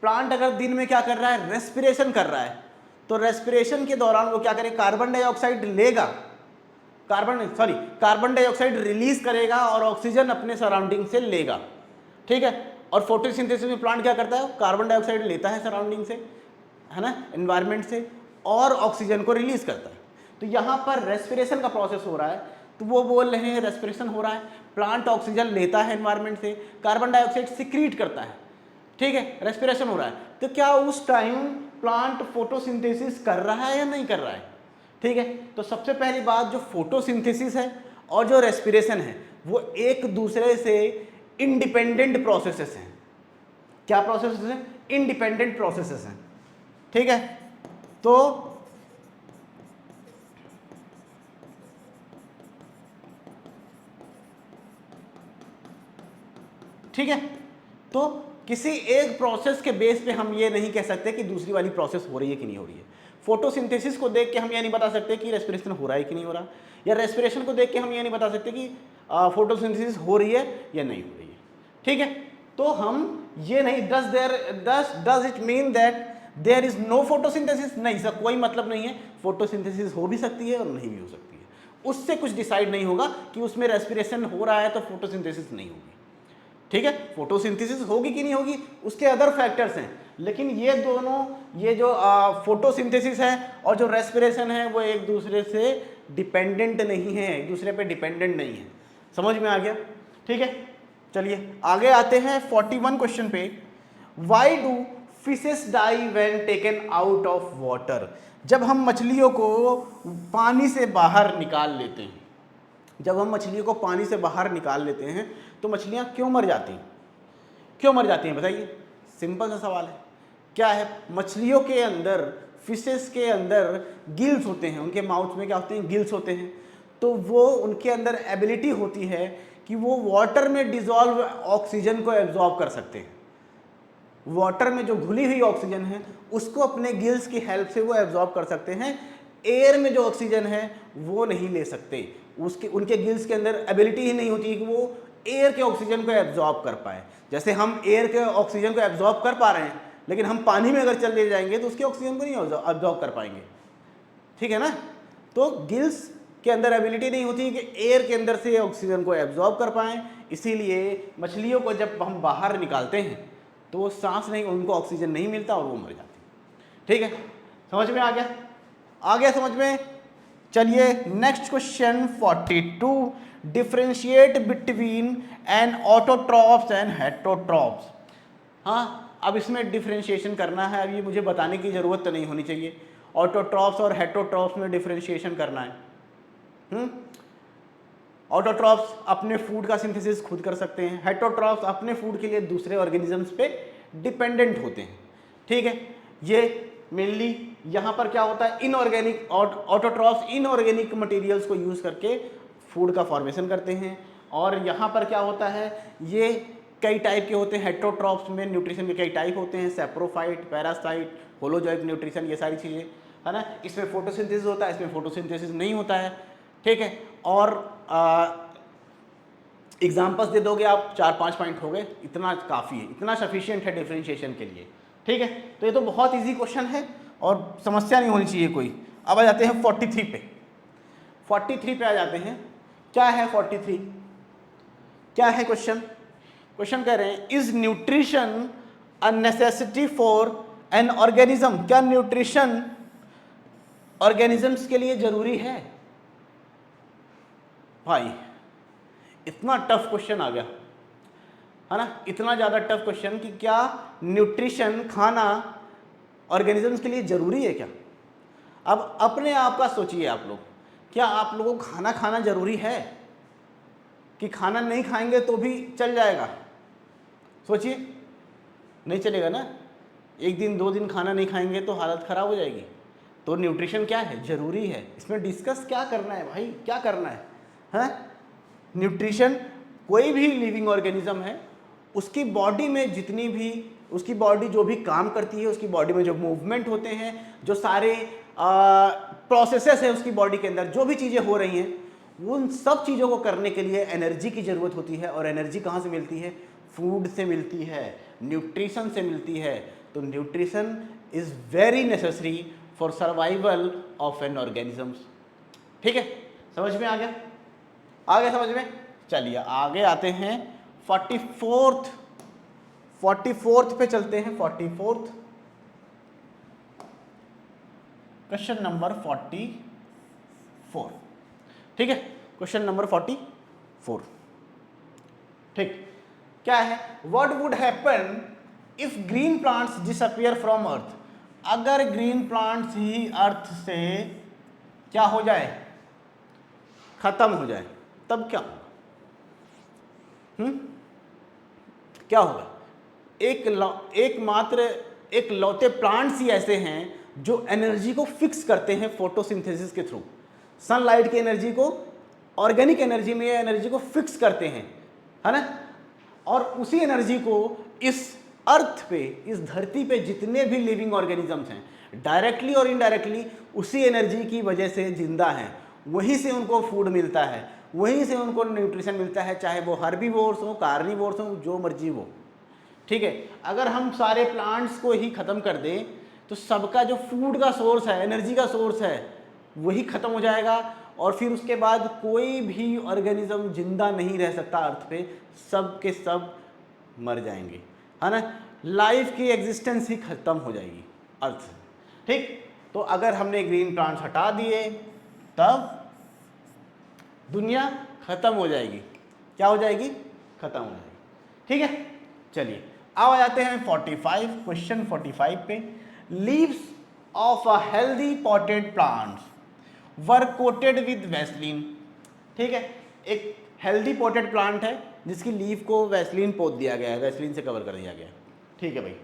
प्लांट अगर दिन में क्या कर रहा है? रेस्पिरेशन कर रहा है, तो रेस्पिरेशन के दौरान वो क्या करे? कार्बन डाइऑक्साइड लेगा, कार्बन डाइऑक्साइड रिलीज करेगा और ऑक्सीजन अपने सराउंडिंग से लेगा। ठीक है, और फोटोसिंथेसिस में प्लांट क्या करता है? कार्बन डाइऑक्साइड लेता है सराउंडिंग से, है ना, एनवायरनमेंट से, और ऑक्सीजन को रिलीज करता है। तो यहाँ पर रेस्पिरेशन का प्रोसेस हो रहा है, तो वो बोल रहे हैं रेस्पिरेशन हो रहा है, प्लांट ऑक्सीजन लेता है एनवायरनमेंट से, कार्बन डाइऑक्साइड सिक्रीट करता है। ठीक है, रेस्पिरेशन हो रहा है, तो क्या उस टाइम प्लांट फोटोसिंथेसिस कर रहा है या नहीं कर रहा है? ठीक है, तो सबसे पहली बात, जो फोटोसिंथेसिस है और जो रेस्पिरेशन है वो एक दूसरे से इंडिपेंडेंट प्रोसेसेस हैं। क्या प्रोसेसेस हैं? इंडिपेंडेंट प्रोसेसेस हैं, ठीक है। तो ठीक है, तो किसी एक प्रोसेस के बेस पे हम ये नहीं कह सकते कि दूसरी वाली प्रोसेस हो रही है कि नहीं हो रही है। फोटोसिंथेसिस को देख के हम ये नहीं बता सकते कि रेस्पिरेशन हो रहा है कि नहीं हो रहा, या रेस्पिरेशन को देख के हम ये नहीं बता सकते कि फोटोसिंथेसिस हो रही है या नहीं हो रही है, ठीक है। तो हम ये नहीं does it mean that there is no photosynthesis, नहीं, इसका कोई मतलब नहीं है। फोटोसिंथेसिस हो भी सकती है और नहीं भी हो सकती है, उससे कुछ डिसाइड नहीं होगा कि उसमें रेस्पिरेशन हो रहा है तो फोटोसिंथेसिस नहीं होगी, ठीक है। फोटोसिंथेसिस होगी कि नहीं होगी उसके अदर फैक्टर्स हैं, लेकिन ये दोनों, ये जो फोटोसिंथेसिस है और जो रेस्पिरेशन है वो एक दूसरे से डिपेंडेंट नहीं है, एक दूसरे पे डिपेंडेंट नहीं है। समझ में आ गया, ठीक है। चलिए आगे आते हैं 41 क्वेश्चन पे। Why do fishes die when taken out of water, जब हम मछलियों को पानी से बाहर निकाल लेते हैं, जब हम मछलियों को पानी से बाहर निकाल लेते हैं तो मछलियां क्यों मर जाती हैं, क्यों मर जाती हैं बताइए। सिंपल सा सवाल है, क्या है, मछलियों के अंदर, फिशेस के अंदर गिल्स होते हैं, उनके माउथ में क्या होते हैं, गिल्स होते हैं। तो वो उनके अंदर एबिलिटी होती है कि वो वाटर में डिजॉल्व ऑक्सीजन को एब्जॉर्ब कर सकते हैं। वाटर में जो घुली हुई ऑक्सीजन है उसको अपने गिल्स की हेल्प से वो एब्जॉर्ब कर सकते हैं। एयर में जो ऑक्सीजन है वो नहीं ले सकते, उसके उनके गिल्स के अंदर एबिलिटी ही नहीं होती कि वो एयर के ऑक्सीजन को एब्जॉर्ब कर पाए। जैसे हम एयर के ऑक्सीजन को एब्जॉर्ब कर पा रहे हैं, लेकिन हम पानी में अगर चले जाएंगे तो उसके ऑक्सीजन को नहीं एब्जॉर्ब कर पाएंगे, ठीक है ना। तो गिल्स के अंदर एबिलिटी नहीं होती कि एयर के अंदर से ऑक्सीजन को एब्जॉर्ब कर पाएँ, इसीलिए मछलियों को जब हम बाहर निकालते हैं तो वो सांस नहीं, उनको ऑक्सीजन नहीं मिलता और वो मर जाती है, ठीक है। समझ में आ गया, आ गया समझ में। चलिए next question 42, differentiate between an autotrophs and heterotrophs. हाँ, अब इसमें डिफरेंशिएशन करना है, अब ये मुझे बताने की ज़रूरत तो नहीं होनी चाहिए। ऑटोट्रॉप्स और हेटरोट्रॉप्स में डिफरेंशिएशन करना है। ऑटोट्रॉप्स अपने फूड का सिंथेसिस खुद कर सकते हैं, हेटरोट्रॉप्स अपने फूड के लिए दूसरे ऑर्गेनिजम्स पे डिपेंडेंट होते हैं, ठीक है। ये मेनली यहाँ पर क्या होता है, इनऑर्गेनिक, ऑटोट्रॉप्स इनऑर्गेनिक मटेरियल्स को यूज़ करके फूड का फॉर्मेशन करते हैं। और यहाँ पर क्या होता है, ये कई टाइप के होते हैं। हेटरोट्रॉप्स में न्यूट्रिशन के कई टाइप होते हैं, सेप्रोफाइट, पैरासाइट, होलोजोइक न्यूट्रिशन, ये सारी चीज़ें है ना। इसमें फोटोसिंथेसिस होता है, इसमें फोटोसिंथेसिस नहीं होता है, ठीक है। और एग्जाम्पल्स दे दोगे आप, 4-5 पॉइंट हो गए, इतना काफ़ी है, इतना सफिशिएंट है डिफरेंशिएशन के लिए, ठीक है। तो ये तो बहुत इजी क्वेश्चन है और समस्या नहीं होनी चाहिए कोई। अब आ जाते हैं 43 पे। 43 पे आ जाते हैं, क्या है 43, क्या है क्वेश्चन। क्वेश्चन कह रहे हैं, is nutrition a necessity for an organism, क्या न्यूट्रिशन ऑर्गेनिजम्स के लिए जरूरी है। भाई इतना टफ क्वेश्चन आ गया है ना, इतना ज़्यादा टफ क्वेश्चन कि क्या न्यूट्रिशन खाना ऑर्गेनिजम्स के लिए ज़रूरी है क्या। अब अपने आप का सोचिए आप लोग, क्या आप लोगों को खाना खाना ज़रूरी है कि खाना नहीं खाएंगे तो भी चल जाएगा। सोचिए, नहीं चलेगा ना, एक दिन 2 दिन खाना नहीं खाएंगे तो हालत ख़राब हो जाएगी। तो न्यूट्रिशन क्या है, ज़रूरी है। इसमें डिस्कस क्या करना है भाई, क्या करना है, हैं। न्यूट्रिशन, कोई भी लिविंग ऑर्गेनिज्म है, उसकी बॉडी में जितनी भी, उसकी बॉडी जो भी काम करती है, उसकी बॉडी में जो मूवमेंट होते हैं, जो सारे प्रोसेसेस है उसकी बॉडी के अंदर, जो भी चीज़ें हो रही हैं, उन सब चीज़ों को करने के लिए एनर्जी की ज़रूरत होती है। और एनर्जी कहाँ से मिलती है, फूड से मिलती है, न्यूट्रिशन से मिलती है। तो nutrition is very necessary for survival of N organisms, ठीक है। समझ में आ गया, आ गया समझ में। चलिए आगे आते हैं 44th पे चलते हैं। 44th क्वेश्चन नंबर 44, ठीक है। क्वेश्चन नंबर 44, ठीक, क्या है, what would happen if green plants disappear from Earth. अगर ग्रीन प्लांट्स ही अर्थ से क्या हो जाए, खत्म हो जाए, तब क्या होगा। क्या होगा, एक लौते प्लांट्स ही ऐसे हैं जो एनर्जी को फिक्स करते हैं फोटोसिंथेसिस के थ्रू। सनलाइट की एनर्जी को ऑर्गेनिक एनर्जी में एनर्जी को फिक्स करते हैं, है ना। और उसी एनर्जी को इस अर्थ पे, इस धरती पे जितने भी लिविंग ऑर्गेनिजम्स हैं, डायरेक्टली और इनडायरेक्टली उसी एनर्जी की वजह से जिंदा हैं। वहीं से उनको फूड मिलता है, वहीं से उनको न्यूट्रिशन मिलता है, चाहे वो हर्बीवोर्स हो, कार्निवोर्स हो, जो मर्जी हो, ठीक है। अगर हम सारे प्लांट्स को ही ख़त्म कर दें तो सबका जो फूड का सोर्स है, एनर्जी का सोर्स है, वही ख़त्म हो जाएगा और फिर उसके बाद कोई भी ऑर्गेनिज्म जिंदा नहीं रह सकता अर्थ पे, सब के सब मर जाएंगे, है ना। लाइफ की एग्जिस्टेंस ही ख़त्म हो जाएगी अर्थ से, ठीक। तो अगर हमने ग्रीन प्लांट्स हटा दिए तब दुनिया ख़त्म हो जाएगी। क्या हो जाएगी? ख़त्म हो जाएगी, ठीक है। चलिए अब आ जाते हैं 45, क्वेश्चन 45 पे। Leaves of a healthy potted plants were coated with Vaseline, ठीक है। एक हेल्दी पॉटेड प्लांट है जिसकी लीफ को वैसलीन पोत दिया गया है, वैसलीन से कवर कर दिया गया है, ठीक है भाई।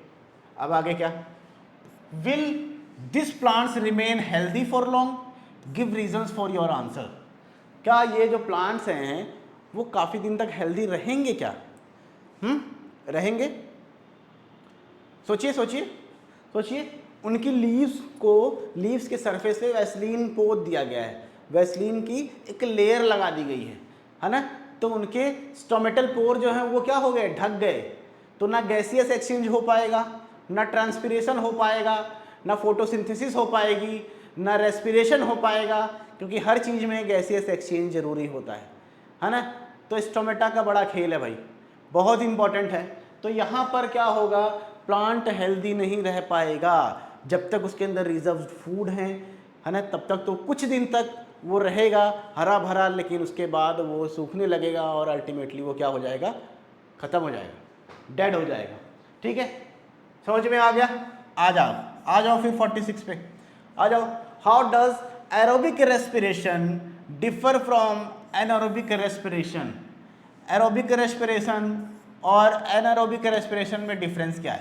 अब आगे क्या? Will this plants remain healthy for long? Give reasons for your answer. क्या ये जो प्लांट्स हैं वो काफ़ी दिन तक हेल्दी रहेंगे क्या? रहेंगे? सोचिए सोचिए सोचिए। उनकी लीव्स के सरफेस पे वैसलीन पोत दिया गया है, वैसलीन की एक लेयर लगा दी गई है ना। तो उनके स्टोमेटल पोर जो हैं वो क्या हो गए? ढक गए। तो ना गैसियस एक्सचेंज हो पाएगा, ना ट्रांसपिरेशन हो पाएगा, ना फोटोसिंथेसिस हो पाएगी, ना रेस्पिरेशन हो पाएगा, क्योंकि हर चीज़ में गैसियस एक्सचेंज जरूरी होता है ना। तो स्टोमेटा का बड़ा खेल है भाई, बहुत इंपॉर्टेंट है। तो यहाँ पर क्या होगा? प्लांट हेल्दी नहीं रह पाएगा जब तक उसके अंदर रिजर्व फूड है ना। तब तक तो कुछ दिन तक वो रहेगा हरा भरा, लेकिन उसके बाद वो सूखने लगेगा और अल्टीमेटली वो क्या हो जाएगा? ख़त्म हो जाएगा, डेड हो जाएगा, ठीक है। समझ में आ गया? आ जाओ फिर 46 पे आ जाओ। How does aerobic respiration differ from anaerobic respiration? Aerobic respiration और एनारोबिक रेस्पिरेशन में डिफरेंस क्या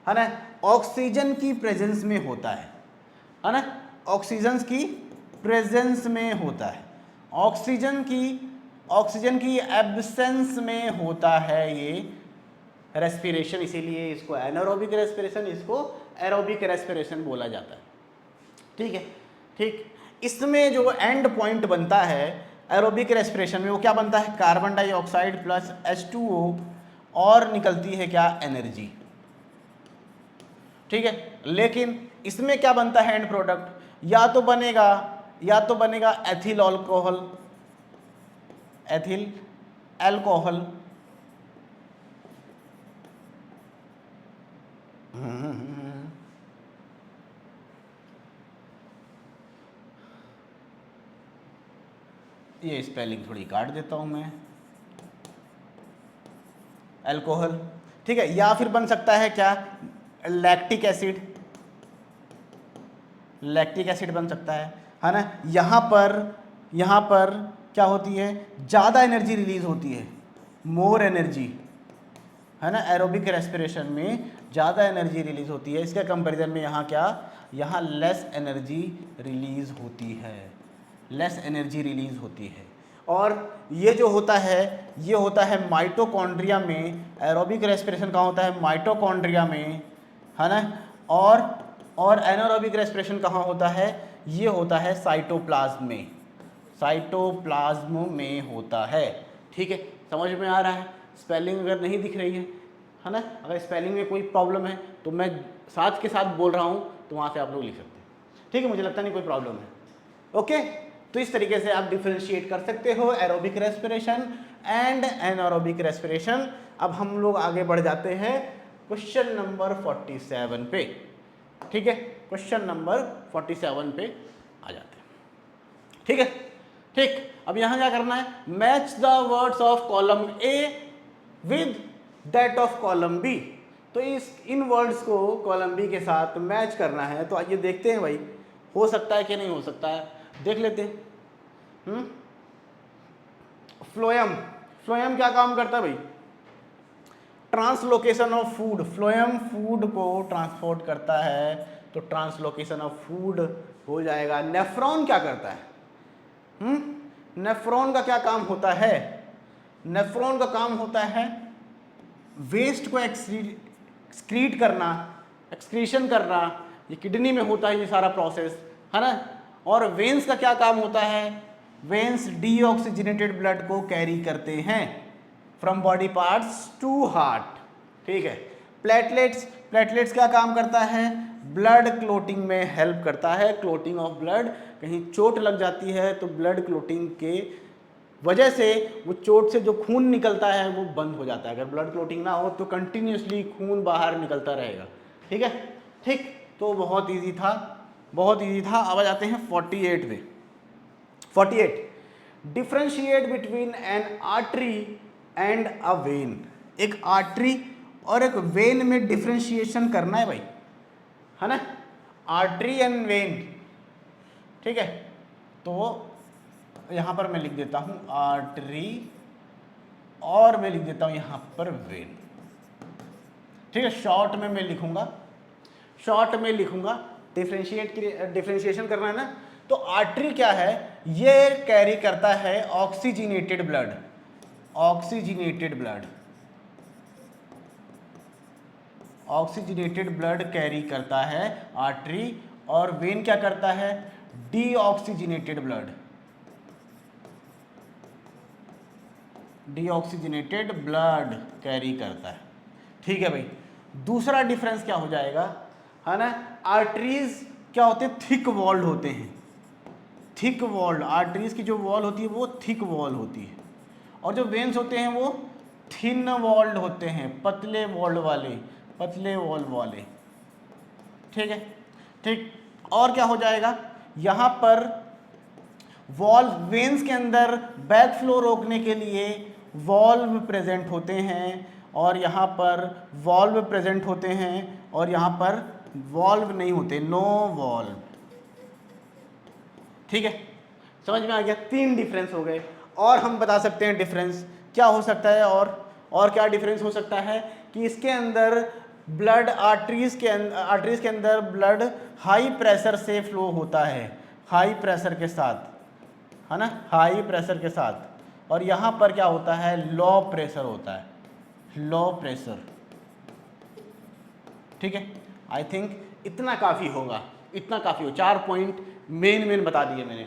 है ना। ऑक्सीजन की प्रेजेंस में होता है ना। ऑक्सीजन की प्रेजेंस में होता है, ऑक्सीजन की एब्सेंस में होता है ये रेस्पिरेशन। इसीलिए इसको एनारोबिक रेस्पिरेशन, इसको एरोबिक रेस्पिरेशन बोला जाता है, ठीक है। ठीक, इसमें जो एंड पॉइंट बनता है एरोबिक रेस्पिरेशन में, वो क्या बनता है? कार्बन डाइऑक्साइड प्लस H2O और निकलती है क्या? एनर्जी, ठीक है। लेकिन इसमें क्या बनता है एंड प्रोडक्ट? या तो बनेगा एथिल अल्कोहल, ये स्पेलिंग थोड़ी काट देता हूं मैं, अल्कोहल, ठीक है। या फिर बन सकता है क्या? लैक्टिक एसिड बन सकता है ना। यहाँ पर क्या होती है? ज़्यादा एनर्जी रिलीज होती है, मोर एनर्जी, है ना। एरोबिक रेस्पिरेशन में ज़्यादा एनर्जी रिलीज होती है, इसके कंपैरिजन में यहाँ क्या? यहाँ लेस एनर्जी रिलीज होती है। और ये जो होता है, ये होता है माइटोकॉन्ड्रिया में। एरोबिक रेस्पिरेशन कहाँ होता है? माइटोकॉन्ड्रिया में, है ना। और एनारोबिक रेस्पिरेशन कहाँ होता है? ये होता है साइटोप्लाज्म में होता है, ठीक है। समझ में आ रहा है? स्पेलिंग अगर नहीं दिख रही है ना, अगर स्पेलिंग में कोई प्रॉब्लम है तो मैं साथ के साथ बोल रहा हूँ, तो वहाँ से आप लोग लिख सकते हैं, ठीक है। मुझे लगता नहीं कोई प्रॉब्लम है, ओके। तो इस तरीके से आप डिफरेंशिएट कर सकते हो aerobic respiration and anaerobic respiration. अब हम लोग आगे बढ़ जाते हैं क्वेश्चन नंबर 47 पे, ठीक है। क्वेश्चन नंबर 47 पे आ जाते हैं, ठीक है। ठीक, अब यहाँ क्या करना है? Match the words of column A with that of column B. तो इन वर्ड्स को कॉलम बी के साथ मैच करना है। तो आइए देखते हैं भाई, हो सकता है कि नहीं हो सकता है, देख लेते हैं। फ्लोएम क्या काम करता है भाई? Translocation of food, phloem food को ट्रांसपोर्ट करता है, तो ट्रांसलोकेशन ऑफ फूड हो जाएगा। नेफ्रॉन क्या करता है? नेफ्रॉन का क्या काम होता है? नेफ्रॉन का काम होता है वेस्ट को एक्सक्रीट करना, एक्सक्रीशन करना, ये किडनी में होता है ये सारा प्रोसेस, है ना। और वेन्स का क्या काम होता है? वेन्स डीऑक्सीजनेटेड ब्लड को कैरी करते हैं from body parts to heart, ठीक है। प्लेटलेट्स, प्लेटलेट्स क्या काम करता है? ब्लड क्लोटिंग में हेल्प करता है, क्लोटिंग ऑफ ब्लड। कहीं चोट लग जाती है तो ब्लड क्लोटिंग के वजह से वो चोट से जो खून निकलता है वो बंद हो जाता है। अगर ब्लड क्लोटिंग ना हो तो कंटिन्यूसली खून बाहर निकलता रहेगा, ठीक है। ठीक, तो बहुत इजी था, बहुत इजी था। अब आ जाते हैं 48 में। 48, differentiate between N artery and a when. एक आर्टरी और एक वेन में डिफ्रेंशिएशन करना है भाई, है ना। आर्टरी एंड वेन, ठीक है। तो यहां पर मैं लिख देता हूं आर्टरी और मैं लिख देता हूं यहां पर वेन, ठीक है। शॉर्ट में मैं लिखूंगा, शॉर्ट में लिखूंगा। डिफ्रेंशिएशन करना है ना, तो आर्टरी क्या है? ये कैरी करता है oxygenated blood, oxygenated blood, oxygenated blood carry करता है आर्टरी। और वेन क्या करता है? Deoxygenated blood, deoxygenated blood carry करता है, ठीक है भाई। दूसरा डिफरेंस क्या हो जाएगा, है ना। आर्टरीज क्या होते हैं? थिक वॉल्ड होते हैं, थिक वॉल्ड। आर्टरीज की जो वॉल होती है वो थिक वॉल होती है, और जो वेन्स होते हैं वो थिन वॉल्ड होते हैं, पतले वॉल्ड वाले, पतले वॉल वाले, ठीक है। ठीक, और क्या हो जाएगा? यहाँ पर वॉल्व, वेन्स के अंदर बैक फ्लो रोकने के लिए वॉल्व प्रेजेंट होते हैं, और यहाँ पर वॉल्व प्रेजेंट होते हैं, और यहाँ पर वॉल्व नहीं होते, नो वॉल्व, ठीक है। समझ में आ गया? 3 डिफरेंस हो गए। और हम बता सकते हैं डिफरेंस क्या हो सकता है, और क्या डिफरेंस हो सकता है कि इसके अंदर ब्लड, आर्टरीज के अंदर ब्लड हाई प्रेशर से फ्लो होता है, हाई प्रेशर के साथ, है ना, हाई प्रेशर के साथ। और यहाँ पर क्या होता है? लो प्रेशर होता है, लो प्रेशर, ठीक है। आई थिंक इतना काफ़ी होगा, इतना काफ़ी हो। 4 पॉइंट मेन बता दिए मैंने,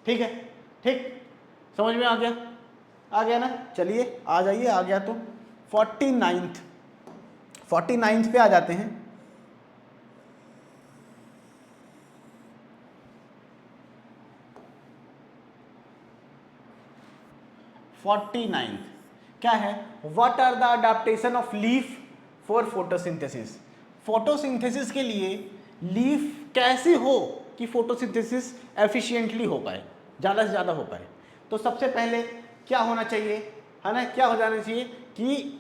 ठीक है। ठीक, समझ में आ गया? आ गया ना? चलिए आ जाइए, आ गया तो 49th पे आ जाते हैं। 49 क्या है? What are the adaptation of leaf for photosynthesis. Photosynthesis के लिए लीफ कैसे हो कि फोटोसिंथेसिस एफिशिएंटली हो पाए, ज़्यादा से ज़्यादा हो पाए। तो सबसे पहले क्या होना चाहिए, है ना, क्या हो जाना चाहिए कि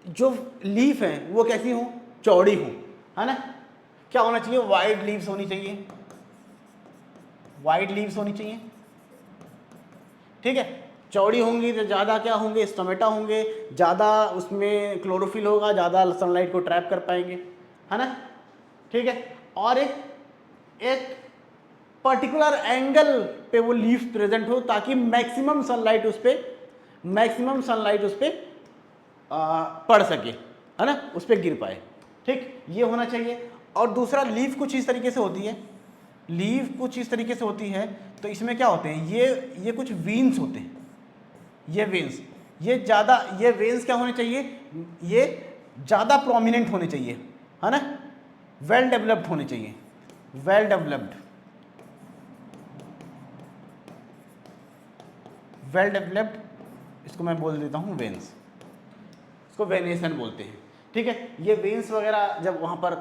जो लीफ हैं वो कैसी हों? चौड़ी हों, है ना। क्या होना चाहिए? वाइड लीव्स होनी चाहिए, वाइड लीव्स होनी चाहिए, ठीक है। चौड़ी होंगी तो ज़्यादा क्या होंगे? स्टोमेटा होंगे, ज़्यादा उसमें क्लोरोफिल होगा, ज़्यादा सनलाइट को ट्रैप कर पाएंगे, है ना, ठीक है। और एक पर्टिकुलर एंगल पे वो लीफ प्रेजेंट हो ताकि मैक्सिमम सनलाइट उस पर पड़ सके, है ना, उस पर गिर पाए, ठीक, ये होना चाहिए। और दूसरा, लीफ कुछ इस तरीके से होती है, लीफ कुछ इस तरीके से होती है, तो इसमें क्या होते हैं? ये कुछ वीन्स होते हैं, ये वेन्स, ये ज़्यादा, ये वेन्स क्या होने चाहिए? ये ज़्यादा प्रोमिनेंट होने चाहिए, है ना, वेल डेवलप्ड होने चाहिए, वेल डेवलप्ड, वेल डेवलप्ड, इसको मैं बोल देता हूँ वेन्स, इसको वेनेसन बोलते हैं, ठीक है। ये वेन्स वगैरह जब वहाँ पर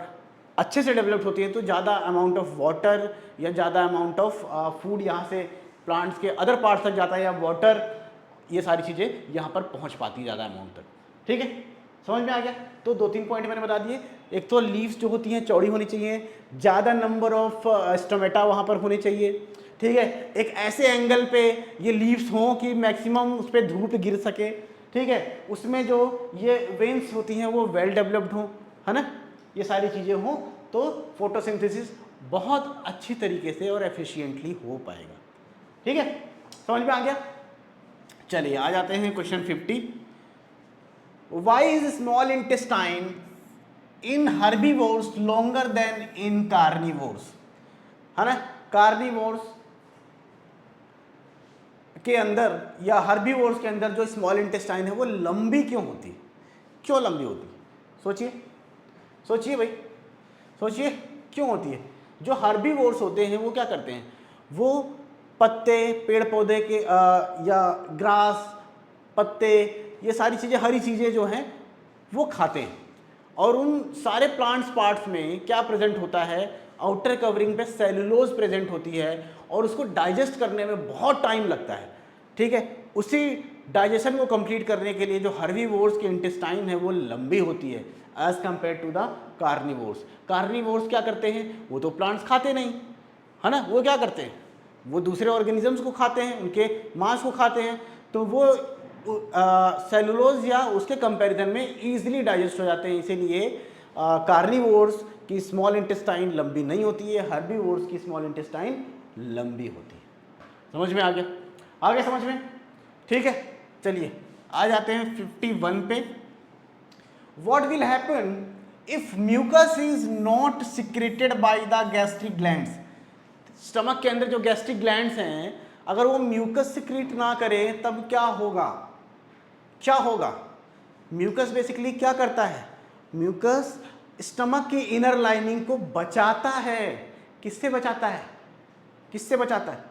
अच्छे से डेवलप्ड होती है तो ज़्यादा अमाउंट ऑफ वाटर या ज़्यादा अमाउंट ऑफ फूड यहाँ से प्लांट्स के अदर पार्ट्स तक जाता है, या वाटर, ये सारी चीज़ें यहाँ पर पहुँच पाती है ज़्यादा अमाउंट तक, ठीक है। समझ में आ गया? तो 2-3 पॉइंट मैंने बता दिए। एक तो लीव्स जो होती हैं चौड़ी होनी चाहिए, ज़्यादा नंबर ऑफ स्टोमेटा वहाँ पर होने चाहिए, ठीक है। एक ऐसे एंगल पे ये लीव्स हों कि मैक्सिमम उस पर धूप गिर सके, ठीक ठीक है, उसमें जो ये वेन्स होती हैं वो वेल डेवलप्ड हो, है ना, ये सारी चीज़ें हों तो फोटोसिंथेसिस बहुत अच्छी तरीके से और एफिशिएंटली हो पाएगा। ठीक है, समझ में आ गया। चलिए आ जाते हैं question 50। Why is small intestine in herbivores longer than in carnivores, है ना। कार्निवोर्स के अंदर या हर्बीवोर्स के अंदर जो स्मॉल इंटेस्टाइन है वो लंबी क्यों होती है, क्यों लंबी होती है? सोचिए सोचिए भाई, सोचिए क्यों होती है। जो हर्बीवोर्स होते हैं वो क्या करते हैं, वो पत्ते, पेड़ पौधे के या ग्रास, पत्ते, ये सारी चीज़ें, हरी चीज़ें जो हैं वो खाते हैं। और उन सारे प्लांट्स पार्ट्स में क्या प्रेजेंट होता है, आउटर कवरिंग पे सेलुलोज प्रेजेंट होती है और उसको डाइजेस्ट करने में बहुत टाइम लगता है। ठीक है, उसी डाइजेशन को कंप्लीट करने के लिए जो हर्बीवोर्स के इंटेस्टाइन है वो लंबी होती है as compare to the carnivores. Carnivores क्या करते हैं, वो तो प्लांट्स खाते नहीं, है ना, वो क्या करते हैं, वो दूसरे ऑर्गेनिजम्स को खाते हैं, उनके मांस को खाते हैं, तो वो सेलुलोज या उसके कंपैरिजन में ईजिली डाइजेस्ट हो जाते हैं। इसीलिए कार्निवोर्स की स्मॉल इंटेस्टाइन लंबी नहीं होती है, हर्बीवोर्स की स्मॉल इंटेस्टाइन लंबी होती है। समझ में आ गया, आगे समझ में, ठीक है। चलिए आ जाते हैं 51 पे। What will happen if mucus is not secreted by the gastric glands. Stomach के अंदर जो गैस्ट्रिक ग्लैंड्स हैं, अगर वो म्यूकस सिक्रीट ना करें तब क्या होगा, क्या होगा। म्यूकस बेसिकली क्या करता है, म्यूकस स्टमक की इनर लाइनिंग को बचाता है। किससे बचाता है, किससे बचाता है,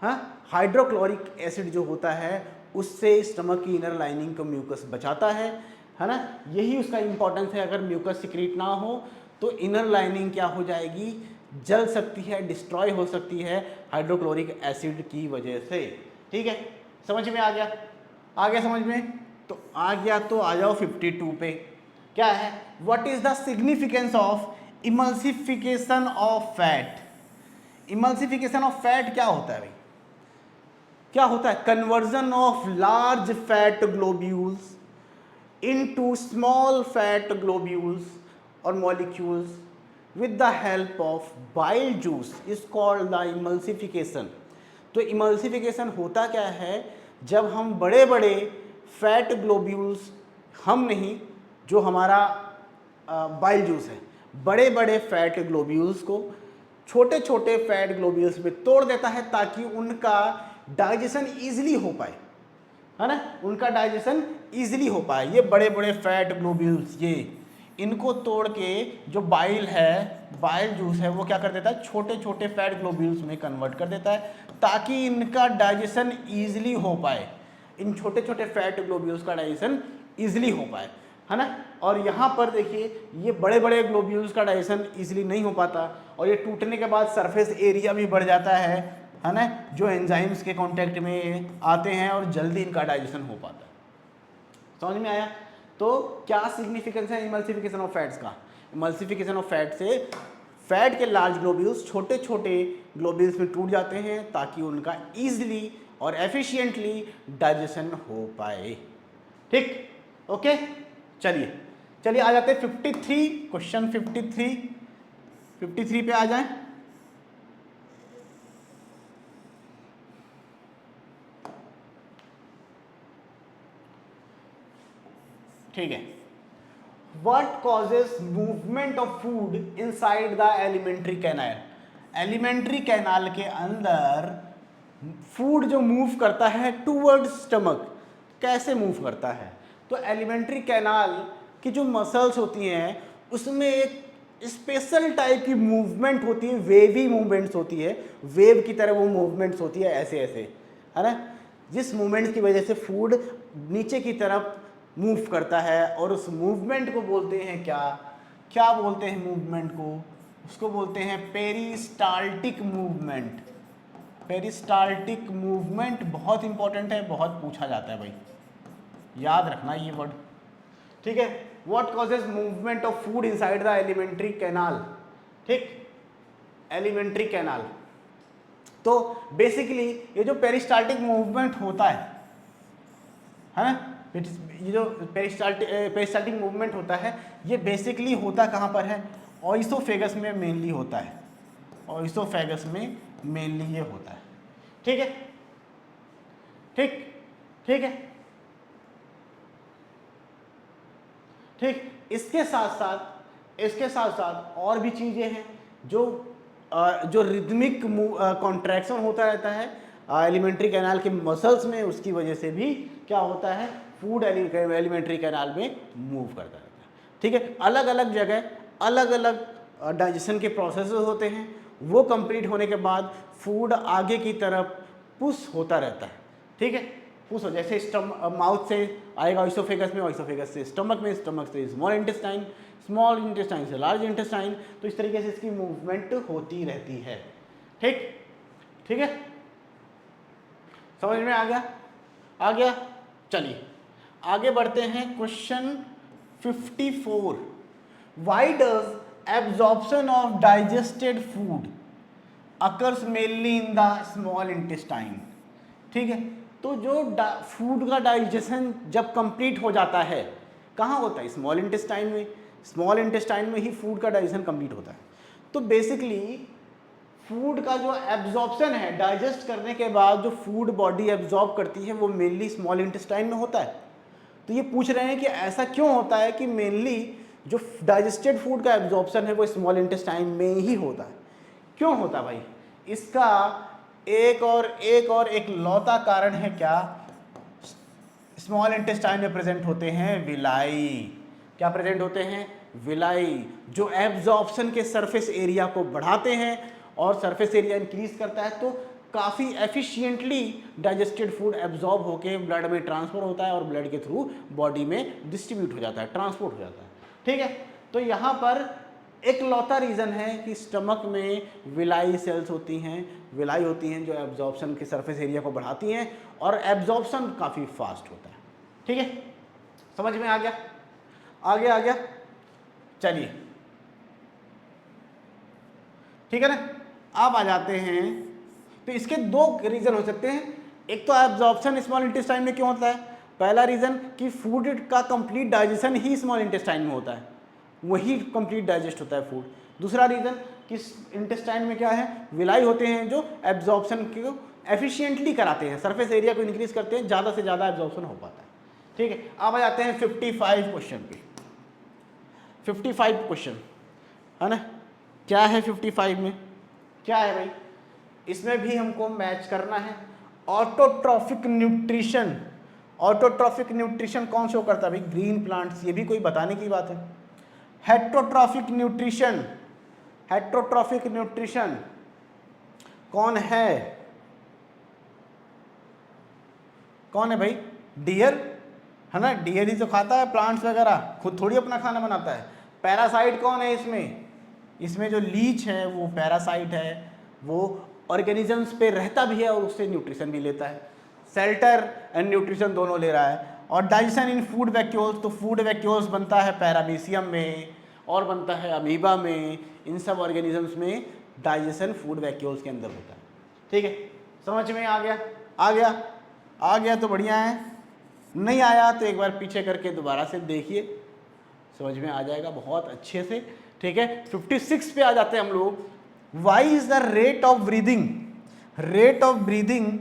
हाँ, हाइड्रोक्लोरिक एसिड जो होता है उससे स्टमक की इनर लाइनिंग को म्यूकस बचाता है ना। यही उसका इंपॉर्टेंस है। अगर म्यूकस सिक्रीट ना हो तो इनर लाइनिंग क्या हो जाएगी, जल सकती है, डिस्ट्रॉय हो सकती है हाइड्रोक्लोरिक एसिड की वजह से। ठीक है, समझ में आ गया, आ गया समझ में, तो आ गया तो आ जाओ 52 पे। क्या है, what is the significance of emulsification of fat. Emulsification of fat क्या होता है भाई, क्या होता है, conversion of large fat globules into small fat globules और molecules with the help of bile juice is called the emulsification। तो emulsification होता क्या है, जब हम बड़े बड़े फैट ग्लोब्यूल्स, हम नहीं, जो हमारा बाइल जूस है, बड़े बड़े फैट ग्लोब्यूल्स को छोटे छोटे फैट ग्लोब्यूल्स में तोड़ देता है ताकि उनका डाइजेशन ईजिली हो पाए, है ना, उनका डाइजेशन ईजिली हो पाए। ये बड़े बड़े फैट ग्लोब्यूल्स, ये इनको तोड़ के जो बाइल है, बाइल जूस है, वो क्या कर देता है, छोटे छोटे फैट ग्लोब्यूल्स में कन्वर्ट कर देता है ताकि इनका डाइजेशन ईजिली हो पाए, इन छोटे छोटे फैट ग्लोब्यूल्स का डाइजेशन ईजिली हो पाए, है ना। और यहाँ पर देखिए ये बड़े बड़े ग्लोब्यूल्स का डाइजेशन ईजिली नहीं हो पाता और ये टूटने के बाद सरफेस एरिया भी बढ़ जाता है ना, जो एंजाइम्स के कांटेक्ट में आते हैं और जल्दी इनका डाइजेशन हो पाता है। समझ में आया। तो क्या सिग्निफिकेंस है इमल्सिफिकेशन ऑफ फैट्स का, इमल्सिफिकेशन ऑफ फैट से फैट के लार्ज ग्लोब्यूल्स छोटे छोटे ग्लोब्यूल्स में टूट जाते हैं ताकि उनका ईजिली और एफिशिएंटली डाइजेशन हो पाए। ठीक, ओके, चलिए चलिए आ जाते हैं 53, क्वेश्चन 53 पे आ जाएं। ठीक है, What causes movement of food inside the alimentary canal? Alimentary canal के अंदर फूड जो मूव करता है टूवर्ड्स स्टमक, कैसे मूव करता है, तो एलिमेंट्री कैनाल की जो मसल्स होती हैं उसमें एक स्पेशल टाइप की मूवमेंट होती है, वेवी मूवमेंट्स होती है, वेव की तरह वो मूवमेंट्स होती है, ऐसे ऐसे, है ना, जिस मूवमेंट की वजह से फूड नीचे की तरफ मूव करता है और उस मूवमेंट को बोलते हैं क्या, क्या बोलते हैं मूवमेंट को, उसको बोलते हैं पेरिस्टाल्टिक मूवमेंट। पेरिस्टाल्टिक मूवमेंट बहुत इंपॉर्टेंट है, बहुत पूछा जाता है भाई, याद रखना ये वर्ड। ठीक है, what causes movement of food inside the alimentary canal. ठीक, एलिमेंट्री कैनाल, तो बेसिकली ये जो पेरिस्टाल्टिक मूवमेंट होता है ना, ये जो पेरिस्टाल्टिक मूवमेंट होता है ये बेसिकली होता कहाँ पर है, ऑइसोफेगस में मेनली होता है, ऑइसोफेगस में मेनली ये होता है। ठीक है, ठीक ठीक है, ठीक। इसके साथ साथ और भी चीजें हैं जो रिदमिक कॉन्ट्रैक्शन होता रहता है एलिमेंट्री कैनाल के मसल्स में, उसकी वजह से भी क्या होता है, फूड एलिमेंट्री कैनाल में मूव करता रहता है। ठीक है, अलग अलग जगह अलग अलग डाइजेशन के प्रोसेस होते हैं, वो कंप्लीट होने के बाद फूड आगे की तरफ पुश होता रहता है। ठीक है, पुश हो, जैसे माउथ से आएगा ऑइसोफेगस में, ऑइसोफेगस से स्टमक में, स्टमक से स्मॉल इंटेस्टाइन से लार्ज इंटेस्टाइन, तो इस तरीके से इसकी मूवमेंट होती रहती है। ठीक ठीक है, समझ में आ गया। चलिए आगे बढ़ते हैं। Question 54, why does absorption of digested food occurs mainly in the small intestine. ठीक है, तो जो फूड का डाइजेशन जब कंप्लीट हो जाता है कहाँ होता है, स्मॉल इंटेस्टाइन में। स्मॉल इंटेस्टाइन में ही फूड का डाइजेशन कंप्लीट होता है। तो बेसिकली फूड का जो एब्जॉर्प्शन है, डाइजेस्ट करने के बाद जो फूड बॉडी एब्जॉर्ब करती है वो मेनली स्मॉल इंटेस्टाइन में होता है। तो ये पूछ रहे हैं कि ऐसा क्यों होता है कि मेनली जो डाइजेस्टेड फूड का एब्जॉर्प्शन है वो स्मॉल इंटेस्टाइन में ही होता है। क्यों होता है भाई, इसका एक लौता कारण है क्या, स्मॉल इंटेस्टाइन में प्रेजेंट होते हैं विलाई। क्या प्रेजेंट होते हैं, विलाई, जो एब्जॉर्प्शन के सरफेस एरिया को बढ़ाते हैं और सरफेस एरिया इंक्रीज करता है तो काफ़ी एफिशिएंटली डाइजेस्टेड फूड एब्जॉर्ब होकर ब्लड में ट्रांसफर होता है और ब्लड के थ्रू बॉडी में डिस्ट्रीब्यूट हो जाता है, ट्रांसपोर्ट हो जाता है। ठीक है, तो यहाँ पर एक लौता रीज़न है कि स्टमक में विलाई सेल्स होती हैं जो एब्जॉर्प्शन के सरफेस एरिया को बढ़ाती हैं और एब्जॉर्प्शन काफ़ी फास्ट होता है। ठीक है, समझ में आ गया। चलिए ठीक है ना, अब आ जाते हैं। तो इसके दो रीज़न हो सकते हैं। एक तो एब्जॉर्प्शन स्मॉल इंटेस्टाइन में क्यों होता है, पहला रीज़न कि फूड का कंप्लीट डाइजेशन ही स्मॉल इंटेस्टाइन में होता है, वही कंप्लीट डाइजेस्ट होता है फूड। दूसरा रीज़न कि इंटेस्टाइन में क्या है, विलाई होते हैं जो एब्जॉर्प्शन को एफिशिएंटली कराते हैं, सरफेस एरिया को इंक्रीज करते हैं, ज़्यादा से ज़्यादा एब्जॉर्प्शन हो पाता है। ठीक है, अब आ जाते हैं 55 क्वेश्चन पे। 55 क्वेश्चन है ना, क्या है 55 में, क्या है भाई, इसमें भी हमको मैच करना है। ऑटोट्रॉफिक न्यूट्रिशन कौन शो करता है भाई, ग्रीन प्लांट्स, ये भी कोई बताने की बात है। हेट्रोट्रॉफिक न्यूट्रिशन कौन है भाई, डियर है ना, डियर ही तो खाता है प्लांट्स वगैरह, खुद थोड़ी अपना खाना बनाता है। पैरासाइट कौन है इसमें जो लीच है वो पैरासाइट है, वो ऑर्गेनिजम्स पे रहता भी है और उससे न्यूट्रिशन भी लेता है। शेल्टर एंड न्यूट्रिशन दोनों ले रहा है। और डाइजेशन इन फूड वैक्यूल्स, तो फूड वैक्यूल्स बनता है पैरामीशियम में और बनता है अमीबा में, इन सब ऑर्गेनिजम्स में डाइजेशन फूड वैक्यूल्स के अंदर होता है। ठीक है, समझ में आ गया तो बढ़िया है, नहीं आया तो एक बार पीछे करके दोबारा से देखिए, समझ में आ जाएगा बहुत अच्छे से। ठीक है, 56 पे आ जाते हैं हम लोग। Why is the rate of breathing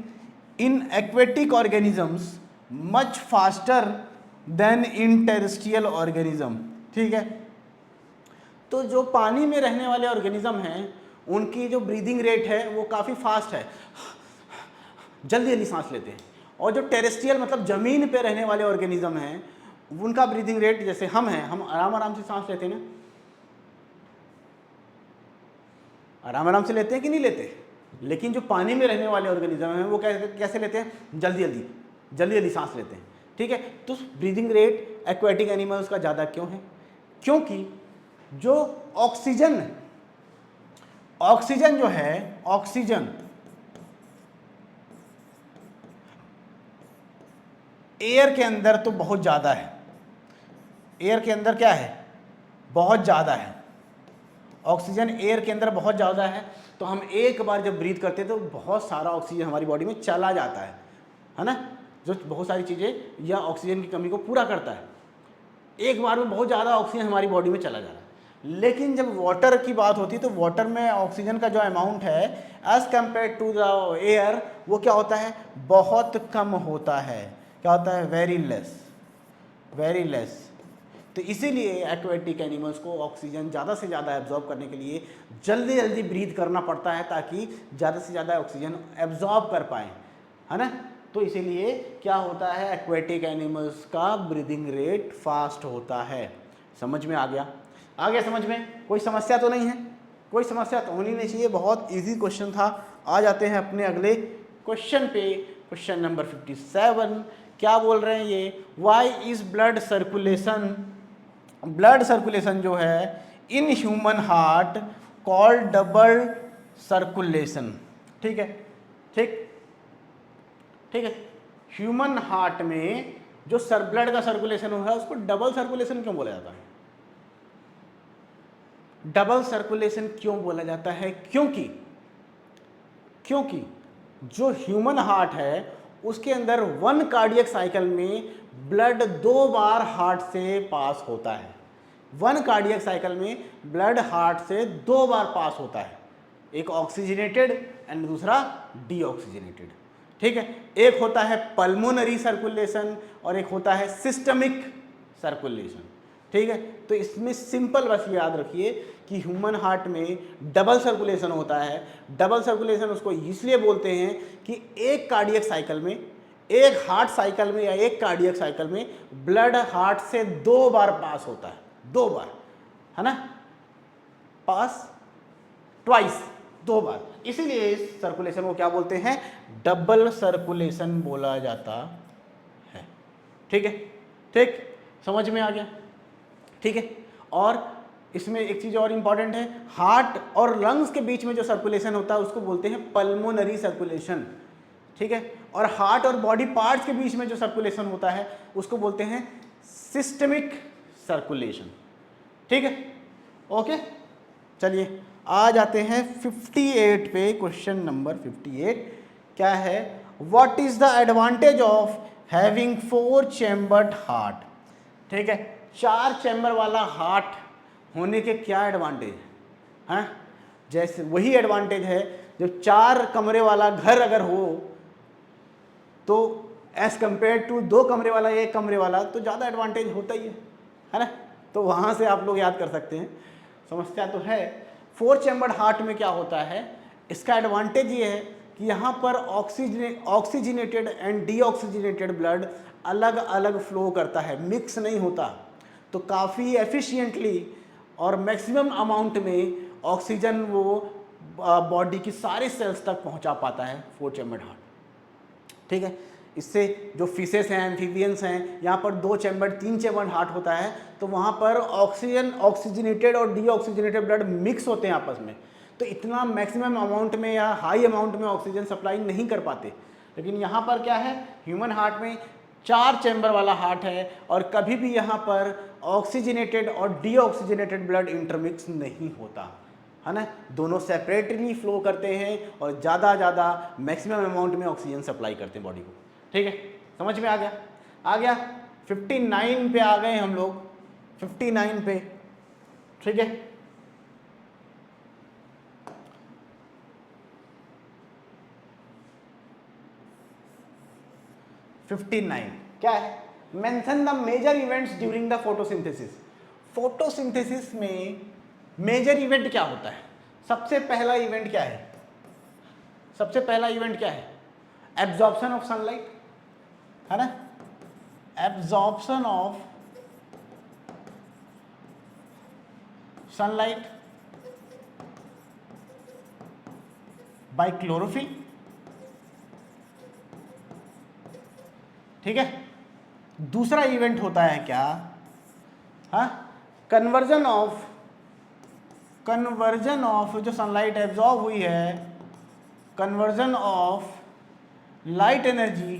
in aquatic organisms much faster than in terrestrial organism. ठीक है, तो जो पानी में रहने वाले ऑर्गेनिज्म हैं उनकी जो ब्रीदिंग रेट है वो काफ़ी फास्ट है, जल्दी सांस लेते हैं। और जो टेरेस्ट्रियल मतलब ज़मीन पे रहने वाले ऑर्गेनिज्म हैं उनका ब्रीदिंग रेट, जैसे हम आराम से सांस लेते हैं ना, आराम से लेते हैं कि नहीं लेते, लेकिन जो पानी में रहने वाले ऑर्गेनिज्म हैं वो कैसे लेते हैं, जल्दी सांस लेते हैं। ठीक है, तो ब्रीदिंग रेट एक्वेटिक एनिमल्स का ज़्यादा क्यों है, क्योंकि जो ऑक्सीजन जो है, ऑक्सीजन एयर के अंदर तो बहुत ज़्यादा है, एयर के अंदर क्या है, बहुत ज़्यादा है, ऑक्सीजन एयर के अंदर बहुत ज़्यादा है। तो हम एक बार जब ब्रीथ करते हैं तो बहुत सारा ऑक्सीजन हमारी बॉडी में चला जाता है ना, जो बहुत सारी चीज़ें या ऑक्सीजन की कमी को पूरा करता है। एक बार में बहुत ज़्यादा ऑक्सीजन हमारी बॉडी में चला जा रहा है, लेकिन जब वाटर की बात होती है तो वाटर में ऑक्सीजन का जो अमाउंट है as compare to the air, वो क्या होता है, बहुत कम होता है। क्या होता है, वेरी लेस, वेरी लेस। तो इसीलिए एक्वेटिक एनिमल्स को ऑक्सीजन ज़्यादा से ज़्यादा एब्जॉर्ब करने के लिए जल्दी जल्दी ब्रीथ करना पड़ता है, ताकि ज़्यादा से ज़्यादा ऑक्सीजन एब्जॉर्ब कर पाएँ, है ना। तो इसीलिए क्या होता है, एक्वेटिक एनिमल्स का ब्रीदिंग रेट फास्ट होता है। समझ में आ गया? आ गया समझ में? कोई समस्या तो नहीं है? कोई समस्या तो होनी नहीं चाहिए, बहुत इजी क्वेश्चन था। आ जाते हैं अपने अगले क्वेश्चन पे, क्वेश्चन नंबर 57। क्या बोल रहे हैं ये, why is blood circulation, blood circulation जो है in human heart called double circulation. ठीक है, ठीक ठीक है। ह्यूमन हार्ट में जो ब्लड का सर्कुलेशन हो रहा है उसको डबल सर्कुलेशन क्यों बोला जाता है? डबल सर्कुलेशन क्यों बोला जाता है? क्योंकि जो ह्यूमन हार्ट है उसके अंदर 1 कार्डियक साइकिल में ब्लड 2 बार हार्ट से पास होता है। 1 कार्डियक साइकिल में ब्लड हार्ट से 2 बार पास होता है, एक ऑक्सीजनेटेड एंड दूसरा डीऑक्सीजनेटेड। ठीक है, एक होता है पल्मोनरी सर्कुलेशन और एक होता है सिस्टमिक सर्कुलेशन। ठीक है, तो इसमें सिंपल बस याद रखिए कि ह्यूमन हार्ट में डबल सर्कुलेशन होता है। डबल सर्कुलेशन उसको इसलिए बोलते हैं कि एक कार्डियक साइकिल में, एक हार्ट साइकिल में या एक कार्डियक साइकिल में ब्लड हार्ट से 2 बार पास होता है, 2 बार, है ना, पास ट्वाइस, 2 बार। इसीलिए इस सर्कुलेशन को क्या बोलते हैं, डबल सर्कुलेशन बोला जाता है। ठीक है, ठीक, समझ में आ गया? ठीक है, और इसमें एक चीज़ और इम्पॉर्टेंट है, हार्ट और लंग्स के बीच में जो सर्कुलेशन होता है उसको बोलते हैं पल्मोनरी सर्कुलेशन। ठीक है, और हार्ट और बॉडी पार्ट्स के बीच में जो सर्कुलेशन होता है उसको बोलते हैं सिस्टमिक सर्कुलेशन। ठीक है, ओके, चलिए आ जाते हैं 58 पे, क्वेश्चन नंबर 58 क्या है, what is the advantage of having 4 chambered heart. ठीक है, 4 चैम्बर वाला हार्ट होने के क्या एडवांटेज है? जैसे वही एडवांटेज है जब 4 कमरे वाला घर अगर हो तो एज कंपेयर टू 2 कमरे वाला, 1 कमरे वाला, तो ज़्यादा एडवांटेज होता ही है ना। तो वहाँ से आप लोग याद कर सकते हैं, समस्या तो है। 4 चैम्बर्ड हार्ट में क्या होता है, इसका एडवांटेज ये है कि यहाँ पर ऑक्सीजनेटेड एंड डीऑक्सीजनेटेड ब्लड अलग अलग फ्लो करता है, मिक्स नहीं होता। तो काफ़ी एफिशिएंटली और मैक्सिमम अमाउंट में ऑक्सीजन वो बॉडी की सारे सेल्स तक पहुँचा पाता है 4 चैम्बर्ड हार्ट। ठीक है, इससे जो फिशेस हैं, एम्फीबियंस हैं, यहाँ पर 2 चैम्बर 3 चैम्बर हार्ट होता है, तो वहाँ पर ऑक्सीजनेटेड और डीऑक्सीजनेटेड ब्लड मिक्स होते हैं आपस में, तो इतना मैक्सिमम अमाउंट में या हाई अमाउंट में ऑक्सीजन सप्लाई नहीं कर पाते। लेकिन यहाँ पर क्या है, ह्यूमन हार्ट में 4 चैम्बर वाला हार्ट है और कभी भी यहाँ पर ऑक्सीजनेटेड और डीऑक्सीजनेटेड ब्लड इंटरमिक्स नहीं होता, है ना। दोनों सेपरेटली फ्लो करते हैं और ज़्यादा मैक्सिमम अमाउंट में ऑक्सीजन सप्लाई करते हैं बॉडी को। ठीक है, समझ में आ गया? आ गया। 59 पे आ गए हम लोग, 59 पे। ठीक है, क्या है, mention the major events during the photosynthesis. Photosynthesis में मेजर इवेंट क्या होता है? सबसे पहला इवेंट क्या है? सबसे पहला इवेंट क्या है? एब्जॉर्प्शन ऑफ सनलाइट, है ना, absorption of sunlight bye chlorophyll. ठीक है, दूसरा इवेंट होता है क्या, हाँ, कन्वर्जन ऑफ जो सनलाइट एब्जॉर्ब हुई है, conversion of light energy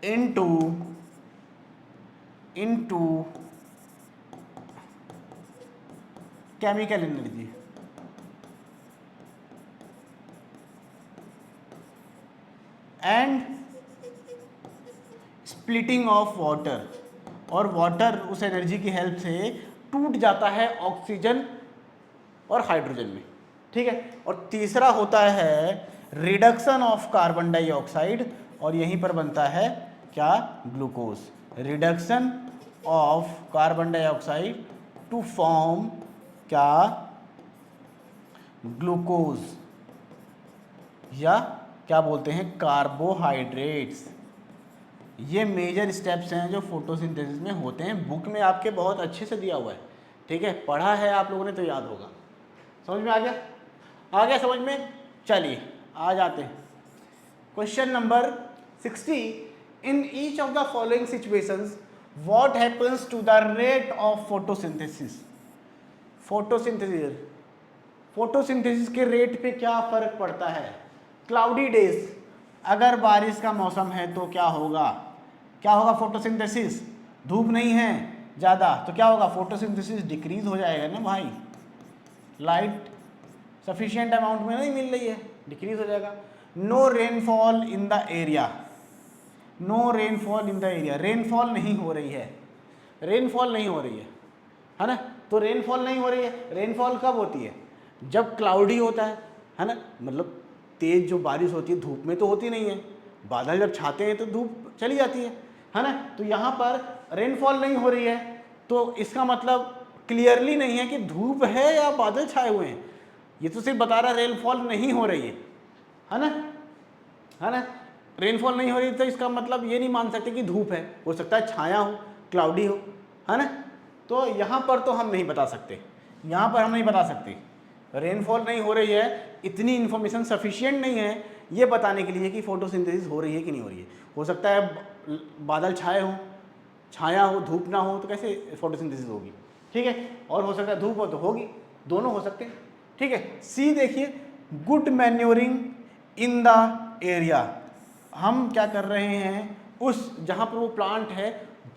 into chemical energy. And splitting of water, और वाटर उस एनर्जी की हेल्प से टूट जाता है ऑक्सीजन और हाइड्रोजन में, ठीक है। और तीसरा होता है रिडक्शन ऑफ कार्बन डाइऑक्साइड, और यहीं पर बनता है क्या, glucose. Reduction of carbon dioxide to form क्या, ग्लूकोज, या क्या बोलते हैं, कार्बोहाइड्रेट्स। ये मेजर स्टेप्स हैं जो फोटोसिंथेसिस में होते हैं। बुक में आपके बहुत अच्छे से दिया हुआ है, ठीक है, पढ़ा है आप लोगों ने तो याद होगा। समझ में आ गया, आ गया समझ में। चलिए आ जाते हैं question number 60। In each of the following situations what happens to the rate of photosynthesis. Photosynthesis, photosynthesis के रेट पे क्या फर्क पड़ता है। क्लाउडी डेज, अगर बारिश का मौसम है तो क्या होगा, क्या होगा, फोटोसिंथेसिस। धूप नहीं है ज़्यादा तो क्या होगा, फोटोसिंथेसिस डिक्रीज हो जाएगा ना भाई। लाइट सफिशिएंट अमाउंट में नहीं मिल रही है, डिक्रीज हो जाएगा। No rainfall in the area, no rainfall in the area, rainfall नहीं हो रही है, रेनफॉल नहीं हो रही है ना। तो रेनफॉल नहीं हो रही है, रेनफॉल कब होती है, जब क्लाउडी होता है ना, मतलब तेज जो बारिश होती है धूप में तो होती नहीं है, बादल जब छाते हैं तो धूप चली जाती है ना। तो यहाँ पर रेनफॉल नहीं हो रही है, तो इसका मतलब क्लियरली नहीं है कि धूप है या बादल छाए हुए हैं, ये तो सिर्फ बता रहा है रेनफॉल नहीं हो रही है ना, है ना। रेनफॉल नहीं हो रही तो इसका मतलब ये नहीं मान सकते कि धूप है, हो सकता है छाया हो, क्लाउडी हो, है ना। तो यहाँ पर तो हम नहीं बता सकते, यहाँ पर हम नहीं बता सकते रेनफॉल नहीं हो रही है, इतनी इन्फॉर्मेशन सफिशिएंट नहीं है ये बताने के लिए कि फोटोसिंथेसिस हो रही है कि नहीं हो रही है। हो सकता है बादल छाए हो, छाया हो, धूप ना हो, तो कैसे फोटोसिंथेसिस होगी, ठीक है। और हो सकता है धूप हो तो होगी, दोनों हो सकते हैं, ठीक है। सी देखिए, good manuring in the area, हम क्या कर रहे हैं, उस जहाँ पर वो प्लांट है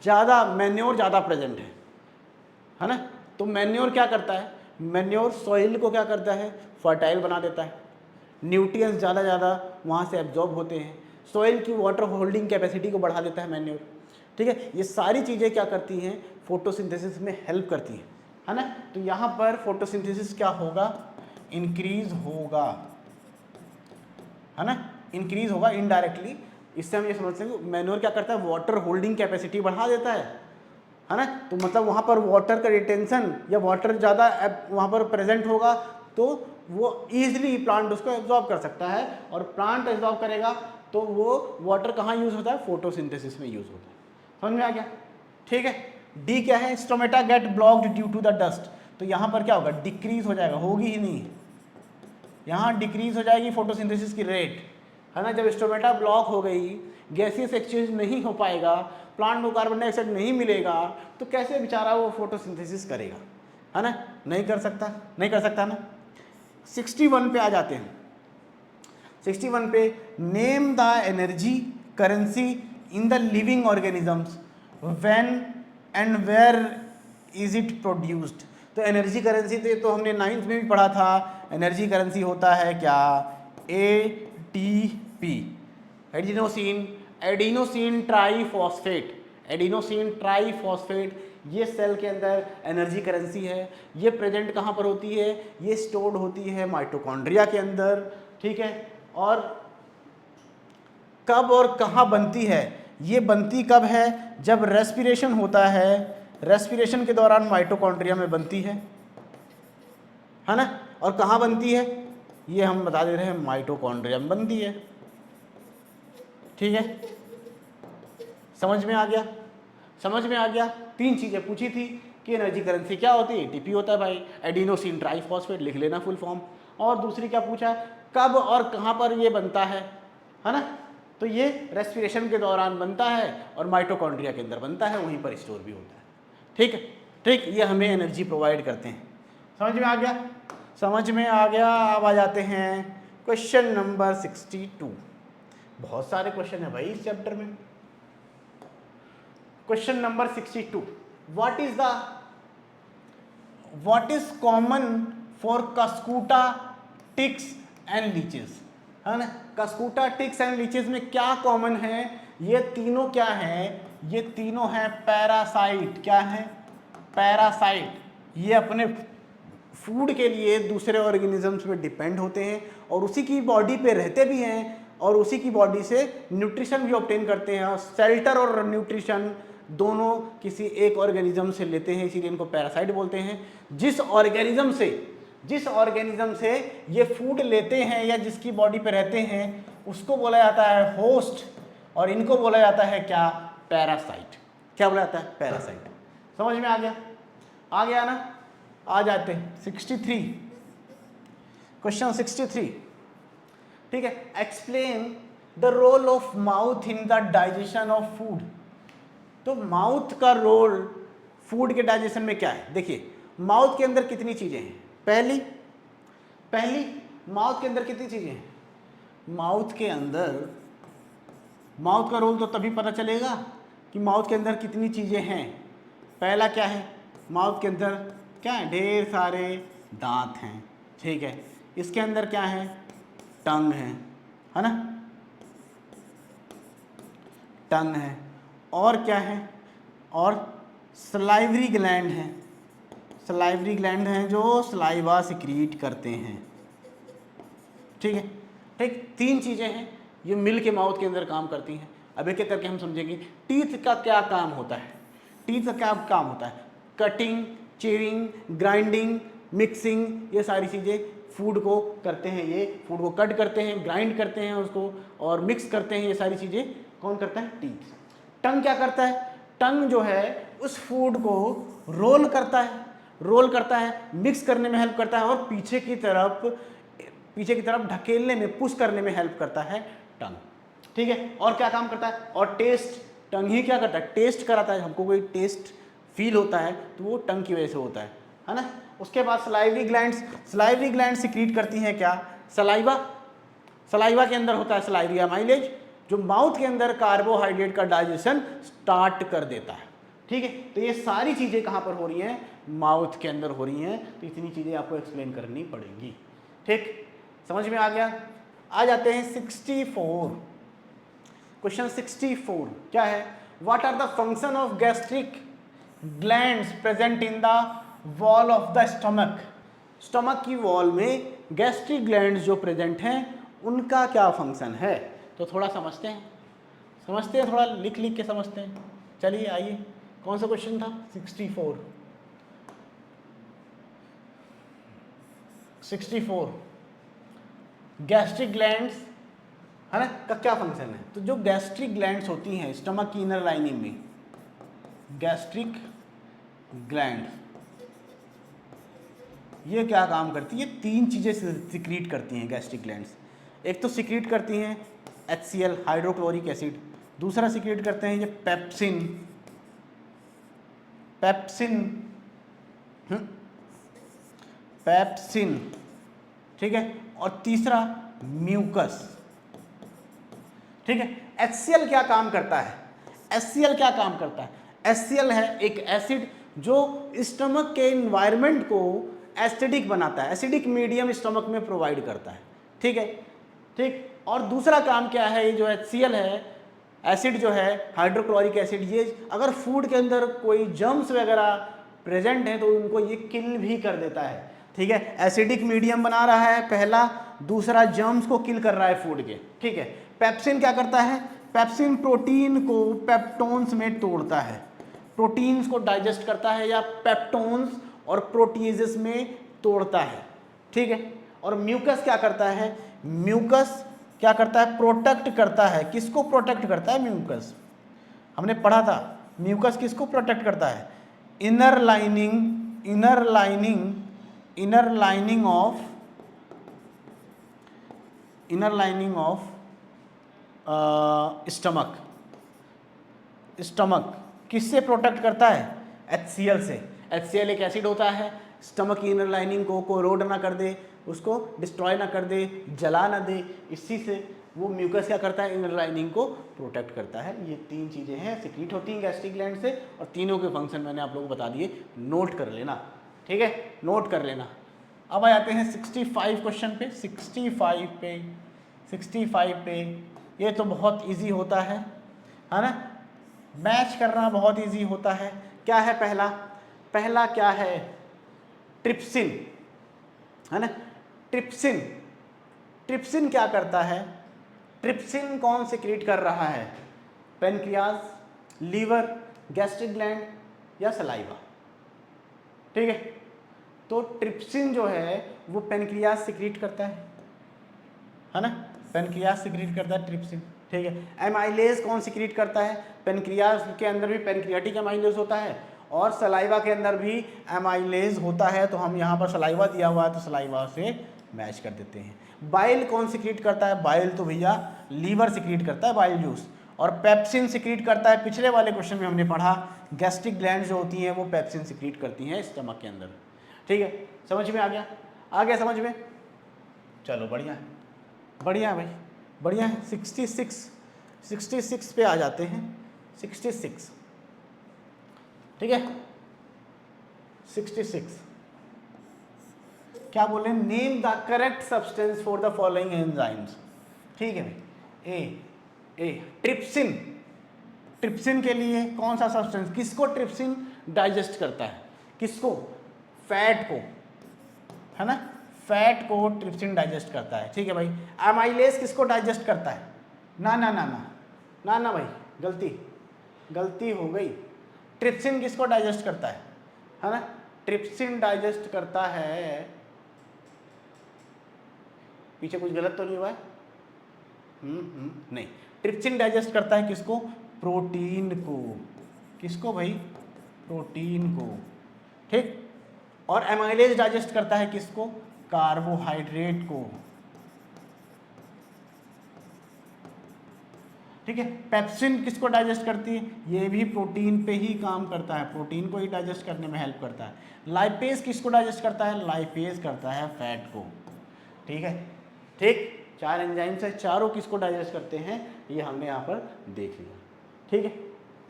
ज़्यादा मैन्योर ज़्यादा प्रेजेंट है ना। तो मैन्योर क्या करता है, मैन्योर सॉइल को क्या करता है, फर्टाइल बना देता है, न्यूट्रिएंट्स ज़्यादा वहाँ से एब्जॉर्ब होते हैं, सॉइल की वाटर होल्डिंग कैपेसिटी को बढ़ा देता है मैन्योर, ठीक है। ये सारी चीज़ें क्या करती हैं, फोटोसिंथेसिस में हेल्प करती हैं, है ना। तो यहाँ पर फोटोसिंथेसिस क्या होगा, इंक्रीज होगा, है ना, इंक्रीज होगा इनडायरेक्टली। इससे हम ये समझ सकते हैं मैन्योर क्या करता है, वाटर होल्डिंग कैपेसिटी बढ़ा देता है ना। तो मतलब वहाँ पर वाटर का रिटेंशन या वाटर ज़्यादा वहाँ पर प्रेजेंट होगा तो वो ईजिली प्लांट उसको एब्जॉर्ब कर सकता है, और प्लांट एब्जॉर्ब करेगा तो वो वाटर कहाँ यूज़ होता है, फोटोसिंथेसिस में यूज़ होता है। समझ में आ गया, ठीक है। डी क्या है, stomata get blocked due to the dust, तो यहाँ पर क्या होगा, डिक्रीज हो जाएगा, होगी ही नहीं, यहाँ डिक्रीज हो जाएगी फोटोसिंथेसिस की रेट, है ना। जब स्टोमेटा ब्लॉक हो गई, गैसियस एक्सचेंज नहीं हो पाएगा, प्लांट को कार्बन डाइऑक्साइड नहीं मिलेगा, तो कैसे बेचारा वो फोटोसिंथेसिस करेगा, है ना, नहीं कर सकता, नहीं कर सकता ना। 61 पे आ जाते हैं। 61 पे, name the energy currency in the living organisms when and where is it produced. तो एनर्जी करेंसी तो हमने 9th में भी पढ़ा था, एनर्जी करेंसी होता है क्या, ATP, adenosine adenosine triphosphate, adenosine triphosphate, ये सेल के अंदर एनर्जी करेंसी है। ये प्रेजेंट कहाँ पर होती है, ये स्टोर्ड होती है माइटोकॉन्ड्रिया के अंदर, ठीक है। और कब और कहाँ बनती है, ये बनती कब है, जब रेस्पिरेशन होता है, रेस्पिरेशन के दौरान माइटोकॉन्ड्रिया में बनती है ना। और कहाँ बनती है, ये हम बता दे रहे हैं, माइटोकॉन्ड्रिया में बनती है, ठीक है। समझ में आ गया, समझ में आ गया। 3 चीज़ें पूछी थी कि एनर्जी करेंसी क्या होती है, ATP होता है भाई, एडिनोसिन ट्राईफॉस्फेट लिख लेना फुल फॉर्म। और दूसरी क्या पूछा है, कब और कहाँ पर ये बनता है ना। तो ये रेस्पिरेशन के दौरान बनता है और माइटोकॉन्ड्रिया के अंदर बनता है, वहीं पर स्टोर भी होता है, ठीक है, ठीक। ये हमें एनर्जी प्रोवाइड करते हैं। समझ में आ गया, समझ में आ गया। अब आ जाते हैं क्वेश्चन नंबर 62। बहुत सारे क्वेश्चन है भाई इस चैप्टर में। Question number 62, what is common for cuscuta, ticks and leeches, है ना। कस्कूटा, टिक्स एंड लीचेस में क्या कॉमन है? ये तीनों क्या है? ये तीनों है पैरासाइट। क्या है? पैरासाइट। ये अपने फूड के लिए दूसरे ऑर्गेनिजम्स पे डिपेंड होते हैं और उसी की बॉडी पे रहते भी हैं और उसी की बॉडी से न्यूट्रिशन भी ऑब्टेन करते हैं, और शेल्टर और न्यूट्रिशन दोनों किसी एक ऑर्गेनिज्म से लेते हैं, इसीलिए इनको पैरासाइट बोलते हैं। जिस ऑर्गेनिज्म से ये फूड लेते हैं या जिसकी बॉडी पे रहते हैं उसको बोला जाता है होस्ट, और इनको बोला जाता है क्या? पैरासाइट। क्या बोला जाता है? पैरासाइट। समझ में आ गया? आ गया ना? आ जाते हैं 63, क्वेश्चन 63। ठीक है, explain the role of mouth in the digestion of food. तो माउथ का रोल फूड के डाइजेशन में क्या है? देखिए, माउथ के अंदर कितनी चीजें हैं? पहली माउथ के अंदर कितनी चीजें हैं? माउथ का रोल तो तभी पता चलेगा कि माउथ के अंदर कितनी चीजें हैं। पहला क्या है? माउथ के अंदर क्या है? ढेर सारे दांत हैं। ठीक है, इसके अंदर क्या है? टंग है ना? टंग है। और क्या है? और सलाइवरी ग्लैंड है। सलाइवरी ग्लैंड हैं जो सलाइवा सिक्रीट करते हैं। ठीक है, ठीक, तीन चीज़ें हैं, ये मिल के माउथ के अंदर काम करती हैं। अब एक एक करके हम समझेंगे। टीथ का क्या काम होता है? टीथ का क्या काम होता है? कटिंग, चीविंग, ग्राइंडिंग, मिक्सिंग, ये सारी चीज़ें फूड को करते हैं। ये फूड को कट करते हैं, ग्राइंड करते हैं उसको और मिक्स करते हैं। ये सारी चीज़ें कौन करता है? टीथ। टंग क्या करता है? टंग जो है उस फूड को रोल करता है, मिक्स करने में हेल्प करता है और पीछे की तरफ ढकेलने में, पुश करने में हेल्प करता है टंग। ठीक है, और क्या काम करता है? और टेस्ट, टंग ही क्या करता है? टेस्ट कराता है। हमको कोई टेस्ट फील होता है तो वो टंग की वजह से होता है ना? उसके बाद सलाइवरी ग्लैंड्स सिक्रीट करती हैं क्या? सलाइवा के अंदर होता है सलाइवरी अमाइलेज, जो माउथ के अंदर कार्बोहाइड्रेट का डाइजेशन स्टार्ट कर देता है। ठीक है, तो ये सारी चीज़ें कहाँ पर हो रही हैं? माउथ के अंदर हो रही हैं। तो इतनी चीज़ें आपको एक्सप्लेन करनी पड़ेंगी। ठीक, समझ में आ गया? आ जाते हैं 64, क्वेश्चन 64 क्या है? What are the function of gastric glands present in the wall of the stomach. Stomach की वॉल में गैस्ट्रिक ग्लैंड्स जो प्रेजेंट हैं उनका क्या फंक्शन है? तो थोड़ा समझते हैं, थोड़ा लिख के समझते हैं। चलिए आइए, कौन सा क्वेश्चन था? 64 गैस्ट्रिक ग्लैंड्स है ना का क्या फंक्शन है? तो जो गैस्ट्रिक ग्लैंड्स होती हैं स्टमक की इनर लाइनिंग में, गैस्ट्रिक ग्लैंड ये क्या काम करती है? तीन चीज़ें सिक्रीट करती हैं गैस्ट्रिक ग्लैंड्स। एक तो सिक्रीट करती हैं HCl, हाइड्रोक्लोरिक एसिड। दूसरा सिक्रीट करते हैं ये पेप्सिन, ठीक है, और तीसरा म्यूकस। ठीक है, HCl क्या काम करता है? HCl है एक एसिड जो स्टमक के इन्वायरमेंट को एसिडिक बनाता है, एसिडिक मीडियम स्टमक में प्रोवाइड करता है। ठीक है, ठीक, और दूसरा काम क्या है? ये जो HCl है, एसिड जो है हाइड्रोक्लोरिक एसिड, ये अगर फूड के अंदर कोई जर्म्स वगैरह प्रेजेंट हैं तो उनको ये किल भी कर देता है। ठीक है, एसिडिक मीडियम बना रहा है पहला, दूसरा जर्म्स को किल कर रहा है फूड के। ठीक है, पेप्सिन क्या करता है? पेप्सिन प्रोटीन को पेप्टोन्स में तोड़ता है, प्रोटीन्स को डाइजेस्ट करता है या पेप्टोन्स और प्रोटीजेस में तोड़ता है। ठीक है, और म्यूकस क्या करता है? म्यूकस क्या करता है? प्रोटेक्ट करता है। किसको प्रोटेक्ट करता है म्यूकस? हमने पढ़ा था म्यूकस किसको प्रोटेक्ट करता है? इनर लाइनिंग ऑफ स्टमक किससे प्रोटेक्ट करता है? HCl से। HCl एक एसिड होता है, स्टमक की इनर लाइनिंग को कोरोड ना कर दे, उसको डिस्ट्रॉय ना कर दे, जला ना दे, इसी से वो म्यूकस क्या करता है? इनर लाइनिंग को प्रोटेक्ट करता है। ये तीन चीज़ें हैं, सिक्रीट होती हैं गैस्ट्रिक ग्लैंड से, और तीनों के फंक्शन मैंने आप लोगों को बता दिए, नोट कर लेना। ठीक है, नोट कर लेना। अब आ जाते हैं 65 क्वेश्चन पे। 65 पे 65 पे। ये तो बहुत इजी होता है ना, मैच करना बहुत इजी होता है। क्या है पहला? पहला क्या है? ट्रिप्सिन, है ना। ट्रिप्सिन, ट्रिप्सिन क्या करता है? ट्रिप्सिन कौन सिक्रीट कर रहा है? पेनक्रियाज, लीवर, गैस्ट्रिक ग्लैंड या सलाइवा? ठीक है, तो ट्रिप्सिन जो है वो पेनक्रियाज सिक्रीट करता है ना, पेनक्रियाज सिक्रीट करता है ट्रिप्सिन। ठीक है, एमाइलेज कौन सिक्रीट करता है? पेनक्रियाज के अंदर भी पेनक्रियाटिक एमाइलेज होता है और सलाइवा के अंदर भी एमाइलेज होता है। तो हम यहाँ पर सलाइवा दिया हुआ है तो सलाइवा से मैच कर देते हैं। बाइल कौन सिक्रीट करता है? बाइल तो भैया लीवर सिक्रीट करता है, बाइल जूस। और पेप्सिन सिक्रीट करता है, पिछले वाले क्वेश्चन में हमने पढ़ा, गैस्ट्रिक ग्लैंड जो होती हैं वो पेप्सिन सिक्रीट करती हैं स्टमक के अंदर। ठीक है, समझ में आ गया? आ गया समझ में? चलो बढ़िया है, बढ़िया है भाई, बढ़िया है। 66 पे आ जाते हैं। 66, ठीक है, 66 क्या बोले? Name the correct substance for the following enzymes. ठीक है भाई, ए ट्रिप्सिन, ट्रिप्सिन के लिए कौन सा सब्सटेंस? किसको ट्रिप्सिन डाइजेस्ट करता है? किसको? फैट को, है ना, फैट को ट्रिप्सिन डाइजेस्ट करता है। ठीक है भाई, एमाइलेज किसको डाइजेस्ट करता है? ना ना ना ना ना ना भाई, गलती हो गई। ट्रिप्सिन किसको डाइजेस्ट करता है ना? ट्रिप्सिन डाइजेस्ट करता है, पीछे कुछ गलत तो नहीं हुआ है? नहीं, ट्रिप्सिन डाइजेस्ट करता है किसको? प्रोटीन को। किसको भाई? प्रोटीन को। ठीक, और एमाइलेज डाइजेस्ट करता है किसको? कार्बोहाइड्रेट को। ठीक है, पेप्सिन किसको डाइजेस्ट करती है? ये भी प्रोटीन पे ही काम करता है, प्रोटीन को ही डाइजेस्ट करने में हेल्प करता है। लाइपेज किसको डाइजेस्ट करता है? लाइपेज करता है फैट को। ठीक है, ठीक, 4 एंजाइम से चारों किसको डाइजेस्ट करते हैं ये हमने यहाँ पर देख लिया। ठीक है,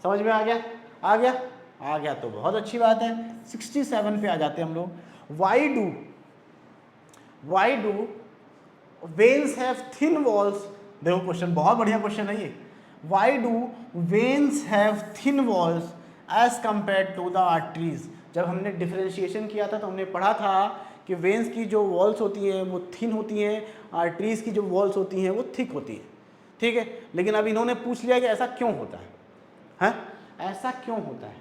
समझ में आ गया? आ गया? आ गया तो बहुत अच्छी बात है। 67 पे आ जाते हैं हम लोग। Why do veins have thin walls? देखो क्वेश्चन बहुत बढ़िया क्वेश्चन है ये। Why do veins have thin walls as compare to the arteries? जब हमने डिफरेंशिएशन किया था तो हमने पढ़ा था कि वेन्स की जो वॉल्स होती हैं वो थिन होती हैं, आर्टरीज की जो वॉल्स होती हैं वो थिक होती हैं। ठीक है, लेकिन अब इन्होंने पूछ लिया कि ऐसा क्यों होता है, हैं? ऐसा क्यों होता है?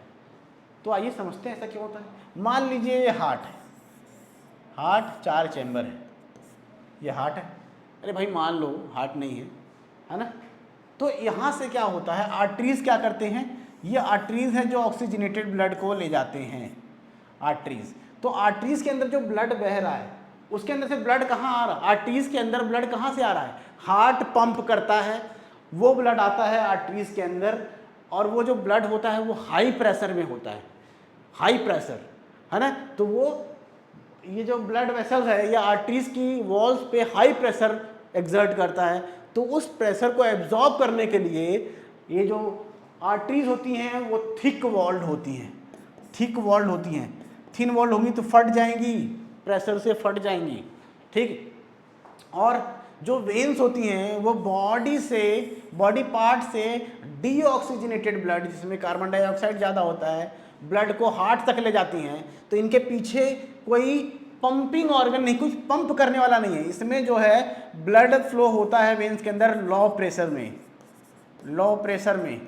तो आइए समझते हैं ऐसा क्यों होता है। मान लीजिए ये हार्ट है, हार्ट 4 चैम्बर है, ये हार्ट है। अरे भाई मान लो हार्ट नहीं है ना, तो यहाँ से क्या होता है, आर्टरीज क्या करते हैं? ये आर्टरीज है जो ऑक्सीजनेटेड ब्लड को ले जाते हैं, आर्टरीज। तो आर्टरीज के अंदर जो ब्लड बह रहा है उसके अंदर से ब्लड कहाँ आ रहा है? आर्टरीज के अंदर ब्लड कहाँ से आ रहा है? हार्ट पंप करता है, वो ब्लड आता है आर्टरीज के अंदर, और वो जो ब्लड होता है वो हाई प्रेशर में होता है, हाई प्रेशर, है ना। तो वो ये जो ब्लड वेसल्स है ये आर्टरीज की वॉल्स पे हाई प्रेशर एक्सर्ट करता है। तो उस प्रेशर को एब्जॉर्ब करने के लिए ये जो आर्टरीज होती हैं वो थिक वॉल्ड होती हैं, थिक वॉल्ड होती हैं। थिन वॉल्ड होंगी तो फट जाएंगी, प्रेशर से फट जाएंगी। ठीक, और जो वेन्स होती हैं वो बॉडी पार्ट से डीऑक्सीजनेटेड ब्लड, जिसमें कार्बन डाइऑक्साइड ज़्यादा होता है, ब्लड को हार्ट तक ले जाती हैं। तो इनके पीछे कोई पंपिंग ऑर्गन नहीं, कुछ पंप करने वाला नहीं है। इसमें जो है ब्लड फ्लो होता है वेन्स के अंदर लो प्रेशर में, लो प्रेशर में।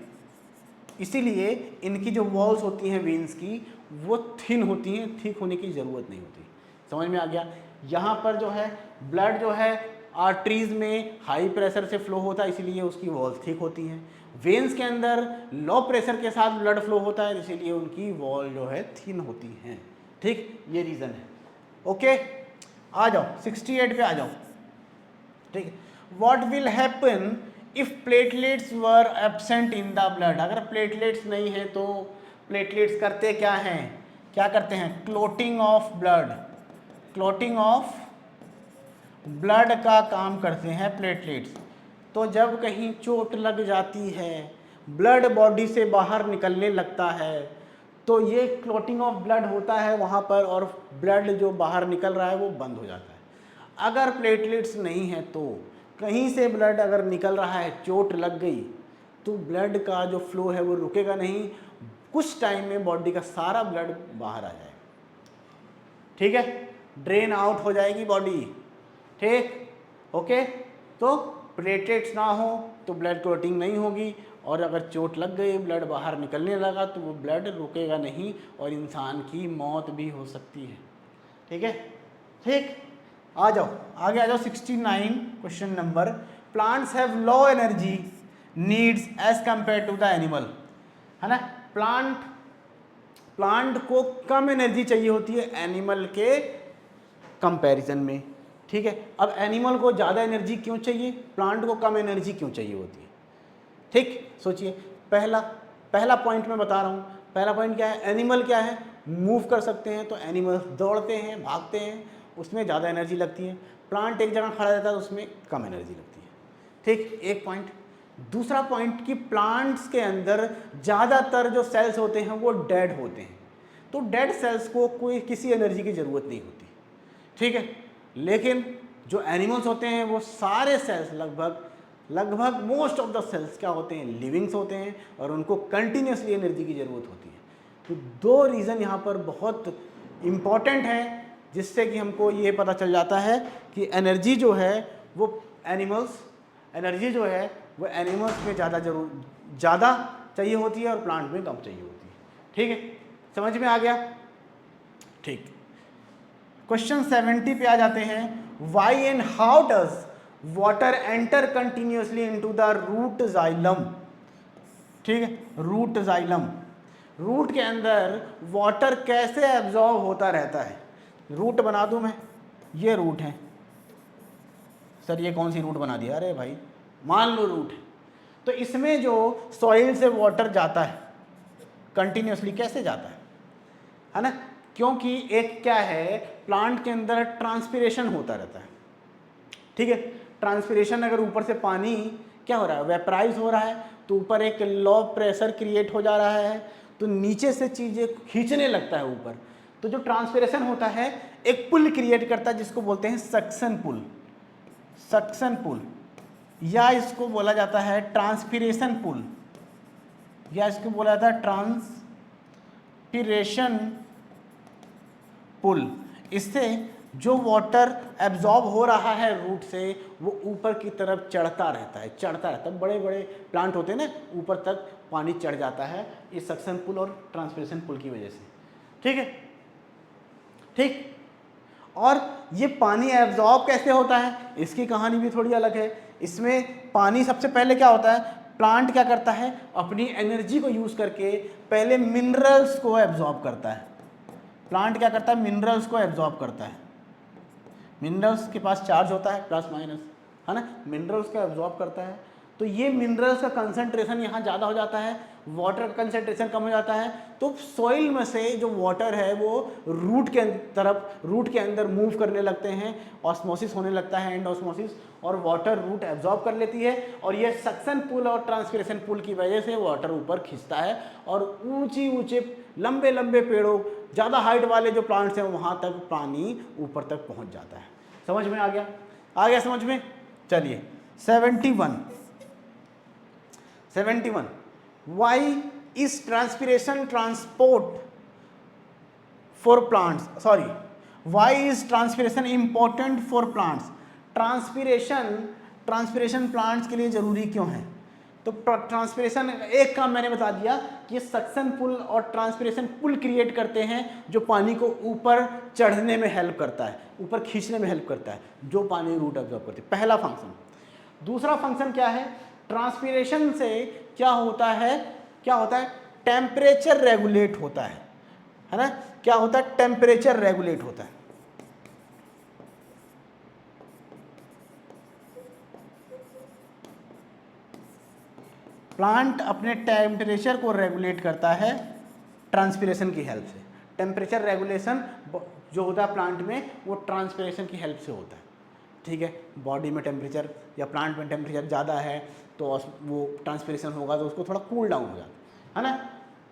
इसीलिए इनकी जो वॉल्स होती हैं वेन्स की वो थिन होती हैं, थिक होने की ज़रूरत नहीं होती। समझ में आ गया? यहाँ पर जो है ब्लड जो है आर्टरीज में हाई प्रेशर से फ्लो होता है, इसीलिए उसकी वॉल्स थिक होती हैं। वेन्स के अंदर लो प्रेशर के साथ ब्लड फ्लो होता है, इसीलिए उनकी वॉल जो है थिन होती हैं। ठीक, ये रीज़न है। ओके, आ जाओ 68 पे आ जाओ। ठीक है, what will happen if platelets were absent in the blood? अगर प्लेटलेट्स नहीं है तो प्लेटलेट्स करते क्या हैं? क्या करते हैं? Clotting of blood, clotting of blood का काम करते हैं प्लेटलेट्स। तो जब कहीं चोट लग जाती है, ब्लड बॉडी से बाहर निकलने लगता है, तो ये क्लोटिंग ऑफ ब्लड होता है वहाँ पर, और ब्लड जो बाहर निकल रहा है वो बंद हो जाता है। अगर प्लेटलेट्स नहीं है तो कहीं से ब्लड अगर निकल रहा है, चोट लग गई, तो ब्लड का जो फ्लो है वो रुकेगा नहीं, कुछ टाइम में बॉडी का सारा ब्लड बाहर आ जाएगा। ठीक है, ड्रेन आउट हो जाएगी बॉडी। ठीक, ओके। तो प्लेटलेट्स ना हो तो ब्लड क्लॉटिंग नहीं होगी, और अगर चोट लग गई, ब्लड बाहर निकलने लगा, तो वो ब्लड रुकेगा नहीं और इंसान की मौत भी हो सकती है। ठीक है, ठीक। आ जाओ आगे, आ जाओ 69 question number. Plants have low energy needs as compare to the animal, है ना। प्लांट को कम एनर्जी चाहिए होती है एनिमल के कंपैरिजन में। ठीक है, अब एनिमल को ज़्यादा एनर्जी क्यों चाहिए, प्लांट को कम एनर्जी क्यों चाहिए होती है? ठीक, सोचिए। पहला पॉइंट मैं बता रहा हूँ। पहला पॉइंट क्या है, एनिमल क्या है, मूव कर सकते हैं, तो एनिमल्स दौड़ते हैं, भागते हैं, उसमें ज़्यादा एनर्जी लगती है। प्लांट एक जगह खड़ा रहता है तो उसमें कम एनर्जी लगती है। ठीक, एक पॉइंट। दूसरा पॉइंट कि प्लांट्स के अंदर ज़्यादातर जो सेल्स होते हैं वो डेड होते हैं, तो डेड सेल्स को कोई किसी एनर्जी की ज़रूरत नहीं होती। ठीक है, लेकिन जो एनिमल्स होते हैं वो सारे सेल्स लगभग मोस्ट ऑफ द सेल्स क्या होते हैं, लिविंग्स होते हैं, और उनको कंटिन्यूसली एनर्जी की ज़रूरत होती है। तो दो रीज़न यहाँ पर बहुत इम्पॉर्टेंट है, जिससे कि हमको ये पता चल जाता है कि एनर्जी जो है वो एनिमल्स में ज़्यादा चाहिए होती है और प्लांट में कम चाहिए होती है। ठीक है, समझ में आ गया? ठीक, क्वेश्चन 70 पे आ जाते हैं। Why and how does water enter continuously into the root xylem. ठीक है, रूट जाइलम, रूट के अंदर वाटर कैसे एब्जॉर्ब होता रहता है। रूट बना दूं मैं, ये रूट है सर, ये कौन सी रूट बना दिया, अरे भाई मान लो रूट है, तो इसमें जो सॉइल से वाटर जाता है कंटिन्यूसली कैसे जाता है ना, क्योंकि एक क्या है, प्लांट के अंदर ट्रांसपिरेशन होता रहता है। ठीक है, ट्रांसपिरेशन, अगर ऊपर से पानी क्या हो रहा है, वेपराइज हो रहा है, तो ऊपर एक लो प्रेशर क्रिएट हो जा रहा है, तो नीचे से चीज़ें खींचने लगता है ऊपर। तो जो ट्रांसपिरेशन होता है एक पुल क्रिएट करता है, जिसको बोलते हैं सक्शन पुल, या इसको बोला जाता है ट्रांसपिरेशन पुल, या इसको बोला जाता है ट्रांसपिरेशन पुल। इससे जो वाटर एब्जॉर्ब हो रहा है रूट से, वो ऊपर की तरफ चढ़ता रहता है। बड़े बड़े प्लांट होते हैं ना, ऊपर तक पानी चढ़ जाता है इस सक्शन पुल और ट्रांसपिरेशन पुल की वजह से। ठीक है, ठीक। और ये पानी एब्जॉर्ब कैसे होता है, इसकी कहानी भी थोड़ी अलग है। इसमें पानी सबसे पहले क्या होता है, प्लांट क्या करता है, अपनी एनर्जी को यूज़ करके पहले मिनरल्स को एब्जॉर्ब करता है। प्लांट क्या करता है, मिनरल्स को एब्जॉर्ब करता है। मिनरल्स के पास चार्ज होता है प्लस माइनस, है ना, मिनरल्स को एब्जॉर्ब करता है। तो ये मिनरल्स का कंसंट्रेशन यहाँ ज़्यादा हो जाता है, वाटर का कंसंट्रेशन कम हो जाता है, तो सॉइल में से जो वाटर है वो रूट के अंदर मूव करने लगते हैं, ऑस्मोसिस होने लगता है, एंड ऑस्मोसिस, और वाटर रूट एब्जॉर्ब कर लेती है, और ये सक्शन पुल और ट्रांसपिरेशन पुल की वजह से वाटर ऊपर खींचता है, और ऊंचे लंबे पेड़ों, ज़्यादा हाइट वाले जो प्लांट्स हैं वहाँ तक पानी ऊपर तक पहुँच जाता है। समझ में आ गया समझ में? चलिए 71 why is transpiration transport for plants, sorry, why is transpiration important for plants. Transpiration plants के लिए जरूरी क्यों है? तो ट्रांसपिरेशन, एक काम मैंने बता दिया कि सक्शन पुल और ट्रांसपिरेशन पुल क्रिएट करते हैं, जो पानी को ऊपर चढ़ने में हेल्प करता है, ऊपर खींचने में हेल्प करता है, जो पानी रूट एब्जॉर्ब करते हैं। पहला फंक्शन। दूसरा फंक्शन क्या है, ट्रांसपिरेशन से क्या होता है, टेम्परेचर रेगुलेट होता है ना, क्या होता है, टेम्परेचर रेगुलेट होता है। प्लांट अपने टेम्परेचर को रेगुलेट करता है ट्रांसपिरेशन की हेल्प से। टेम्परेचर रेगुलेशन जो होता है प्लांट में, वो ट्रांसपिरेशन की हेल्प से होता है। ठीक है, बॉडी में टेम्परेचर या प्लांट में टेम्परेचर ज़्यादा है तो वो ट्रांसपिरेशन होगा तो उसको थोड़ा कूल डाउन हो जाता है ना।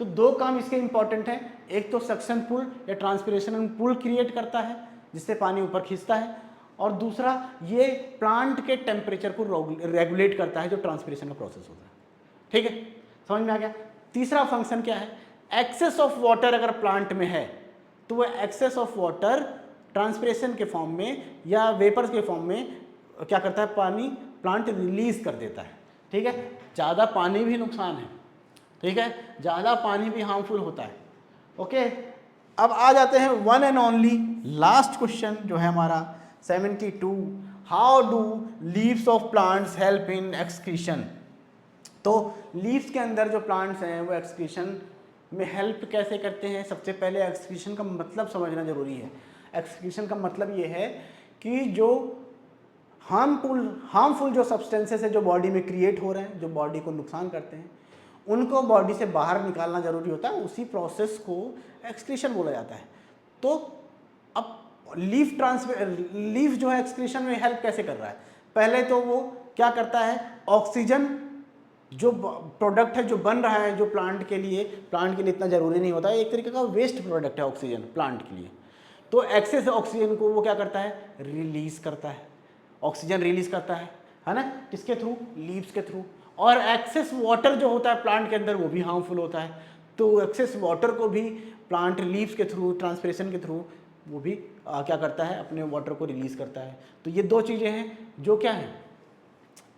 तो दो काम इसके इंपॉर्टेंट हैं, एक तो सक्शन पुल या ट्रांसपिरेशन पुल क्रिएट करता है जिससे पानी ऊपर खींचता है, और दूसरा ये प्लांट के टेम्परेचर को रेगुलेट करता है, जो ट्रांसपिरेशन का प्रोसेस होता है। ठीक है, समझ में आ गया। तीसरा फंक्शन क्या है, एक्सेस ऑफ वाटर अगर प्लांट में है तो वो एक्सेस ऑफ वाटर ट्रांसपिरेशन के फॉर्म में या वेपर्स के फॉर्म में क्या करता है, पानी प्लांट रिलीज कर देता है। ठीक है, ज़्यादा पानी भी नुकसान है। ठीक है, ज़्यादा पानी भी हार्मफुल होता है। ओके, अब आ जाते हैं one and only last question जो है हमारा 72, how do leaves of plants help in excretion. तो लीव्स के अंदर जो प्लांट्स हैं वो एक्सक्रीशन में हेल्प कैसे करते हैं। सबसे पहले एक्सक्रीशन का मतलब समझना जरूरी है। एक्सक्रीशन का मतलब ये है कि जो हार्मफुल जो सब्सटेंसेस है जो बॉडी में क्रिएट हो रहे हैं, जो बॉडी को नुकसान करते हैं, उनको बॉडी से बाहर निकालना जरूरी होता है। उसी प्रोसेस को एक्सक्रीशन बोला जाता है। तो अब लीफ जो है एक्सक्रीशन में हेल्प कैसे कर रहा है। पहले तो वो क्या करता है, ऑक्सीजन जो प्रोडक्ट है जो बन रहा है, जो प्लांट के लिए इतना ज़रूरी नहीं होता है, एक तरीके का वेस्ट प्रोडक्ट है ऑक्सीजन प्लांट के लिए। तो एक्सेस ऑक्सीजन को वो क्या करता है, रिलीज करता है, ऑक्सीजन रिलीज करता है ना, किसके थ्रू, लीव्स के थ्रू। और एक्सेस वाटर जो होता है प्लांट के अंदर वो भी हार्मफुल होता है, तो एक्सेस वाटर को भी प्लांट लीव्स के थ्रू, ट्रांसपिरेशन के थ्रू वो भी क्या करता है, अपने वाटर को रिलीज करता है। तो ये दो चीज़ें हैं जो क्या हैं,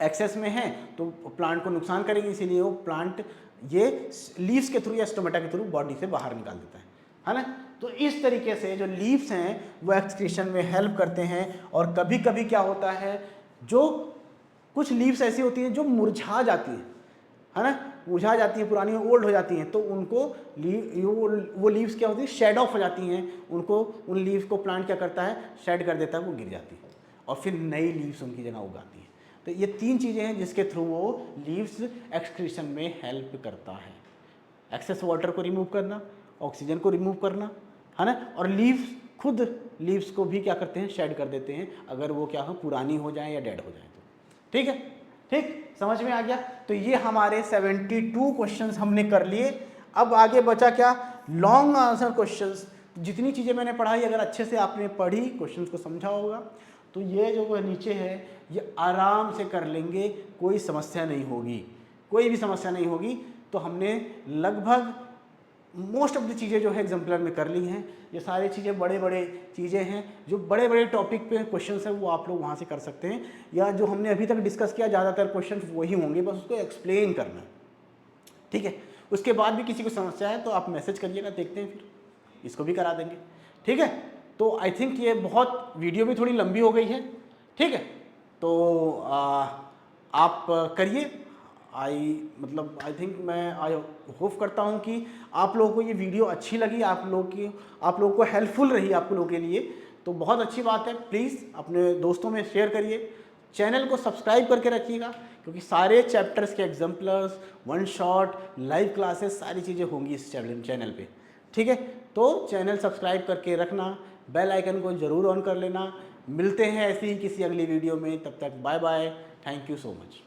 एक्सेस में है तो प्लांट को नुकसान करेगी, इसीलिए वो प्लांट ये लीव्स के थ्रू या स्टोमेटा के थ्रू बॉडी से बाहर निकाल देता है ना। तो इस तरीके से जो लीव्स हैं वो एक्सक्रीशन में हेल्प करते हैं। और कभी कभी क्या होता है, जो कुछ लीव्स ऐसी होती हैं जो मुरझा जाती है ना, मुरझा जाती है, पुरानी ओल्ड हो जाती हैं, तो उनको वो लीव्स क्या होती है, शेड ऑफ हो जाती हैं। उनको उन लीव्स को प्लांट क्या करता है, शेड कर देता है, वो गिर जाती है और फिर नई लीव्स उनकी जगह उगाती है। तो ये तीन चीज़ें हैं जिसके थ्रू वो लीव्स एक्सक्रीशन में हेल्प करता है। एक्सेस वाटर को रिमूव करना, ऑक्सीजन को रिमूव करना, है ना, और लीव्स को भी क्या करते हैं, शेड कर देते हैं, अगर वो क्या हो, पुरानी हो जाए या डेड हो जाए तो। ठीक है, ठीक, समझ में आ गया। तो ये हमारे 72 क्वेश्चंस हमने कर लिए। अब आगे बचा क्या, लॉन्ग आंसर क्वेश्चंस। जितनी चीज़ें मैंने पढ़ाई, अगर अच्छे से आपने पढ़ी, क्वेश्चंस को समझा होगा, तो ये जो नीचे है ये आराम से कर लेंगे, कोई समस्या नहीं होगी, कोई भी समस्या नहीं होगी। तो हमने लगभग मोस्ट ऑफ द चीज़ें जो है एग्जाम्पलर में कर ली हैं। ये सारी चीज़ें बड़े चीज़ें हैं, जो बड़े टॉपिक पे क्वेश्चंस हैं वो आप लोग वहाँ से कर सकते हैं, या जो हमने अभी तक डिस्कस किया ज़्यादातर क्वेश्चन वही होंगे, बस उसको एक्सप्लेन करना। ठीक है, उसके बाद भी किसी को समस्या है तो आप मैसेज करिएगा, देखते हैं फिर इसको भी करा देंगे। ठीक है, तो आई थिंक ये बहुत वीडियो भी थोड़ी लंबी हो गई है। ठीक है, तो आप करिए। आई थिंक मैं आई होप करता हूँ कि आप लोगों को ये वीडियो अच्छी लगी, आप लोगों को हेल्पफुल रही आप लोगों के लिए, तो बहुत अच्छी बात है। प्लीज़ अपने दोस्तों में शेयर करिए, चैनल को सब्सक्राइब करके रखिएगा, क्योंकि सारे चैप्टर्स के exemplars, one shot, live classes, सारी चीज़ें होंगी इस चैनल पे। ठीक है, तो चैनल सब्सक्राइब करके रखना, बेल आइकन को ज़रूर ऑन कर लेना। मिलते हैं ऐसे ही किसी अगली वीडियो में, तब तक bye bye, thank you so much.